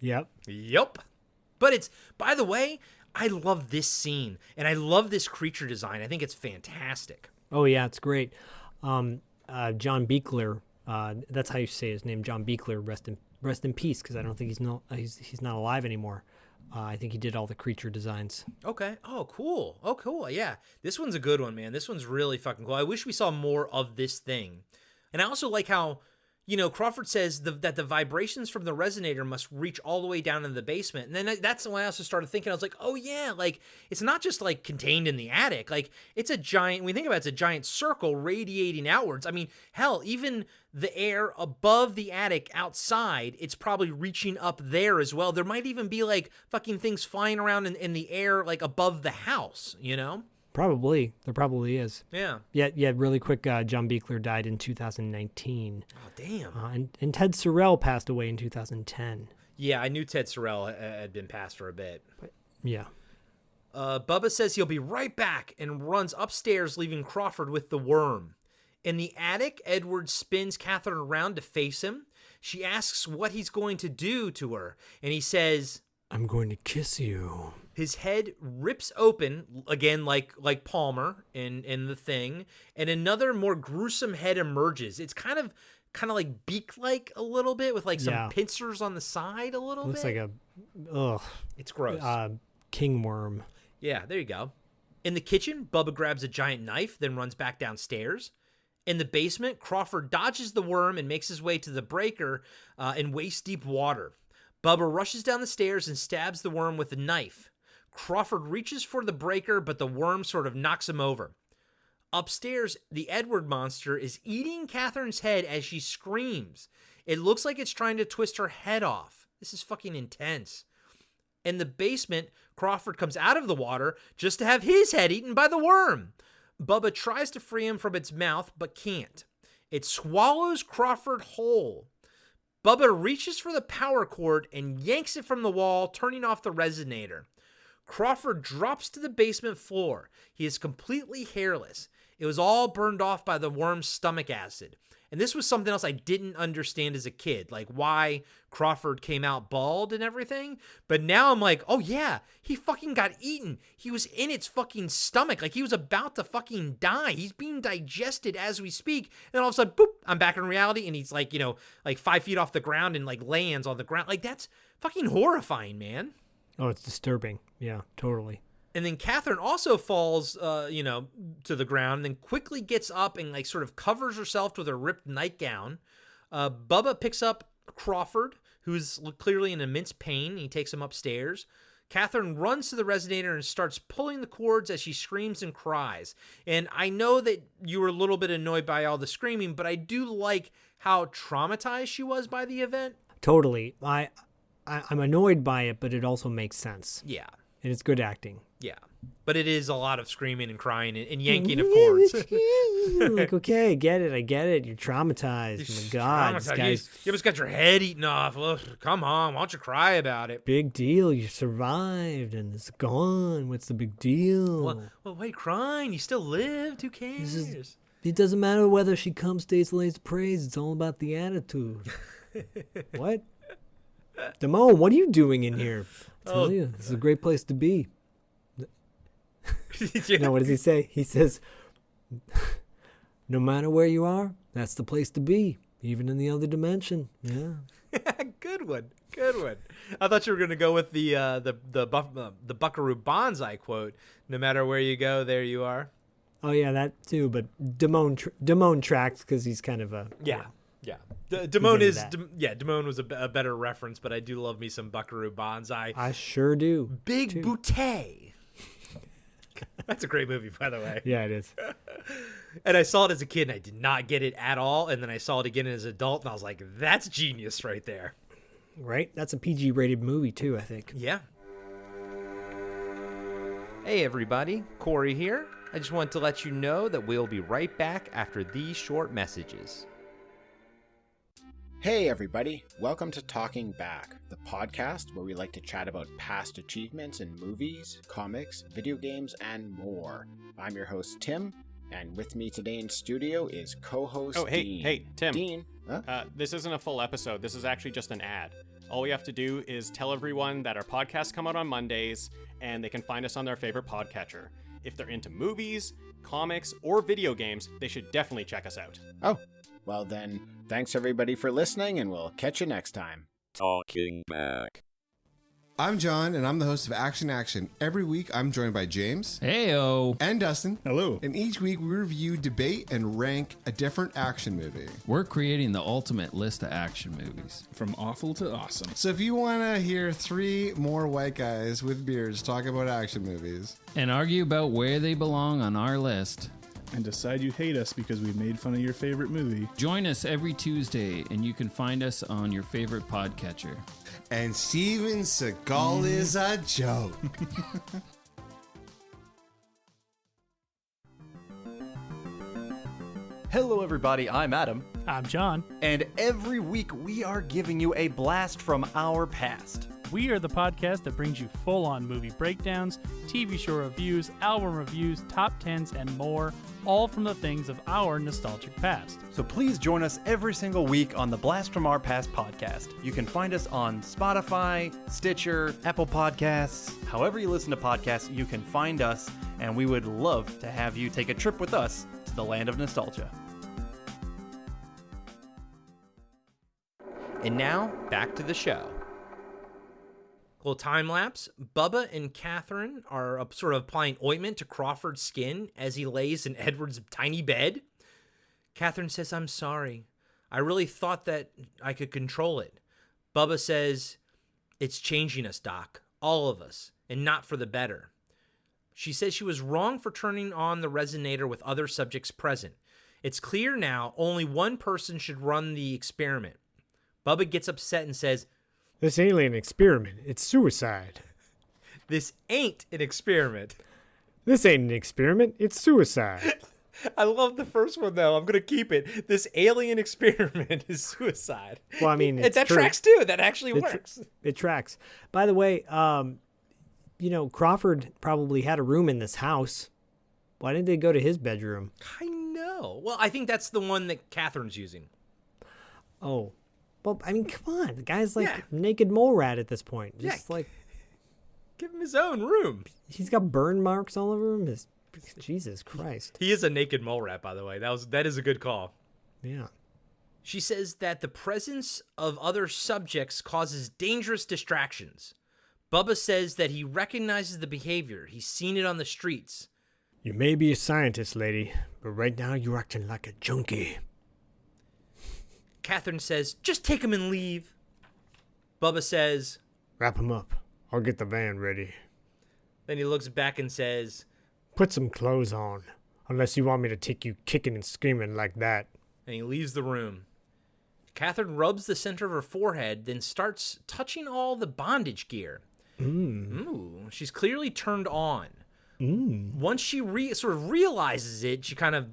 S4: Yep.
S2: But by the way, I love this scene, and I love this creature design. I think it's fantastic.
S4: Oh, yeah, it's great. John Beekler, that's how you say his name, John Beekler, rest in peace, because I don't think he's not alive anymore. I think he did all the creature designs.
S2: Okay. Oh, cool. Yeah, this one's a good one, man. This one's really fucking cool. I wish we saw more of this thing. And I also like how, Crawford says that the vibrations from the resonator must reach all the way down in the basement. And then that's when I also started thinking, I was like, oh yeah, like it's not just like contained in the attic. Like it's a giant, when we think about it, it's a giant circle radiating outwards. I mean, hell, even the air above the attic outside, it's probably reaching up there as well. There might even be like fucking things flying around in the air, like above the house,
S4: Probably. There probably is.
S2: Yeah.
S4: Yeah, really quick, John Buechler died in 2019.
S2: Oh, damn.
S4: And Ted Sorel passed away in 2010.
S2: Yeah, I knew Ted Sorel had been passed for a bit.
S4: Yeah.
S2: Bubba says he'll be right back and runs upstairs, leaving Crawford with the worm. In the attic, Edward spins Catherine around to face him. She asks what he's going to do to her, and he says,
S4: I'm going to kiss you.
S2: His head rips open, again like Palmer in The Thing, and another more gruesome head emerges. It's kind of like beak-like a little bit, with like some pincers on the side a little
S4: Looks
S2: bit.
S4: Looks like
S2: it's gross.
S4: King worm.
S2: Yeah, there you go. In the kitchen, Bubba grabs a giant knife, then runs back downstairs. In the basement, Crawford dodges the worm and makes his way to the breaker in waist-deep water. Bubba rushes down the stairs and stabs the worm with a knife. Crawford reaches for the breaker, but the worm sort of knocks him over. Upstairs, the Edward monster is eating Catherine's head as she screams. It looks like it's trying to twist her head off. This is fucking intense. In the basement, Crawford comes out of the water just to have his head eaten by the worm. Bubba tries to free him from its mouth, but can't. It swallows Crawford whole. Bubba reaches for the power cord and yanks it from the wall, turning off the resonator. Crawford drops to the basement floor. He is completely hairless. It was all burned off by the worm's stomach acid. And this was something else I didn't understand as a kid, like why Crawford came out bald and everything. But now I'm like, oh yeah, he fucking got eaten. He was in its fucking stomach. Like he was about to fucking die. He's being digested as we speak. And all of a sudden, boop, I'm back in reality. And he's like, like 5 feet off the ground and like lands on the ground. Like that's fucking horrifying, man.
S4: Oh, it's disturbing. Yeah, totally.
S2: And then Catherine also falls, to the ground, and then quickly gets up and like sort of covers herself with her ripped nightgown. Bubba picks up Crawford, who's clearly in immense pain. He takes him upstairs. Catherine runs to the resonator and starts pulling the cords as she screams and cries. And I know that you were a little bit annoyed by all the screaming, but I do like how traumatized she was by the event.
S4: Totally. I'm annoyed by it, but it also makes sense.
S2: Yeah.
S4: And it's good acting.
S2: Yeah. But it is a lot of screaming and crying and yanking of cords.
S4: Like, okay, I get it. You're traumatized. Oh my God. This guy's...
S2: You almost got your head eaten off. Well, come on. Why don't you cry about it?
S4: Big deal. You survived and it's gone. What's the big deal?
S2: Well, why are you crying? You still lived. Who cares?
S4: It doesn't matter whether she comes, stays, lays praise. It's all about the attitude. What? Damone, what are you doing in here? I tell you, this is a great place to be. No, what does he say? He says, no matter where you are, that's the place to be, even in the other dimension. Yeah.
S2: Good one. I thought you were going to go with the Buckaroo Banzai quote. No matter where you go, there you are.
S4: Oh yeah, that too. But Damone tracks because he's kind of a
S2: yeah. Damone was a better reference, but I do love me some Buckaroo Banzai.
S4: I sure do.
S2: Big Boutte. That's a great movie, by the way.
S4: Yeah, it is.
S2: And I saw it as a kid, and I did not get it at all. And then I saw it again as an adult, and I was like, that's genius right there.
S4: Right? That's a PG-rated movie, too, I think.
S2: Yeah. Hey, everybody. Corey here. I just wanted to let you know that we'll be right back after these short messages.
S9: Hey everybody, welcome to Talking Back, the podcast where we like to chat about past achievements in movies, comics, video games, and more. I'm your host Tim, and with me today in studio is co-host Dean.
S10: Hey, Tim.
S9: Dean?
S10: This isn't a full episode, this is actually just an ad. All we have to do is tell everyone that our podcasts come out on Mondays, and they can find us on their favorite podcatcher. If they're into movies, comics, or video games, they should definitely check us out.
S9: Oh. Well then, thanks everybody for listening, and we'll catch you next time.
S11: Talking Back. I'm John, and I'm the host of Action Action. Every week, I'm joined by James.
S12: Heyo.
S11: And Dustin.
S13: Hello.
S11: And each week, we review, debate, and rank a different action movie.
S12: We're creating the ultimate list of action movies.
S13: From awful to awesome.
S11: So if you want to hear 3 more white guys with beards talk about action movies.
S12: And argue about where they belong on our list.
S13: And decide you hate us because we made fun of your favorite movie.
S12: Join us every Tuesday, and you can find us on your favorite podcatcher.
S11: And Steven Seagal is a joke.
S14: Hello, everybody. I'm Adam.
S15: I'm John.
S14: And every week we are giving you a blast from our past.
S15: We are the podcast that brings you full-on movie breakdowns, TV show reviews, album reviews, top 10s, and more, all from the things of our nostalgic past.
S14: So please join us every single week on the Blast from Our Past podcast. You can find us on Spotify, Stitcher, Apple Podcasts. However you listen to podcasts, you can find us, and we would love to have you take a trip with us to the land of nostalgia.
S2: And now, back to the show. Little time lapse. Bubba and Catherine are sort of applying ointment to Crawford's skin as he lays in Edward's tiny bed. Catherine says, "I'm sorry. I really thought that I could control it." Bubba says, "It's changing us, Doc. All of us, and not for the better." She says she was wrong for turning on the Resonator with other subjects present. It's clear now only one person should run the experiment. Bubba gets upset and says,
S4: "This alien experiment, it's suicide."
S2: "This ain't an experiment."
S4: "This ain't an experiment, it's suicide."
S2: I love the first one, though. I'm going to keep it. "This alien experiment is suicide."
S4: Well, I mean, it's
S2: that
S4: true.
S2: tracks, too. That actually works.
S4: It tracks. By the way, Crawford probably had a room in this house. Why didn't they go to his bedroom?
S2: I know. Well, I think that's the one that Catherine's using.
S4: Oh. Well, I mean, come on. The guy's like naked mole rat at this point. Just
S2: give him his own room.
S4: He's got burn marks all over him. Jesus Christ.
S2: He is a naked mole rat, by the way. That is a good call.
S4: Yeah.
S2: She says that the presence of other subjects causes dangerous distractions. Bubba says that he recognizes the behavior. He's seen it on the streets.
S4: "You may be a scientist, lady, but right now you're acting like a junkie."
S2: Catherine says, "Just take him and leave." Bubba says,
S4: "Wrap him up. I'll get the van ready."
S2: Then he looks back and says,
S4: "Put some clothes on, unless you want me to take you kicking and screaming like that."
S2: And he leaves the room. Catherine rubs the center of her forehead, then starts touching all the bondage gear. Ooh, she's clearly turned on. Once she sort of realizes it, she kind of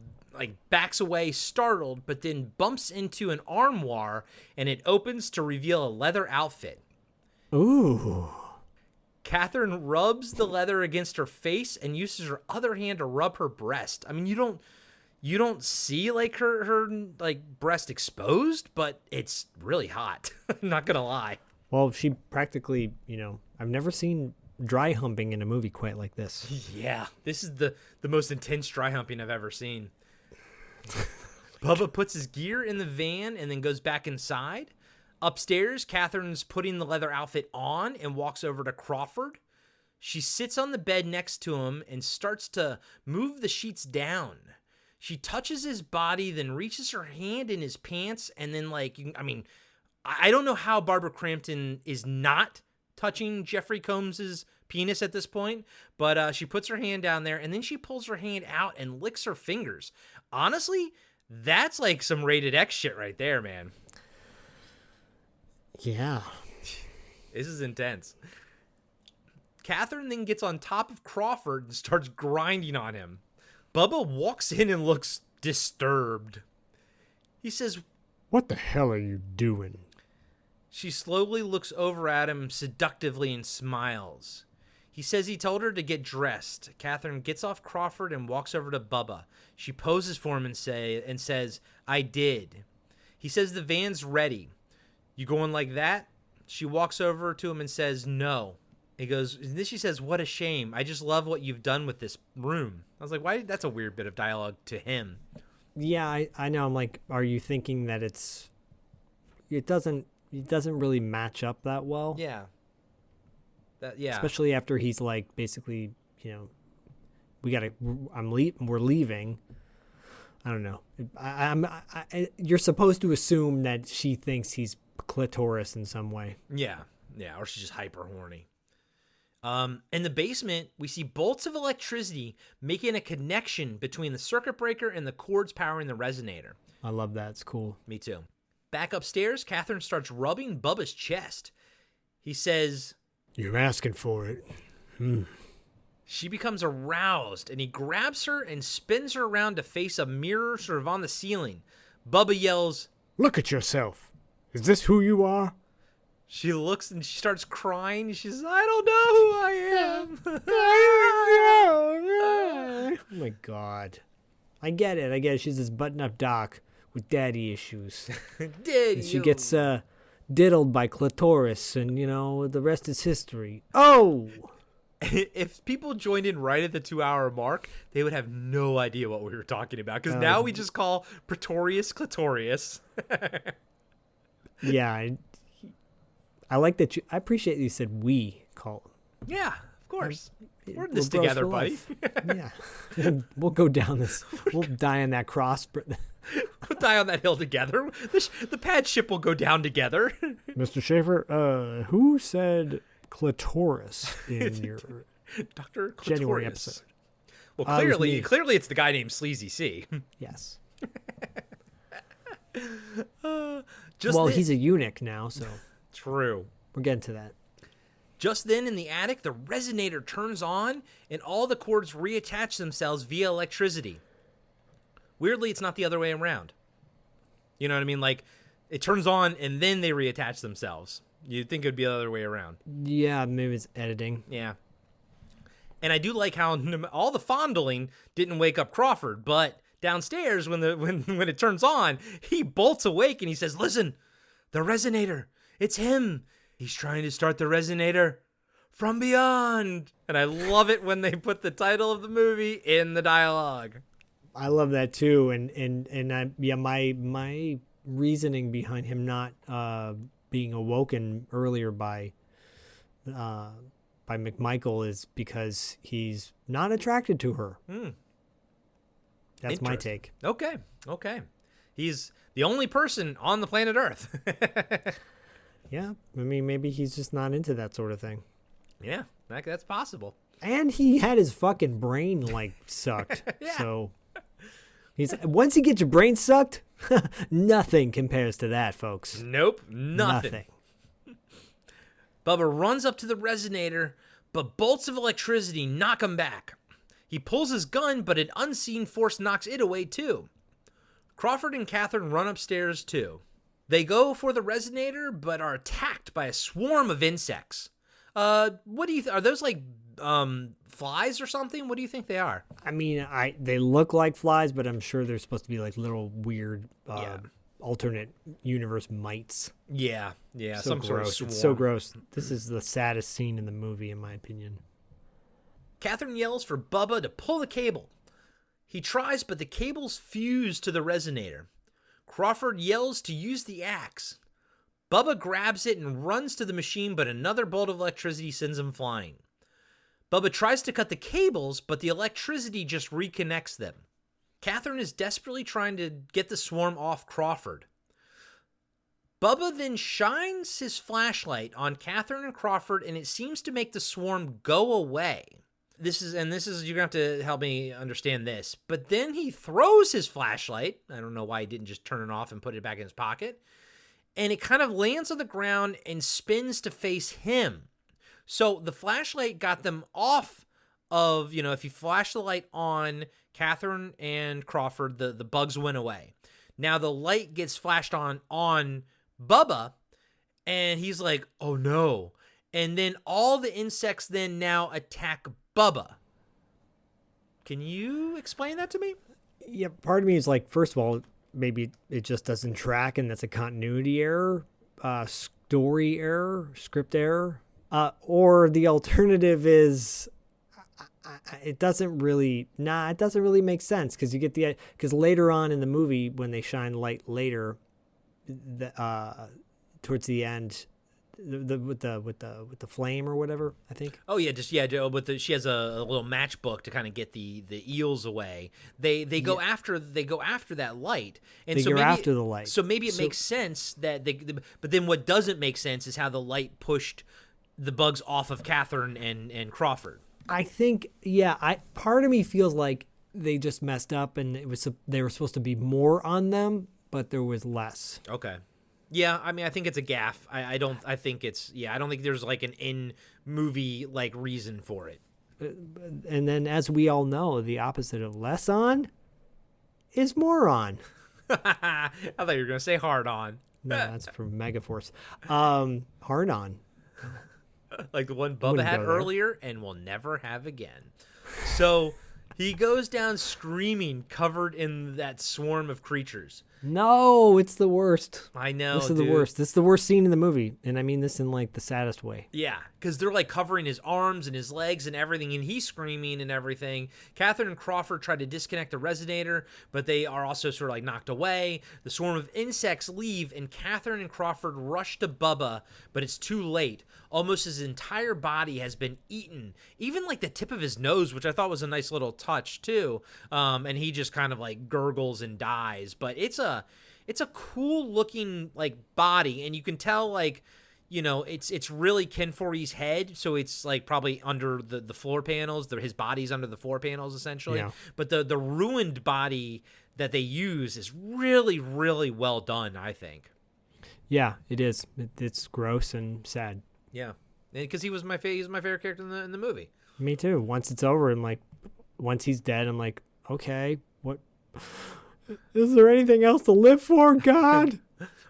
S2: backs away startled, but then bumps into an armoire and it opens to reveal a leather outfit.
S4: Ooh.
S2: Catherine rubs the leather against her face and uses her other hand to rub her breast. I mean, you don't see her breast exposed, but it's really hot. I'm not gonna lie.
S4: Well, she practically, I've never seen dry humping in a movie quite like this.
S2: Yeah, this is the most intense dry humping I've ever seen. Bubba puts his gear in the van and then goes back inside. Upstairs, Catherine's putting the leather outfit on and walks over to Crawford. She sits on the bed next to him and starts to move the sheets down. She touches his body, then reaches her hand in his pants, and then I don't know how Barbara Crampton is not touching Jeffrey Combs's penis at this point, but she puts her hand down there, and then she pulls her hand out and licks her fingers. Honestly, that's like some rated X shit right there, man.
S4: Yeah.
S2: This is intense. Catherine then gets on top of Crawford and starts grinding on him. Bubba walks in and looks disturbed. He says,
S4: "What the hell are you doing?"
S2: She slowly looks over at him seductively and smiles. He says he told her to get dressed. Catherine gets off Crawford and walks over to Bubba. She poses for him and says, "I did." He says the van's ready. "You going like that?" She walks over to him and says, "No." He goes, and then she says, "What a shame. I just love what you've done with this room." I was like, why? That's a weird bit of dialogue to him.
S4: Yeah, I know. I'm like, are you thinking that it doesn't really match up that well?
S2: Yeah. Yeah.
S4: Especially after he's like, basically, we're leaving. I don't know. You're supposed to assume that she thinks he's clitoris in some way.
S2: Yeah, or she's just hyper horny. In the basement, we see bolts of electricity making a connection between the circuit breaker and the cords powering the resonator.
S4: I love that. It's cool.
S2: Me too. Back upstairs, Catherine starts rubbing Bubba's chest. He says,
S4: "You're asking for it."
S2: She becomes aroused, and he grabs her and spins her around to face a mirror sort of on the ceiling. Bubba yells,
S4: "Look at yourself. Is this who you are?"
S2: She looks and she starts crying. She says, "I don't know who I am."
S4: Oh my God. I get it. She's this button-up doc with daddy issues.
S2: Daddy.
S4: She gets diddled by clitoris, and, the rest is history. Oh!
S2: If people joined in right at the 2-hour mark, they would have no idea what we were talking about, because now we just call Pretorius clitorius.
S4: Yeah, I like that I appreciate that you said we call him.
S2: Yeah, of course. We're in this together, buddy.
S4: Yeah. We'll go down this. We'll die on that cross.
S2: We'll die on that hill together. The pad ship will go down together.
S4: Mr. Schaefer, who said clitoris in your
S2: Dr.
S4: January episode?
S2: Well, clearly it's the guy named Sleazy C.
S4: Yes.
S2: He's
S4: a eunuch now, so.
S2: True.
S4: We're getting to that.
S2: Just then, in the attic, the resonator turns on, and all the cords reattach themselves via electricity. Weirdly, it's not the other way around. You know what I mean? Like, it turns on, and then they reattach themselves. You'd think it would be the other way around.
S4: Yeah, maybe it's editing.
S2: Yeah. And I do like how all the fondling didn't wake up Crawford, but downstairs, when it turns on, he bolts awake, and he says, "Listen, the resonator, it's him. He's trying to start the resonator from beyond." And I love it when they put the title of the movie in the dialogue.
S4: I love that too, my reasoning behind him not being awoken earlier by McMichael is because he's not attracted to her. That's my take.
S2: Okay. He's the only person on the planet Earth.
S4: Yeah, I mean, maybe he's just not into that sort of thing.
S2: Yeah, that's possible.
S4: And he had his fucking brain, sucked.
S2: Yeah.
S4: So, once you get your brain sucked, nothing compares to that, folks.
S2: Nope, nothing. Bubba runs up to the resonator, but bolts of electricity knock him back. He pulls his gun, but an unseen force knocks it away, too. Crawford and Catherine run upstairs, too. They go for the resonator, but are attacked by a swarm of insects. What do you are those like flies or something? What do you think they are?
S4: I mean, they look like flies, but I'm sure they're supposed to be like little weird alternate universe mites.
S2: Yeah,
S4: so
S2: some
S4: gross.
S2: sort of swarm.
S4: It's so gross. This is the saddest scene in the movie, in my opinion.
S2: Catherine yells for Bubba to pull the cable. He tries, but the cable's fused to the resonator. Crawford yells to use the axe. Bubba grabs it and runs to the machine, but another bolt of electricity sends him flying. Bubba tries to cut the cables, but the electricity just reconnects them. Catherine is desperately trying to get the swarm off Crawford. Bubba then shines his flashlight on Catherine and Crawford, and it seems to make the swarm go away. This is you're gonna have to help me understand this. But then he throws his flashlight. I don't know why he didn't just turn it off and put it back in his pocket. And it kind of lands on the ground and spins to face him. So the flashlight got them off of, if you flash the light on Catherine and Crawford, the bugs went away. Now the light gets flashed on Bubba, and he's like, "Oh no." And then all the insects then now attack Bubba. Can you explain that to me?
S4: Yeah, part of me is like, first of all, maybe it just doesn't track, and that's a continuity error, story error, script error. Or the alternative is it doesn't really make sense, because later on in the movie, when they shine light later, towards the end, with the flame or whatever, I think.
S2: Oh yeah, she has a little matchbook to kind of get the eels away. They go after that light, and
S4: They
S2: so
S4: go
S2: maybe
S4: after the light.
S2: So maybe it makes sense that but then what doesn't make sense is how the light pushed the bugs off of Catherine and Crawford.
S4: I think part of me feels like they just messed up, and they were supposed to be more on them, but there was less.
S2: Okay. Yeah, I mean, I think it's a gaffe. I don't think there's like an in-movie like reason for it.
S4: And then, as we all know, the opposite of less on is more on.
S2: I thought you were going to say hard on.
S4: No, that's from Megaforce. Hard on.
S2: Like the one Bubba had earlier and will never have again. So he goes down screaming, covered in that swarm of creatures.
S4: No, it's the worst.
S2: I know,
S4: This is the worst. This is the worst scene in the movie, and I mean this in like the saddest way.
S2: Yeah, because they're like covering his arms and his legs and everything, and he's screaming and everything. Catherine and Crawford try to disconnect the resonator, but they are also sort of like knocked away. The swarm of insects leave, and Catherine and Crawford rush to Bubba, but it's too late. Almost his entire body has been eaten, even like the tip of his nose, which I thought was a nice little touch too. And he just kind of like gurgles and dies. But it's a cool looking like body, and you can tell like, you know, it's really Ken Foree's head, so it's like probably under the floor panels. His body's under the floor panels essentially. Yeah. But the ruined body that they use is really, really well done, I think.
S4: Yeah, it is. It's gross and sad.
S2: Yeah, because he's my favorite character in the movie.
S4: Me too. Once it's over, and like once he's dead, I'm like, okay, what? Is there anything else to live for, God?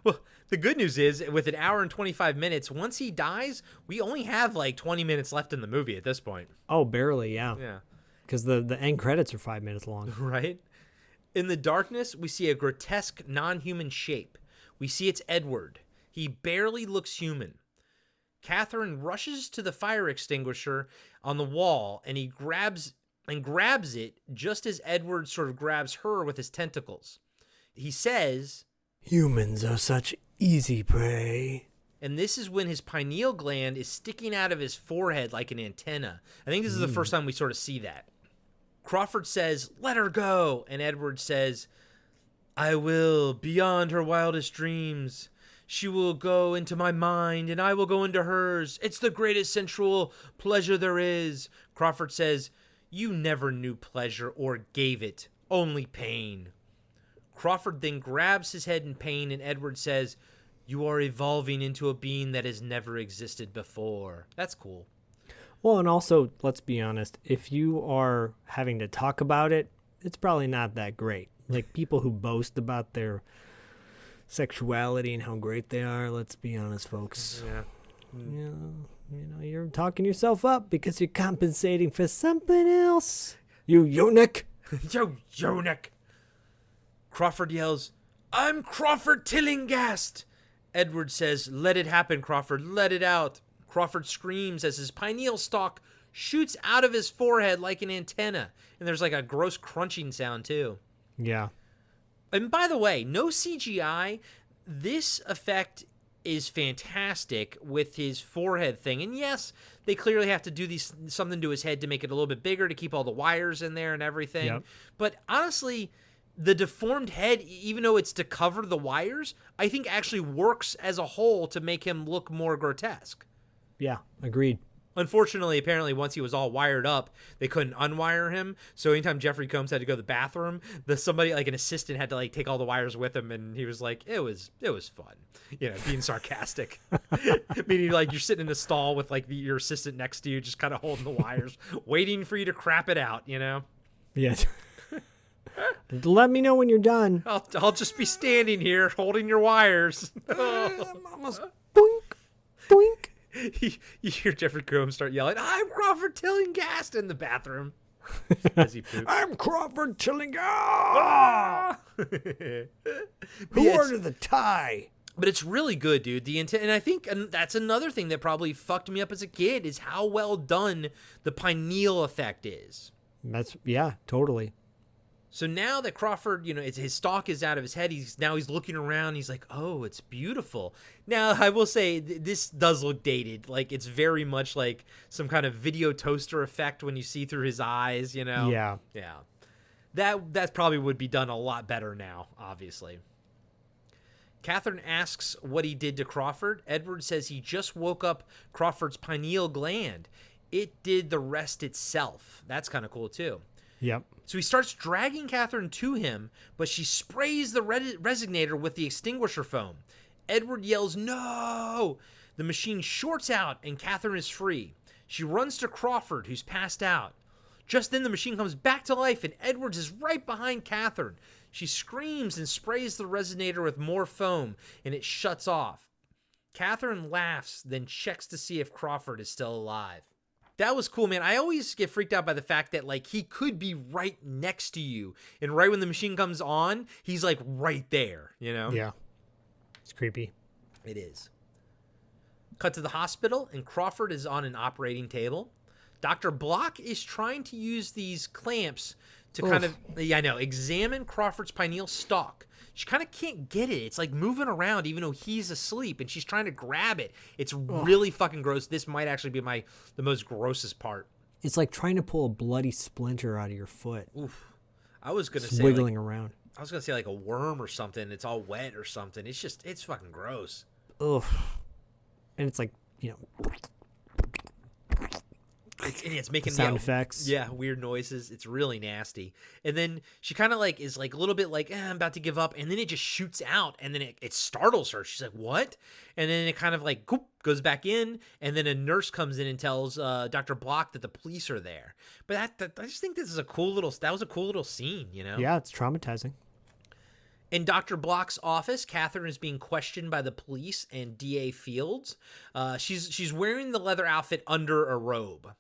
S2: Well, the good news is, with an hour and 25 minutes, once he dies, we only have like 20 minutes left in the movie at this point.
S4: Oh, barely, yeah.
S2: Yeah.
S4: Because the end credits are 5 minutes long.
S2: Right? In the darkness, we see a grotesque, non-human shape. We see it's Edward. He barely looks human. Catherine rushes to the fire extinguisher on the wall, and he grabs it just as Edward sort of grabs her with his tentacles. He says,
S4: "Humans are such easy prey."
S2: And this is when his pineal gland is sticking out of his forehead like an antenna. I think this is the first time we sort of see that. Crawford says, "Let her go." And Edward says, "I will, beyond her wildest dreams. She will go into my mind, and I will go into hers. It's the greatest sensual pleasure there is." Crawford says, "You never knew pleasure or gave it, only pain." Crawford then grabs his head in pain, and Edward says, "You are evolving into a being that has never existed before." That's cool.
S4: Well, and also, let's be honest, if you are having to talk about it, it's probably not that great. Like people who boast about their sexuality and how great they are, let's be honest, folks.
S2: Yeah.
S4: You know, you're talking yourself up because you're compensating for something else. You eunuch.
S2: You eunuch. Crawford yells, "I'm Crawford Tillinghast." Edward says, "Let it happen, Crawford. Let it out." Crawford screams as his pineal stalk shoots out of his forehead like an antenna. And there's like a gross crunching sound too.
S4: Yeah.
S2: And by the way, no CGI. This effect is fantastic with his forehead thing. And yes, they clearly have to do something to his head to make it a little bit bigger, to keep all the wires in there and everything. Yep. But honestly, the deformed head, even though it's to cover the wires, I think actually works as a whole to make him look more grotesque.
S4: Yeah, agreed.
S2: Unfortunately, apparently, once he was all wired up, they couldn't unwire him. So anytime Jeffrey Combs had to go to the bathroom, somebody like an assistant had to like take all the wires with him, and he was like, "It was fun," being sarcastic. Meaning, like you're sitting in a stall with like your assistant next to you, just kind of holding the wires, waiting for you to crap it out.
S4: Yeah. Let me know when you're done.
S2: I'll just be standing here holding your wires.
S4: Almost boink, boink.
S2: You hear Jeffrey Combs start yelling, "I'm Crawford Tillinghast" in the bathroom as he poops.
S4: "I'm Crawford Tillinghast." Who ordered the tie?
S2: But it's really good, dude. And I think that's another thing that probably fucked me up as a kid is how well done the pineal effect is.
S4: Yeah, totally.
S2: So now that Crawford, his stalk is out of his head, he's looking around. He's like, oh, it's beautiful. Now, I will say this does look dated. Like, it's very much like some kind of video toaster effect when you see through his eyes,
S4: Yeah.
S2: Yeah. That probably would be done a lot better now, obviously. Catherine asks what he did to Crawford. Edward says he just woke up Crawford's pineal gland. It did the rest itself. That's kind of cool, too.
S4: Yep.
S2: So he starts dragging Catherine to him, but she sprays the Resonator with the extinguisher foam. Edward yells, no! The machine shorts out, and Catherine is free. She runs to Crawford, who's passed out. Just then, the machine comes back to life, and Edwards is right behind Catherine. She screams and sprays the Resonator with more foam, and it shuts off. Catherine laughs, then checks to see if Crawford is still alive. That was cool, man. I always get freaked out by the fact that, like, he could be right next to you. And right when the machine comes on, he's, like, right there,
S4: Yeah. It's creepy.
S2: It is. Cut to the hospital, and Crawford is on an operating table. Dr. Block is trying to use these clamps to kind of, examine Crawford's pineal stalk. She kind of can't get it. It's like moving around even though he's asleep, and she's trying to grab it. It's really fucking gross. This might actually be the most grossest part.
S4: It's like trying to pull a bloody splinter out of your foot.
S2: Oof. I was going to say
S4: wiggling around.
S2: I was going to say like a worm or something. It's all wet or something. It's fucking gross.
S4: Ugh. And it's like,
S2: It's making
S4: sound effects.
S2: Yeah, weird noises. It's really nasty. And then she kind of like is like a little bit like, I'm about to give up. And then it just shoots out, and then it startles her. She's like, what? And then it kind of like goes back in, and then a nurse comes in and tells Dr. Block that the police are there. But I just think that was a cool little scene,
S4: Yeah, it's traumatizing.
S2: In Dr. Block's office, Catherine is being questioned by the police and DA Fields. She's wearing the leather outfit under a robe.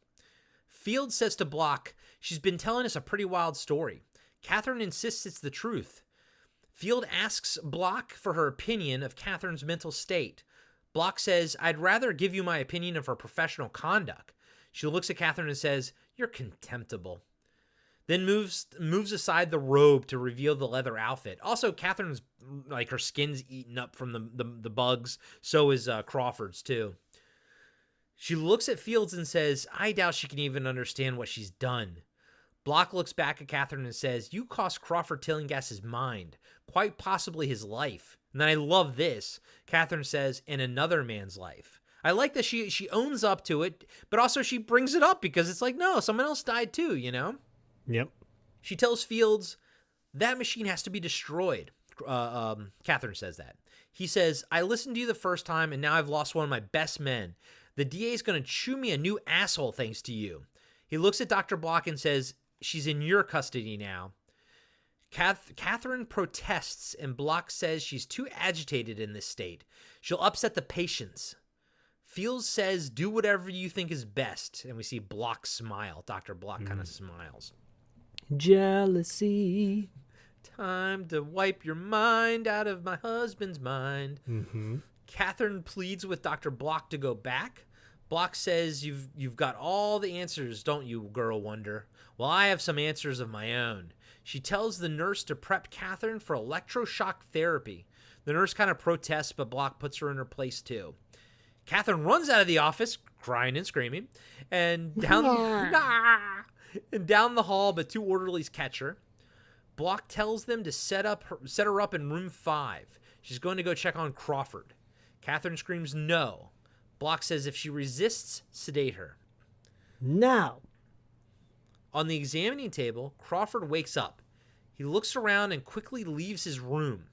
S2: Fields says to Block, she's been telling us a pretty wild story. Catherine insists it's the truth. Field asks Block for her opinion of Catherine's mental state. Block says, I'd rather give you my opinion of her professional conduct. She looks at Catherine and says, you're contemptible. Then moves aside the robe to reveal the leather outfit. Also, Catherine's, like, her skin's eaten up from the bugs. So is Crawford's, too. She looks at Fields and says, I doubt she can even understand what she's done. Block looks back at Catherine and says, you cost Crawford Tillinghast his mind, quite possibly his life. And then I love this. Catherine says, in another man's life. I like that she owns up to it, but also she brings it up because it's like, no, someone else died too,
S4: Yep.
S2: She tells Fields, that machine has to be destroyed. Catherine says that. He says, I listened to you the first time, and now I've lost one of my best men. The DA is going to chew me a new asshole thanks to you. He looks at Dr. Block and says, she's in your custody now. Catherine protests, and Block says she's too agitated in this state. She'll upset the patients. Fields says, do whatever you think is best. And we see Block smile. Dr. Block kind of smiles.
S4: Jealousy.
S2: Time to wipe your mind out of my husband's mind.
S4: Mm-hmm.
S2: Catherine pleads with Dr. Block to go back. Block says, you've got all the answers, don't you, girl wonder? Well, I have some answers of my own. She tells the nurse to prep Catherine for electroshock therapy. The nurse kind of protests, but Block puts her in her place too. Catherine runs out of the office, crying and screaming, and down the hall, but two orderlies catch her. Block tells them to set her up in room 5. She's going to go check on Crawford. Catherine screams no. Block says if she resists, sedate her.
S4: Now.
S2: On the examining table, Crawford wakes up. He looks around and quickly leaves his room.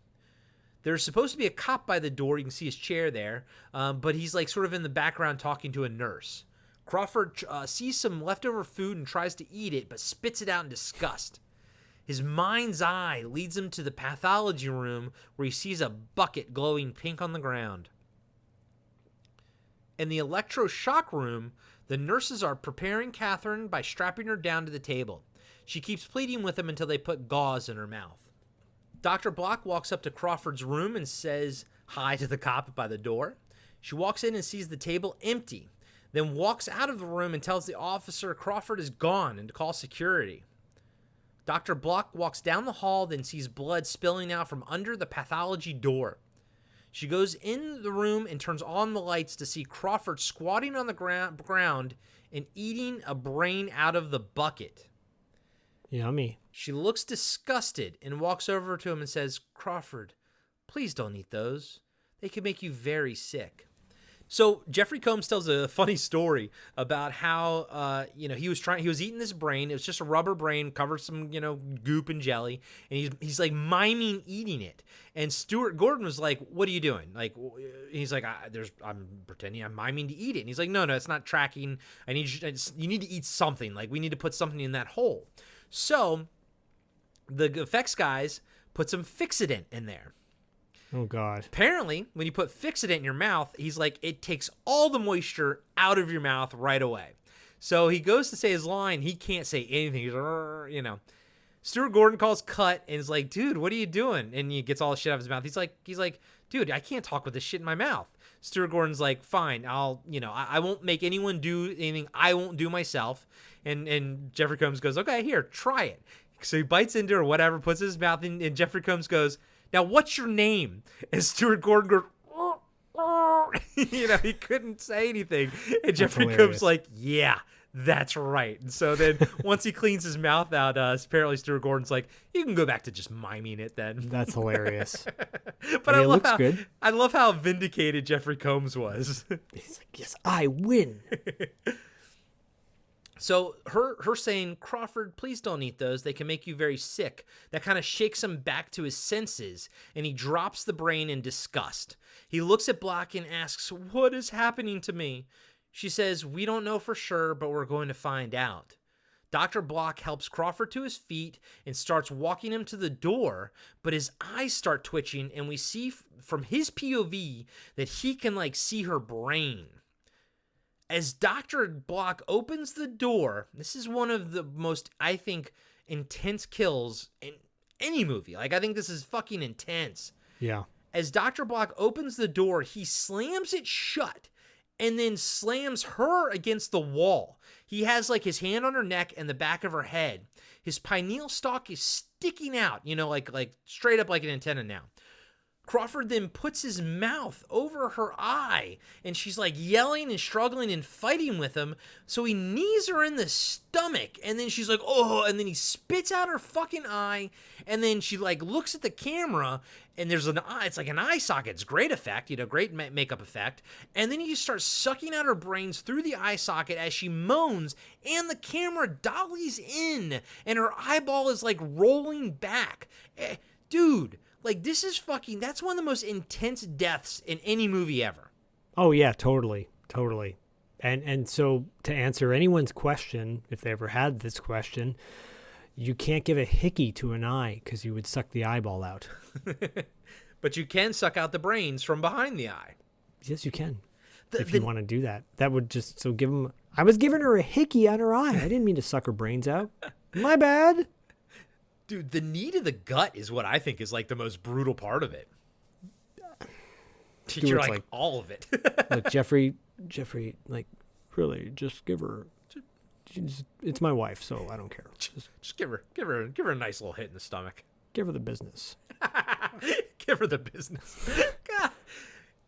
S2: There's supposed to be a cop by the door. You can see his chair there, but he's like sort of in the background talking to a nurse. Crawford sees some leftover food and tries to eat it, but spits it out in disgust. His mind's eye leads him to the pathology room where he sees a bucket glowing pink on the ground. In the electroshock room, the nurses are preparing Catherine by strapping her down to the table. She keeps pleading with them until they put gauze in her mouth. Dr. Block walks up to Crawford's room and says hi to the cop by the door. She walks in and sees the table empty, then walks out of the room and tells the officer Crawford is gone and to call security. Dr. Block walks down the hall, then sees blood spilling out from under the pathology door. She goes in the room and turns on the lights to see Crawford squatting on the ground and eating a brain out of the bucket.
S4: Yummy.
S2: She looks disgusted and walks over to him and says, "Crawford, please don't eat those. They could make you very sick." So Jeffrey Combs tells a funny story about how, he was eating this brain. It was just a rubber brain, covered some, goop and jelly. And he's like miming eating it. And Stuart Gordon was like, "What are you doing?" He's like, "I'm pretending I'm miming to eat it." And he's like, no, it's not tracking. You need to eat something. Like, we need to put something in that hole. So the effects guys put some Fixodent in there.
S4: Oh, God.
S2: Apparently, when you put Fixodent in your mouth, he's like, it takes all the moisture out of your mouth right away. So he goes to say his line. He can't say anything. He's, Stuart Gordon calls cut and is like, "Dude, what are you doing?" And he gets all the shit out of his mouth. He's like, "Dude, I can't talk with this shit in my mouth." Stuart Gordon's like, "Fine, I won't make anyone do anything I won't do myself." And Jeffrey Combs goes, "Okay, here, try it." So he bites into it or whatever, puts his mouth in, and Jeffrey Combs goes, "Now, what's your name?" And Stuart Gordon goes, he couldn't say anything. And Jeffrey Combs like, "Yeah, that's right." And so then once he cleans his mouth out, apparently Stuart Gordon's like, "You can go back to just miming it then."
S4: That's hilarious.
S2: But I love
S4: looks good.
S2: I love how vindicated Jeffrey Combs was.
S4: He's like, "Yes, I win."
S2: So her saying, "Crawford, please don't eat those. They can make you very sick." That kind of shakes him back to his senses, and he drops the brain in disgust. He looks at Block and asks, "What is happening to me?" She says, "We don't know for sure, but we're going to find out." Dr. Block helps Crawford to his feet and starts walking him to the door, but his eyes start twitching, and we see from his POV that he can see her brain. As Dr. Block opens the door, this is one of the most, I think, intense kills in any movie. I think this is fucking intense.
S4: Yeah.
S2: As Dr. Block opens the door, he slams it shut and then slams her against the wall. He has his hand on her neck and the back of her head. His pineal stalk is sticking out, like straight up like an antenna now. Crawford then puts his mouth over her eye, and she's yelling and struggling and fighting with him. So he knees her in the stomach, and then she's like, "Oh," and then he spits out her fucking eye, and then she looks at the camera, and there's an eye. It's like an eye socket. It's great effect, great makeup effect. And then he just starts sucking out her brains through the eye socket as she moans, and the camera dollies in, and her eyeball is rolling back. Dude. This is that's one of the most intense deaths in any movie ever.
S4: Oh, yeah, totally. And so to answer anyone's question, if they ever had this question, you can't give a hickey to an eye because you would suck the eyeball out.
S2: But you can suck out the brains from behind the eye.
S4: Yes, you can. If you want to do that. That would just, so give them, I was giving her a hickey on her eye. I didn't mean to suck her brains out. My bad.
S2: Dude, the knee to the gut is what I think is the most brutal part of it. You're all of it.
S4: Look, Jeffrey, really, just give her. It's my wife, so I don't care.
S2: Just give her a nice little hit in the stomach.
S4: Give her the business.
S2: Give her the business. God.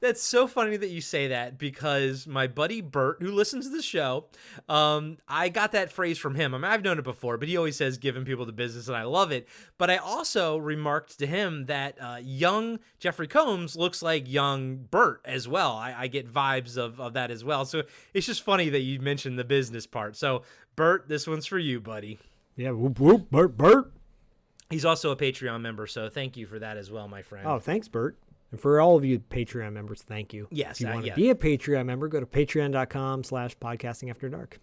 S2: That's so funny that you say that because my buddy Bert, who listens to the show, I got that phrase from him. I've known it before, but he always says giving people the business, and I love it. But I also remarked to him that young Jeffrey Combs looks like young Bert as well. I get vibes of that as well. So it's just funny that you mentioned the business part. So Bert, this one's for you, buddy.
S4: Yeah, whoop, whoop, Bert.
S2: He's also a Patreon member, so thank you for that as well, my friend.
S4: Oh, thanks, Bert. And for all of you Patreon members, thank you.
S2: Yes.
S4: If you want to be a Patreon member, go to patreon.com/podcastingafterdark.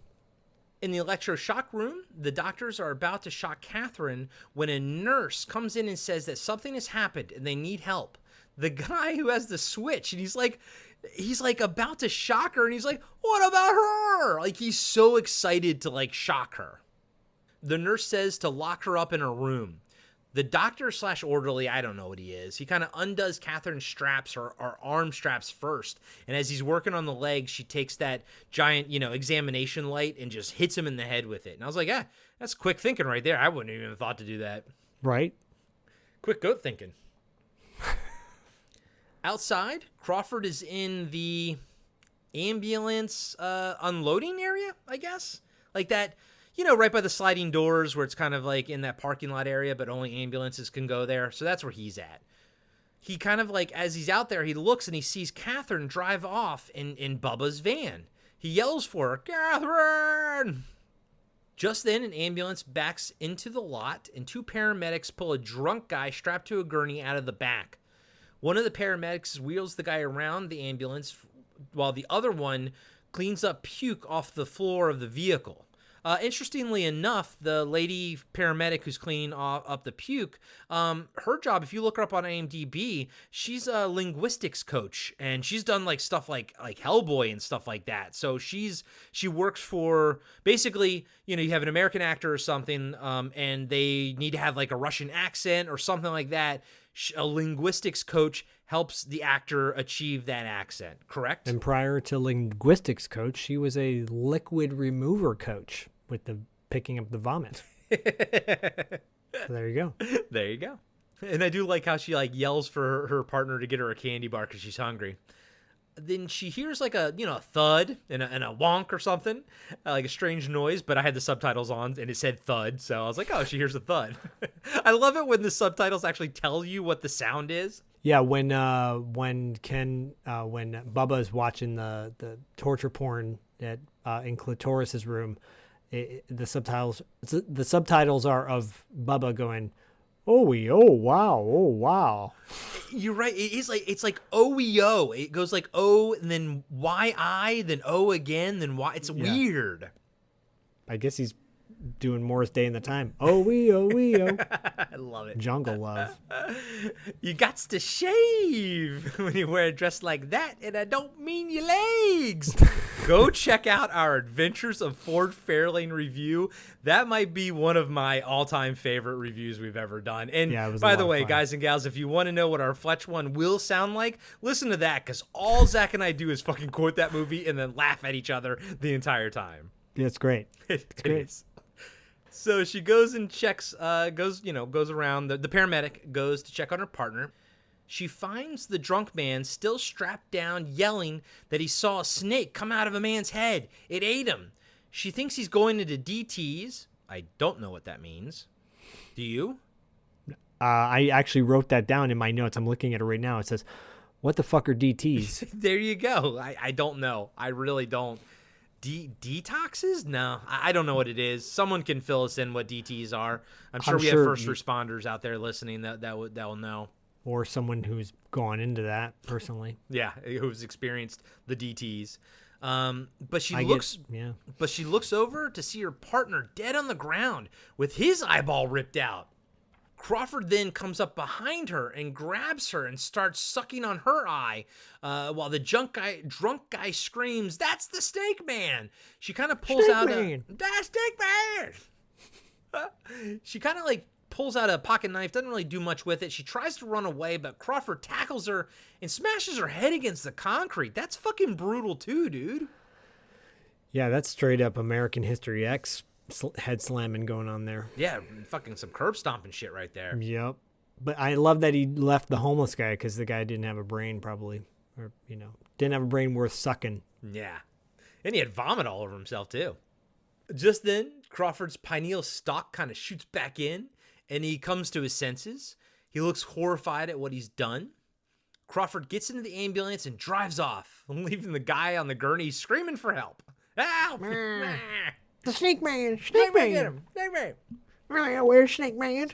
S2: In the electroshock room, the doctors are about to shock Catherine when a nurse comes in and says that something has happened and they need help. The guy who has the switch, and he's about to shock her, and he's like, "What about her?" He's so excited to shock her. The nurse says to lock her up in her room. The doctor / orderly, I don't know what he is. He kind of undoes Catherine's straps or arm straps first. And as he's working on the legs, she takes that giant, examination light and just hits him in the head with it. And I was like, that's quick thinking right there. I wouldn't even have thought to do that.
S4: Right.
S2: Quick goat thinking. Outside, Crawford is in the ambulance unloading area, I guess. Like that, right by the sliding doors where it's kind of like in that parking lot area, but only ambulances can go there. So that's where he's at. He kind of like, as he's out there, he looks and he sees Catherine drive off in Bubba's van. He yells for her, "Catherine!" Just then, an ambulance backs into the lot, and 2 paramedics pull a drunk guy strapped to a gurney out of the back. One of the paramedics wheels the guy around the ambulance, while the other one cleans up puke off the floor of the vehicle. Interestingly enough, the lady paramedic who's cleaning up the puke, her job, if you look her up on IMDb, she's a linguistics coach, and she's done like stuff like Hellboy and stuff like that. So she works for, basically, you have an American actor or something, and they need to have like a Russian accent or something like that. A linguistics coach helps the actor achieve that accent, correct?
S4: And prior to linguistics coach, she was a liquid remover coach with the picking up the vomit. So there you go.
S2: There you go. And I do like how she like yells for her partner to get her a candy bar because she's hungry. Then she hears like a thud and a wonk or something, like a strange noise, but I had the subtitles on and it said thud, so I was like, oh, she hears a thud. I love it when the subtitles actually tell you what the sound is.
S4: Yeah, when Bubba is watching the torture porn in Clitoris's room, the subtitles are of Bubba going, oh wow.
S2: You're right. It's like OEO. It goes like O and then YI, then O again, then Y. It's weird.
S4: I guess he's doing Morris Day in the Time. OEO.
S2: I love it.
S4: Jungle Love.
S2: You gots to shave when you wear a dress like that, and I don't mean your legs. Go check out our Adventures of Ford Fairlane review. That might be one of my all-time favorite reviews we've ever done. And by the way, guys and gals, if you want to know what our Fletch one will sound like, listen to that, because all Zach and I do is fucking quote that movie and then laugh at each other the entire time.
S4: Yeah, it's great.
S2: It's great. So she goes and checks, goes around. The paramedic goes to check on her partner. She finds the drunk man still strapped down, yelling that he saw a snake come out of a man's head. It ate him. She thinks he's going into DTs. I don't know what that means. Do you?
S4: I actually wrote that down in my notes. I'm looking at it right now. It says, what the fuck are DTs?
S2: There you go. I don't know. I really don't. Detoxes? No, I don't know what it is. Someone can fill us in what DTs are. I'm sure we have first responders out there listening that will know.
S4: Or someone who's gone into that personally.
S2: Yeah, who's experienced the DTs. But she looks over to see her partner dead on the ground with his eyeball ripped out. Crawford then comes up behind her and grabs her and starts sucking on her eye, while the drunk guy screams, "That's the Snake Man!" She kind of pulls out "That's Snake Man!" She kind of like pulls out a pocket knife, doesn't really do much with it. She tries to run away, but Crawford tackles her and smashes her head against the concrete. That's fucking brutal too, dude.
S4: Yeah, that's straight up American History X head slamming going on there.
S2: Yeah, fucking some curb stomping shit right there.
S4: Yep. But I love that he left the homeless guy because the guy didn't have a brain probably, or, didn't have a brain worth sucking.
S2: Yeah. And he had vomit all over himself too. Just then, Crawford's pineal stalk kind of shoots back in and he comes to his senses. He looks horrified at what he's done. Crawford gets into the ambulance and drives off, leaving the guy on the gurney screaming for help. Help!
S4: The Snake Man!
S2: Snake Man! Get him! Snake Man!
S4: Where's Snake Man?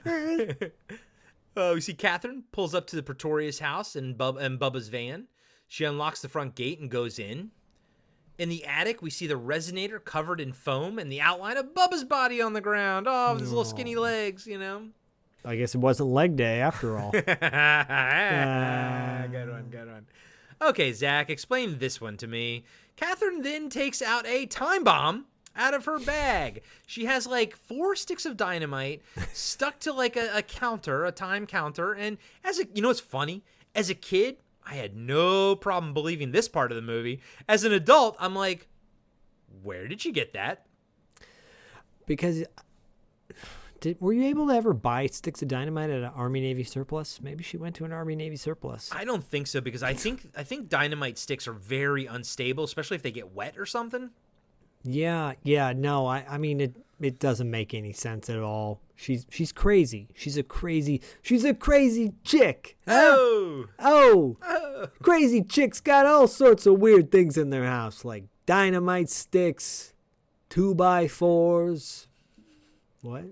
S2: We see Catherine pulls up to the Pretorius House in Bubba's van. She unlocks the front gate and goes in. In the attic, we see the Resonator covered in foam and the outline of Bubba's body on the ground. Oh, with his little skinny legs,
S4: I guess it wasn't leg day after all.
S2: Good one. Okay, Zach, explain this one to me. Catherine then takes out a time bomb out of her bag. She has like 4 sticks of dynamite stuck to like a counter, a time counter. And you know what's funny? As a kid, I had no problem believing this part of the movie. As an adult, I'm like, where did you get that?
S4: Because were you able to ever buy sticks of dynamite at an Army Navy surplus? Maybe she went to an Army Navy surplus.
S2: I don't think so, because I think dynamite sticks are very unstable, especially if they get wet or something.
S4: Yeah, no, I mean it doesn't make any sense at all. She's crazy. She's a crazy chick. Huh? Oh, crazy chicks got all sorts of weird things in their house, like dynamite sticks, 2x4s. What?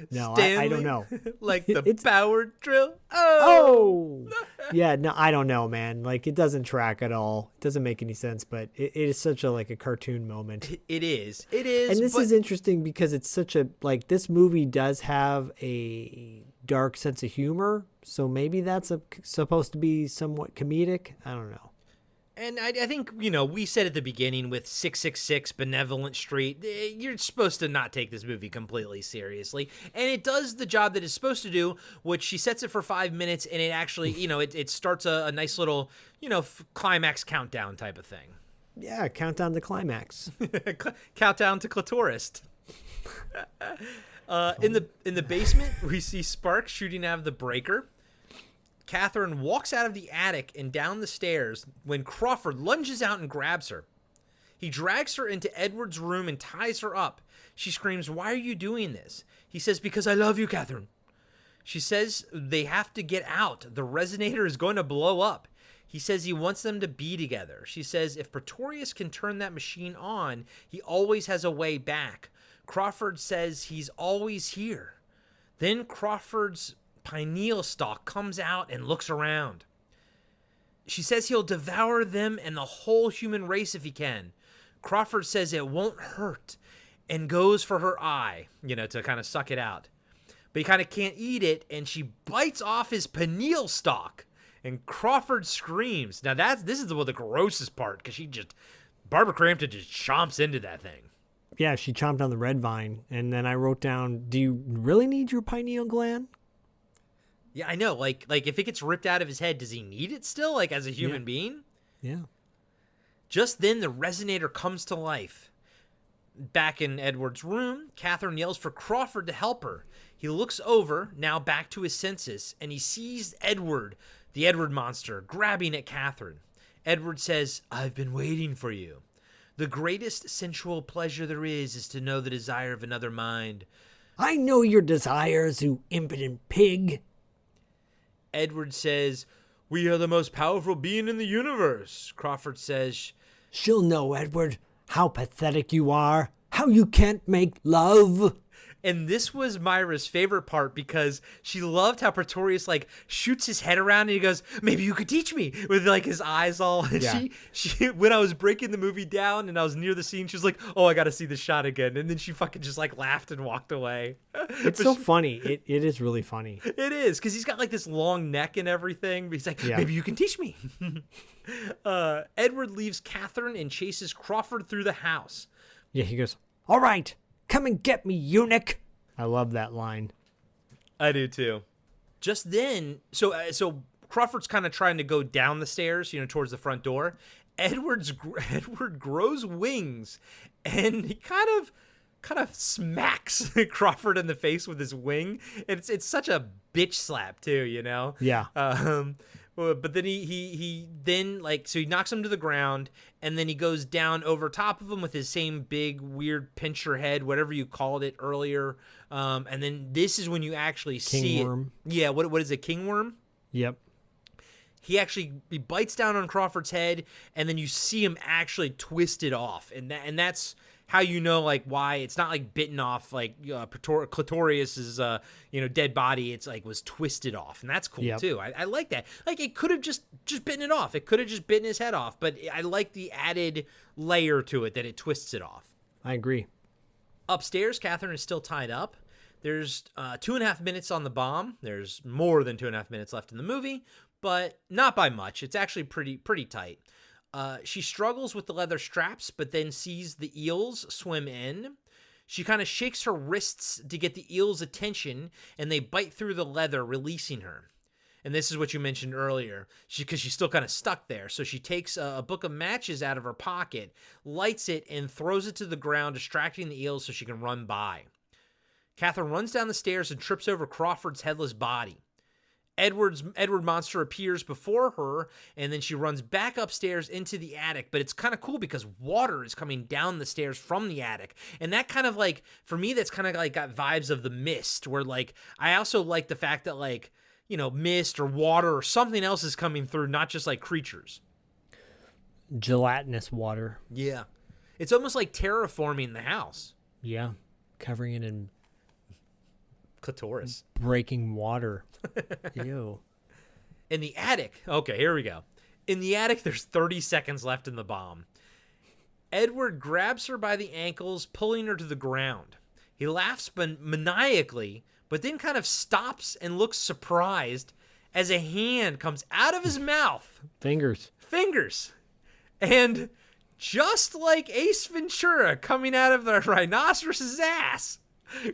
S4: No, I don't know.
S2: Like the power drill.
S4: Oh! Yeah, no, I don't know, man. Like, it doesn't track at all. It doesn't make any sense, but it is such a cartoon moment.
S2: It is.
S4: And this is interesting because it's such a, this movie does have a dark sense of humor, so maybe that's supposed to be somewhat comedic. I don't know.
S2: And I think, we said at the beginning with 666 Benevolent Street, you're supposed to not take this movie completely seriously. And it does the job that it's supposed to do, which she sets it for 5 minutes, and it actually, it starts a nice little, climax countdown type of thing.
S4: Yeah, countdown to climax.
S2: Countdown to clitoris. In the basement, we see sparks shooting out of the breaker. Catherine walks out of the attic and down the stairs when Crawford lunges out and grabs her. He drags her into Edward's room and ties her up. She screams, "Why are you doing this?" He says, "Because I love you, Catherine." She says they have to get out. The resonator is going to blow up. He says he wants them to be together. She says if Pretorius can turn that machine on, he always has a way back. Crawford says he's always here. Then Crawford's pineal stalk comes out and looks around. She says he'll devour them and the whole human race if he can. Crawford says it won't hurt and goes for her eye, to kind of suck it out. But he kind of can't eat it, and she bites off his pineal stalk, and Crawford screams. Now this is the grossest part, because Barbara Crampton just chomps into that thing.
S4: Yeah, she chomped on the red vine, and then I wrote down, do you really need your pineal gland?
S2: Yeah, I know. Like if it gets ripped out of his head, does he need it still, as a human being?
S4: Yeah.
S2: Just then, the resonator comes to life. Back in Edward's room, Catherine yells for Crawford to help her. He looks over, now back to his senses, and he sees Edward, the Edward monster, grabbing at Catherine. Edward says, "I've been waiting for you. The greatest sensual pleasure there is to know the desire of another mind."
S4: "I know your desires, you impudent pig."
S2: Edward says, "We are the most powerful being in the universe." Crawford says,
S4: "She'll know, Edward, how pathetic you are, how you can't make love."
S2: And this was Myra's favorite part, because she loved how Pretorius shoots his head around and he goes, "Maybe you could teach me," with his eyes all.
S4: Yeah.
S2: She when I was breaking the movie down and I was near the scene, she was like, "Oh, I got to see this shot again." And then she fucking just laughed and walked away.
S4: It's so funny. It is really funny.
S2: It is, because he's got this long neck and everything. But he's like, "Maybe you can teach me." Edward leaves Catherine and chases Crawford through the house.
S4: Yeah, he goes, "All right, come and get me, eunuch." I love that line.
S2: I do too. Just then, so Crawford's kind of trying to go down the stairs, towards the front door. Edward grows wings, and he kind of smacks Crawford in the face with his wing. It's such a bitch slap too,
S4: Yeah.
S2: But then he knocks him to the ground, and then he goes down over top of him with his same big weird pincher head, whatever you called it earlier. And then this is when you actually see
S4: Kingworm.
S2: it. Yeah, what is it, kingworm?
S4: Yep.
S2: He bites down on Crawford's head, and then you see him actually twist it off, and that's how you know why it's not bitten off Pretorius's dead body. It's was twisted off, and that's cool too. I like that. It could have just bitten it off. It could have just bitten his head off, but I like the added layer to it that it twists it off.
S4: I agree.
S2: Upstairs, Catherine is still tied up. There's 2.5 minutes on the bomb. There's more than 2.5 minutes left in the movie, but not by much. It's actually pretty tight. She struggles with the leather straps, but then sees the eels swim in. She kind of shakes her wrists to get the eels' attention, and they bite through the leather, releasing her. And this is what you mentioned earlier, because she's still kind of stuck there. So she takes a book of matches out of her pocket, lights it, and throws it to the ground, distracting the eels so she can run by. Catherine runs down the stairs and trips over Crawford's headless body. Edward Monster appears before her, and then she runs back upstairs into the attic. But it's kind of cool because water is coming down the stairs from the attic. And that kind of like, for me, that's kind of like got vibes of The Mist, where like, I also like the fact that like, you know, mist or water or something else is coming through, not just like creatures.
S4: Gelatinous water.
S2: Yeah. It's almost like terraforming the house.
S4: Yeah. Covering it in
S2: clitoris.
S4: Breaking water. Ew.
S2: In the attic. Okay, here we go. In the attic, there's 30 seconds left in the bomb. Edward grabs her by the ankles, pulling her to the ground. He laughs maniacally, but then kind of stops and looks surprised as a hand comes out of his mouth.
S4: Fingers.
S2: And just like Ace Ventura coming out of the rhinoceros's ass,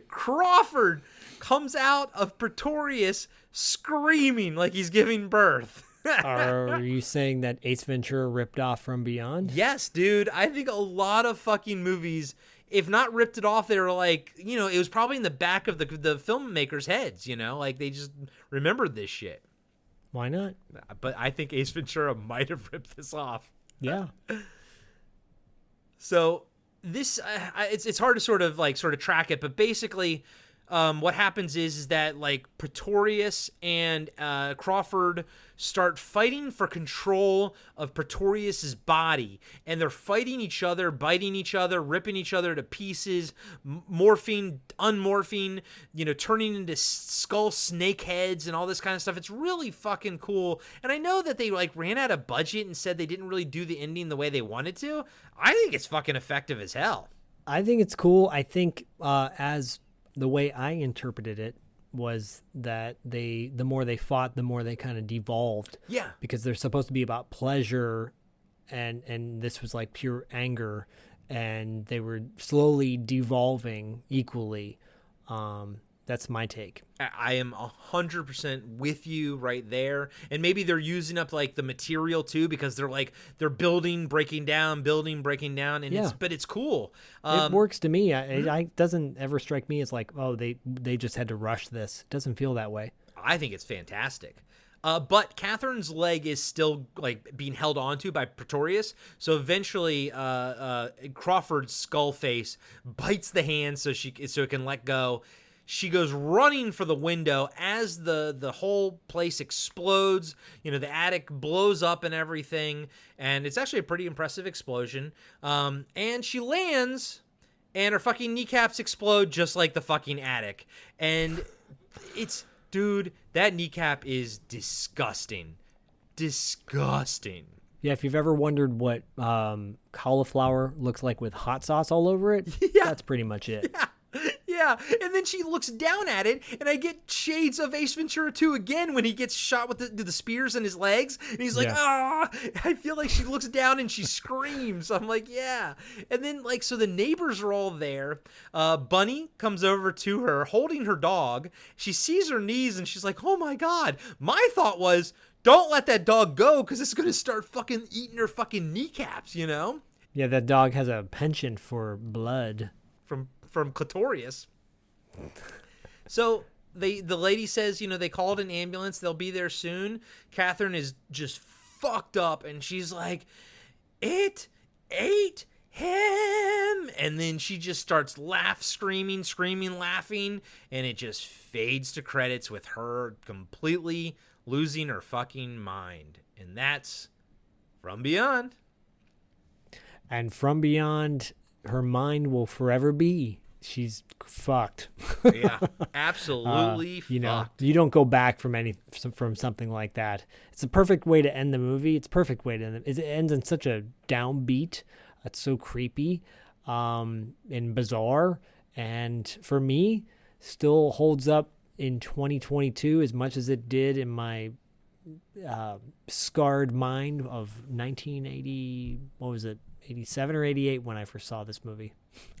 S2: Crawford comes out of Pretorius screaming like he's giving birth.
S4: Are you saying that Ace Ventura ripped off From Beyond?
S2: Yes, dude. I think a lot of fucking movies, if not ripped it off, they were like, you know, it was probably in the back of the filmmakers' heads, you know? Like, they just remembered this shit.
S4: Why not?
S2: But I think Ace Ventura might have ripped this off.
S4: Yeah.
S2: So this, it's hard to sort of track it, but basically what happens is that like Pretorius and Crawford start fighting for control of Pretorius's body, and they're fighting each other, biting each other, ripping each other to pieces, morphing, unmorphing, you know, turning into skull snake heads and all this kind of stuff. It's really fucking cool. And I know that they like ran out of budget and said they didn't really do the ending the way they wanted to. I think it's fucking effective as hell.
S4: I think it's cool. I think as the way I interpreted it was that the more they fought, the more they kind of devolved.
S2: Yeah. Because
S4: they're supposed to be about pleasure, and this was like pure anger, and they were slowly devolving equally. That's my take.
S2: I am 100% with you right there. And maybe they're using up like the material too, because they're building, breaking down, and
S4: yeah.
S2: But it's cool.
S4: It works to me. It doesn't ever strike me as like, oh, they just had to rush this. It doesn't feel that way.
S2: I think it's fantastic. But Catherine's leg is still like being held onto by Pretorius. So eventually, Crawford's skull face bites the hand so it can let go. She goes running for the window as the whole place explodes. You know, the attic blows up and everything. And it's actually a pretty impressive explosion. And she lands, and her fucking kneecaps explode just like the fucking attic. And dude, that kneecap is disgusting. Disgusting.
S4: Yeah, if you've ever wondered what cauliflower looks like with hot sauce all over it, that's pretty much it.
S2: Yeah, and then she looks down at it, and I get shades of Ace Ventura 2 again when he gets shot with the spears in his legs, and he's like, ah! I feel like she looks down and she screams. I'm like, yeah. And then, like, so the neighbors are all there. Bunny comes over to her, holding her dog. She sees her knees, and she's like, oh my God. My thought was, don't let that dog go, because it's going to start fucking eating her fucking kneecaps, you know?
S4: Yeah, that dog has a penchant for blood.
S2: From Clitorius. So the lady says, you know, they called an ambulance. They'll be there soon. Catherine is just fucked up, and she's like, it ate him. And then she just starts screaming, laughing, and it just fades to credits with her completely losing her fucking mind. And that's From Beyond.
S4: And From Beyond, her mind will forever be. She's fucked.
S2: Yeah, absolutely fucked.
S4: You know, you don't go back from something like that. It's a perfect way to end the movie. It's a perfect way to end it. It ends in such a downbeat. It's so creepy and bizarre. And for me, still holds up in 2022 as much as it did in my scarred mind of 1980. What was it? 87 or 88 when I first saw this movie.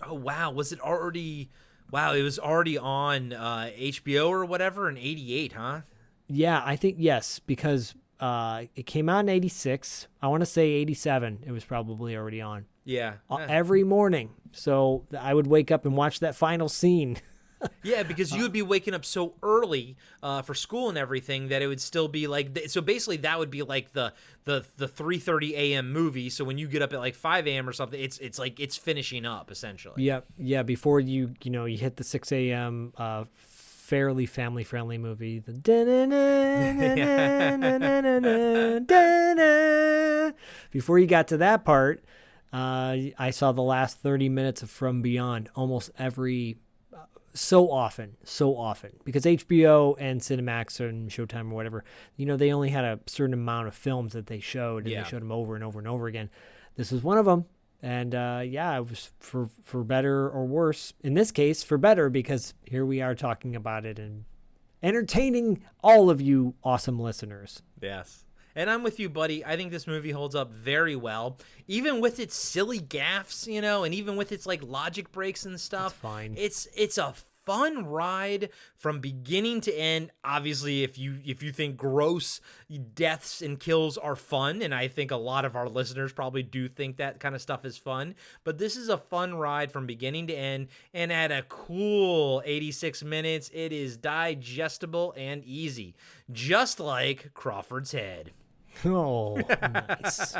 S2: Oh wow, was it already? Wow, it was already on HBO or whatever in 88, huh?
S4: Yeah, I think yes, because it came out in 86. I want to say 87. It was probably already on.
S2: Yeah.
S4: Every morning. So I would wake up and watch that final scene.
S2: Yeah, because you would be waking up so early for school and everything that it would still be like. So basically, that would be like the 3:30 a.m. movie. So when you get up at like 5 a.m. or something, it's like it's finishing up essentially.
S4: Yep. Yeah. Before you hit the 6 a.m. Fairly family friendly movie. The before you got to that part, I saw the last 30 minutes of From Beyond almost every. So often, because HBO and Cinemax and Showtime or whatever, they only had a certain amount of films that they showed, and they showed them over and over and over again. This was one of them, and it was for better or worse. In this case, for better, because here we are talking about it and entertaining all of you awesome listeners.
S2: Yes. And I'm with you, buddy. I think this movie holds up very well, even with its silly gaffes, and even with its like logic breaks and stuff.
S4: It's fine.
S2: It's a fun ride from beginning to end. Obviously, if you think gross deaths and kills are fun, and I think a lot of our listeners probably do think that kind of stuff is fun, but this is a fun ride from beginning to end, and at a cool 86 minutes, it is digestible and easy, just like Crawford's head.
S4: Oh, nice.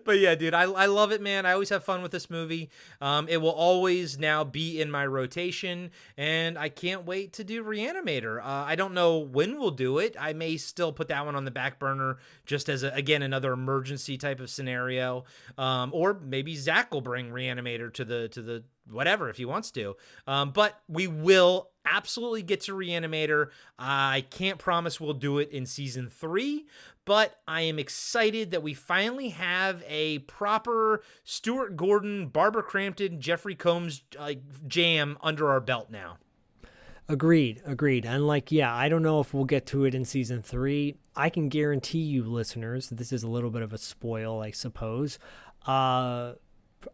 S2: But yeah, dude, I love it, man. I always have fun with this movie. It will always now be in my rotation, and I can't wait to do Re-Animator. I don't know when we'll do it. I may still put that one on the back burner just as, again, another emergency type of scenario. Or maybe Zach will bring Re-Animator to the whatever if he wants to. But we will absolutely get to Re-Animator. I can't promise we'll do it in season 3, but I am excited that we finally have a proper Stuart Gordon, Barbara Crampton, Jeffrey Combs jam under our belt now.
S4: Agreed. And I don't know if we'll get to it in season 3. I can guarantee you, listeners, this is a little bit of a spoil, I suppose. On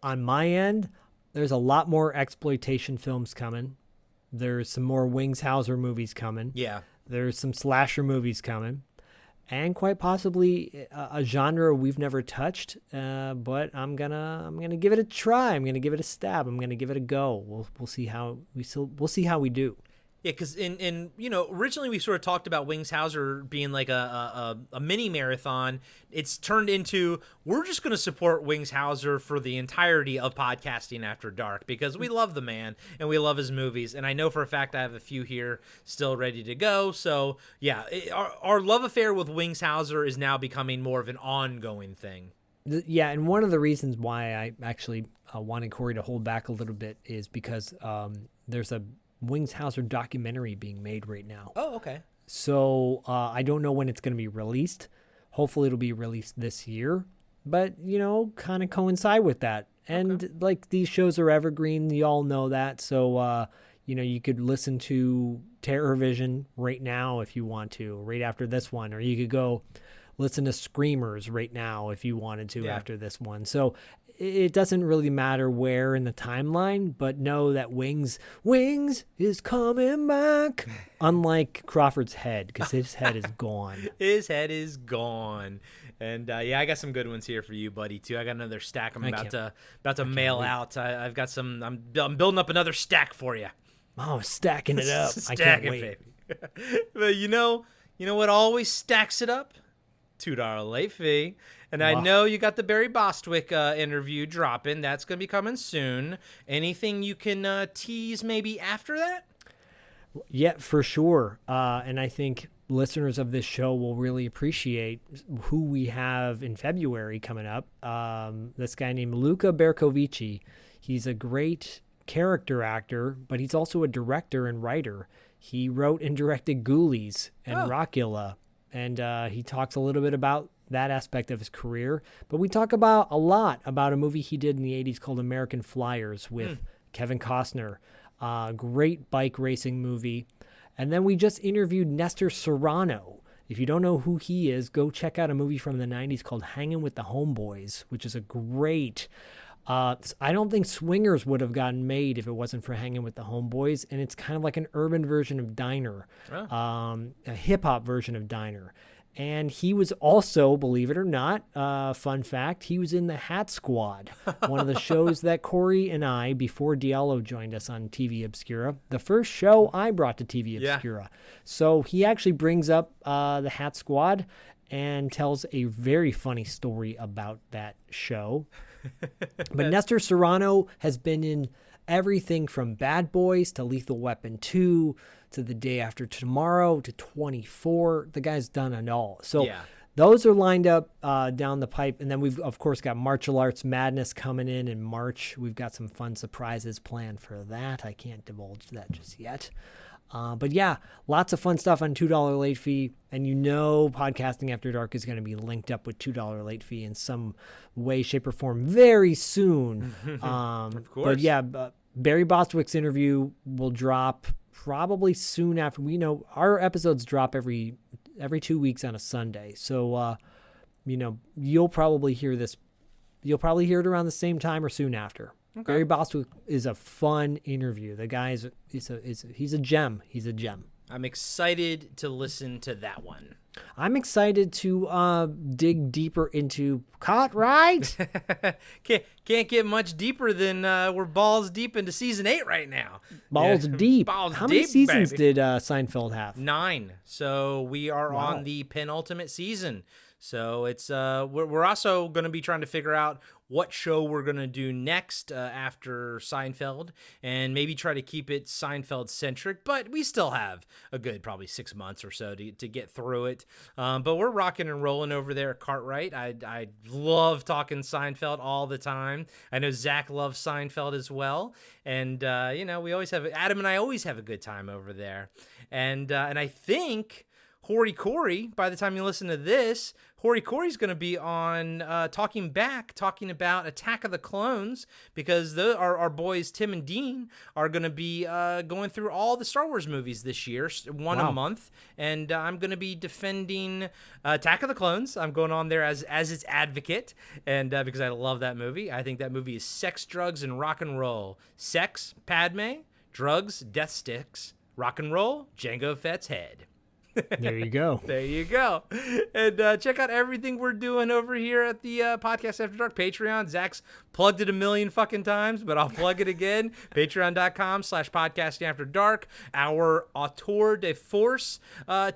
S4: my end, there's a lot more exploitation films coming. There's some more Wings Hauser movies coming.
S2: Yeah.
S4: There's some slasher movies coming. And quite possibly a genre we've never touched, but I'm gonna give it a try. I'm gonna give it a stab. I'm gonna give it a go. We'll see how we do.
S2: Yeah, because originally we sort of talked about Wings Hauser being like a mini marathon. It's turned into we're just going to support Wings Hauser for the entirety of Podcasting After Dark because we love the man and we love his movies. And I know for a fact I have a few here still ready to go. So yeah, our love affair with Wings Hauser is now becoming more of an ongoing thing.
S4: Yeah, and one of the reasons why I actually wanted Corey to hold back a little bit is because there's a Wings Hauser documentary being made right now.
S2: Oh, okay.
S4: So I don't know when it's going to be released. Hopefully it'll be released this year, but kind of coincide with that. And like these shows are evergreen, you all know that. So you could listen to Terror Vision right now if you want to, right after this one, or you could go listen to Screamers right now if you wanted to after this one. So it doesn't really matter where in the timeline, but know that Wings is coming back. Unlike Crawford's head, because his head is gone.
S2: His head is gone. And I got some good ones here for you, buddy, too. I got another stack I'm about to mail out. I've got some. I'm building up another stack for you.
S4: Oh, stacking it up. I can't wait.
S2: Baby. But you know what always stacks it up? $2 late fee. And I know you got the Barry Bostwick interview dropping. That's going to be coming soon. Anything you can tease maybe after that?
S4: Yeah, for sure. And I think listeners of this show will really appreciate who we have in February coming up. This guy named Luca Bercovici. He's a great character actor, but he's also a director and writer. He wrote and directed Ghoulies and Rockula. And he talks a little bit about that aspect of his career. But we talk a lot about a movie he did in the 80s called American Flyers with Kevin Costner. Great bike racing movie. And then we just interviewed Nestor Serrano. If you don't know who he is, go check out a movie from the 90s called Hanging with the Homeboys, which is a great... I don't think Swingers would have gotten made if it wasn't for Hanging with the Homeboys, and it's kind of like an urban version of Diner, a hip-hop version of Diner. And he was also, believe it or not, fun fact, he was in the Hat Squad, one of the shows that Corey and I, before Diallo joined us on TV Obscura, the first show I brought to TV Obscura. So he actually brings up the Hat Squad and tells a very funny story about that show. But Nestor Serrano has been in everything from Bad Boys to Lethal Weapon 2 to The Day After Tomorrow to 24. The guy's done it all. So those are lined up down the pipe. And then we've, of course, got Martial Arts Madness coming in March. We've got some fun surprises planned for that. I can't divulge that just yet. But yeah, lots of fun stuff on $2 late fee. And Podcasting After Dark is going to be linked up with $2 late fee in some way, shape, or form very soon.
S2: Of course.
S4: But yeah, Barry Bostwick's interview will drop probably soon after. Our episodes drop every 2 weeks on a Sunday. So, you'll probably hear this. You'll probably hear it around the same time or soon after. Okay. Barry Bostwick is a fun interview. The guy he's a gem. He's a gem.
S2: I'm excited to listen to that one.
S4: I'm excited to dig deeper into Cartwright.
S2: Can't get much deeper than we're balls deep into season 8 right now.
S4: Balls deep.
S2: Balls
S4: How
S2: deep,
S4: many seasons
S2: baby.
S4: did Seinfeld have?
S2: 9. So we are on the penultimate season. So it's we're also going to be trying to figure out what show we're going to do next after Seinfeld, and maybe try to keep it Seinfeld-centric, but we still have a good probably 6 months or so to get through it. But we're rocking and rolling over there at Cartwright. I love talking Seinfeld all the time. I know Zach loves Seinfeld as well, and we always have Adam and I always have a good time over there, and I think Hoary Corey, by the time you listen to this, Hoary Corey's going to be on talking about Attack of the Clones, because our boys Tim and Dean are going to be going through all the Star Wars movies this year, one a month, and I'm going to be defending Attack of the Clones. I'm going on there as its advocate, and because I love that movie. I think that movie is sex, drugs, and rock and roll. Sex, Padme, drugs, death sticks, rock and roll, Jango Fett's head.
S4: There you go.
S2: There you go. And check out everything we're doing over here at the Podcast After Dark Patreon. Zach's plugged it a million fucking times, but I'll plug it again. Patreon.com/Podcasting After Dark. Our Auteur de Force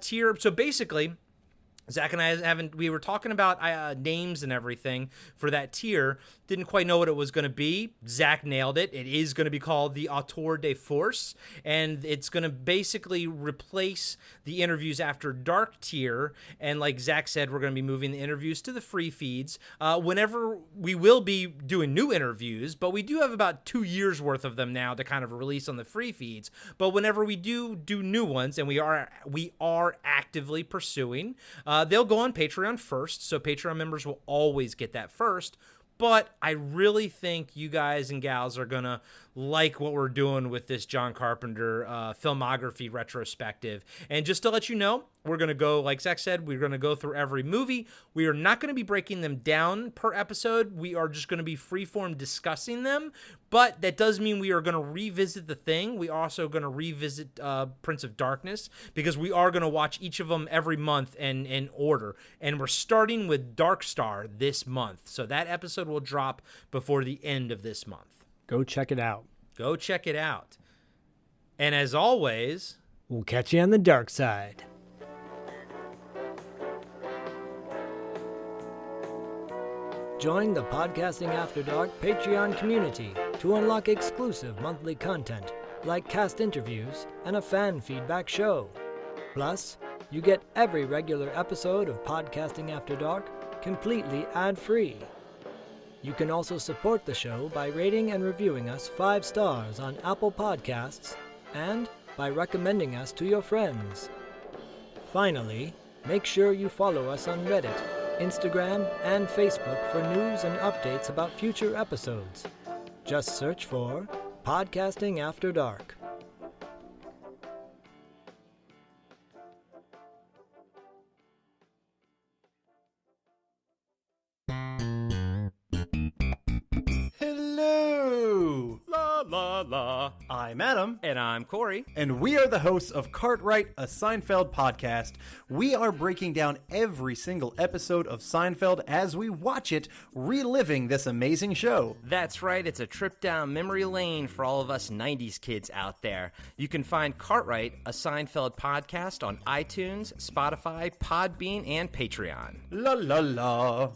S2: tier. So basically, Zach and I we were talking about names and everything for that tier. Didn't quite know what it was going to be. Zach nailed it. It is going to be called the Auteur de Force, and it's going to basically replace the Interviews After Dark tier. And like Zach said, we're going to be moving the interviews to the free feeds. Whenever we will be doing new interviews, but we do have about 2 years worth of them now to kind of release on the free feeds. But whenever we do new ones, and we are actively pursuing, they'll go on Patreon first. So Patreon members will always get that first. But I really think you guys and gals are going to like what we're doing with this John Carpenter filmography retrospective. And just to let you know, we're going to go, like Zach said, we're going to go through every movie. We are not going to be breaking them down per episode. We are just going to be freeform discussing them. But that does mean we are going to revisit The Thing. We are also going to revisit Prince of Darkness, because we are going to watch each of them every month in order. And we're starting with Dark Star this month. So that episode will drop before the end of this month.
S4: Go check it out.
S2: Go check it out. And as always,
S4: we'll catch you on the dark side. Join the Podcasting After Dark Patreon community to unlock exclusive monthly content like cast interviews and a fan feedback show. Plus, you get every regular episode of Podcasting After Dark completely ad-free. You can also support the show by rating and reviewing us 5 stars on Apple Podcasts and by recommending us to your friends. Finally, make sure you follow us on Reddit, Instagram, and Facebook for news and updates about future episodes. Just search for Podcasting After Dark.
S2: la.
S14: I'm Adam.
S2: And I'm Corey.
S14: And we are the hosts of Cartwright, a Seinfeld podcast. We are breaking down every single episode of Seinfeld as we watch it, reliving this amazing show.
S2: That's right, it's a trip down memory lane for all of us 90s kids out there. You can find Cartwright, a Seinfeld podcast on iTunes, Spotify, Podbean, and Patreon.
S14: La la la.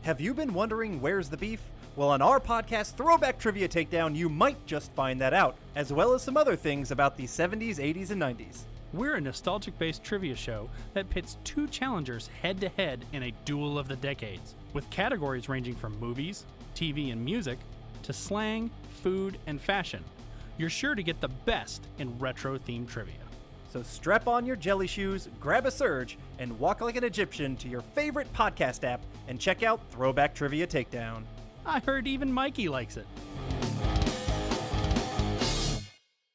S14: Have you been wondering where's the beef? Well, on our podcast, Throwback Trivia Takedown, you might just find that out, as well as some other things about the 70s, 80s, and 90s.
S15: We're a nostalgic-based trivia show that pits two challengers head-to-head in a duel of the decades, with categories ranging from movies, TV and music, to slang, food, and fashion. You're sure to get the best in retro-themed trivia.
S14: So strap on your jelly shoes, grab a surge, and walk like an Egyptian to your favorite podcast app and check out Throwback Trivia Takedown.
S15: I heard even Mikey likes it.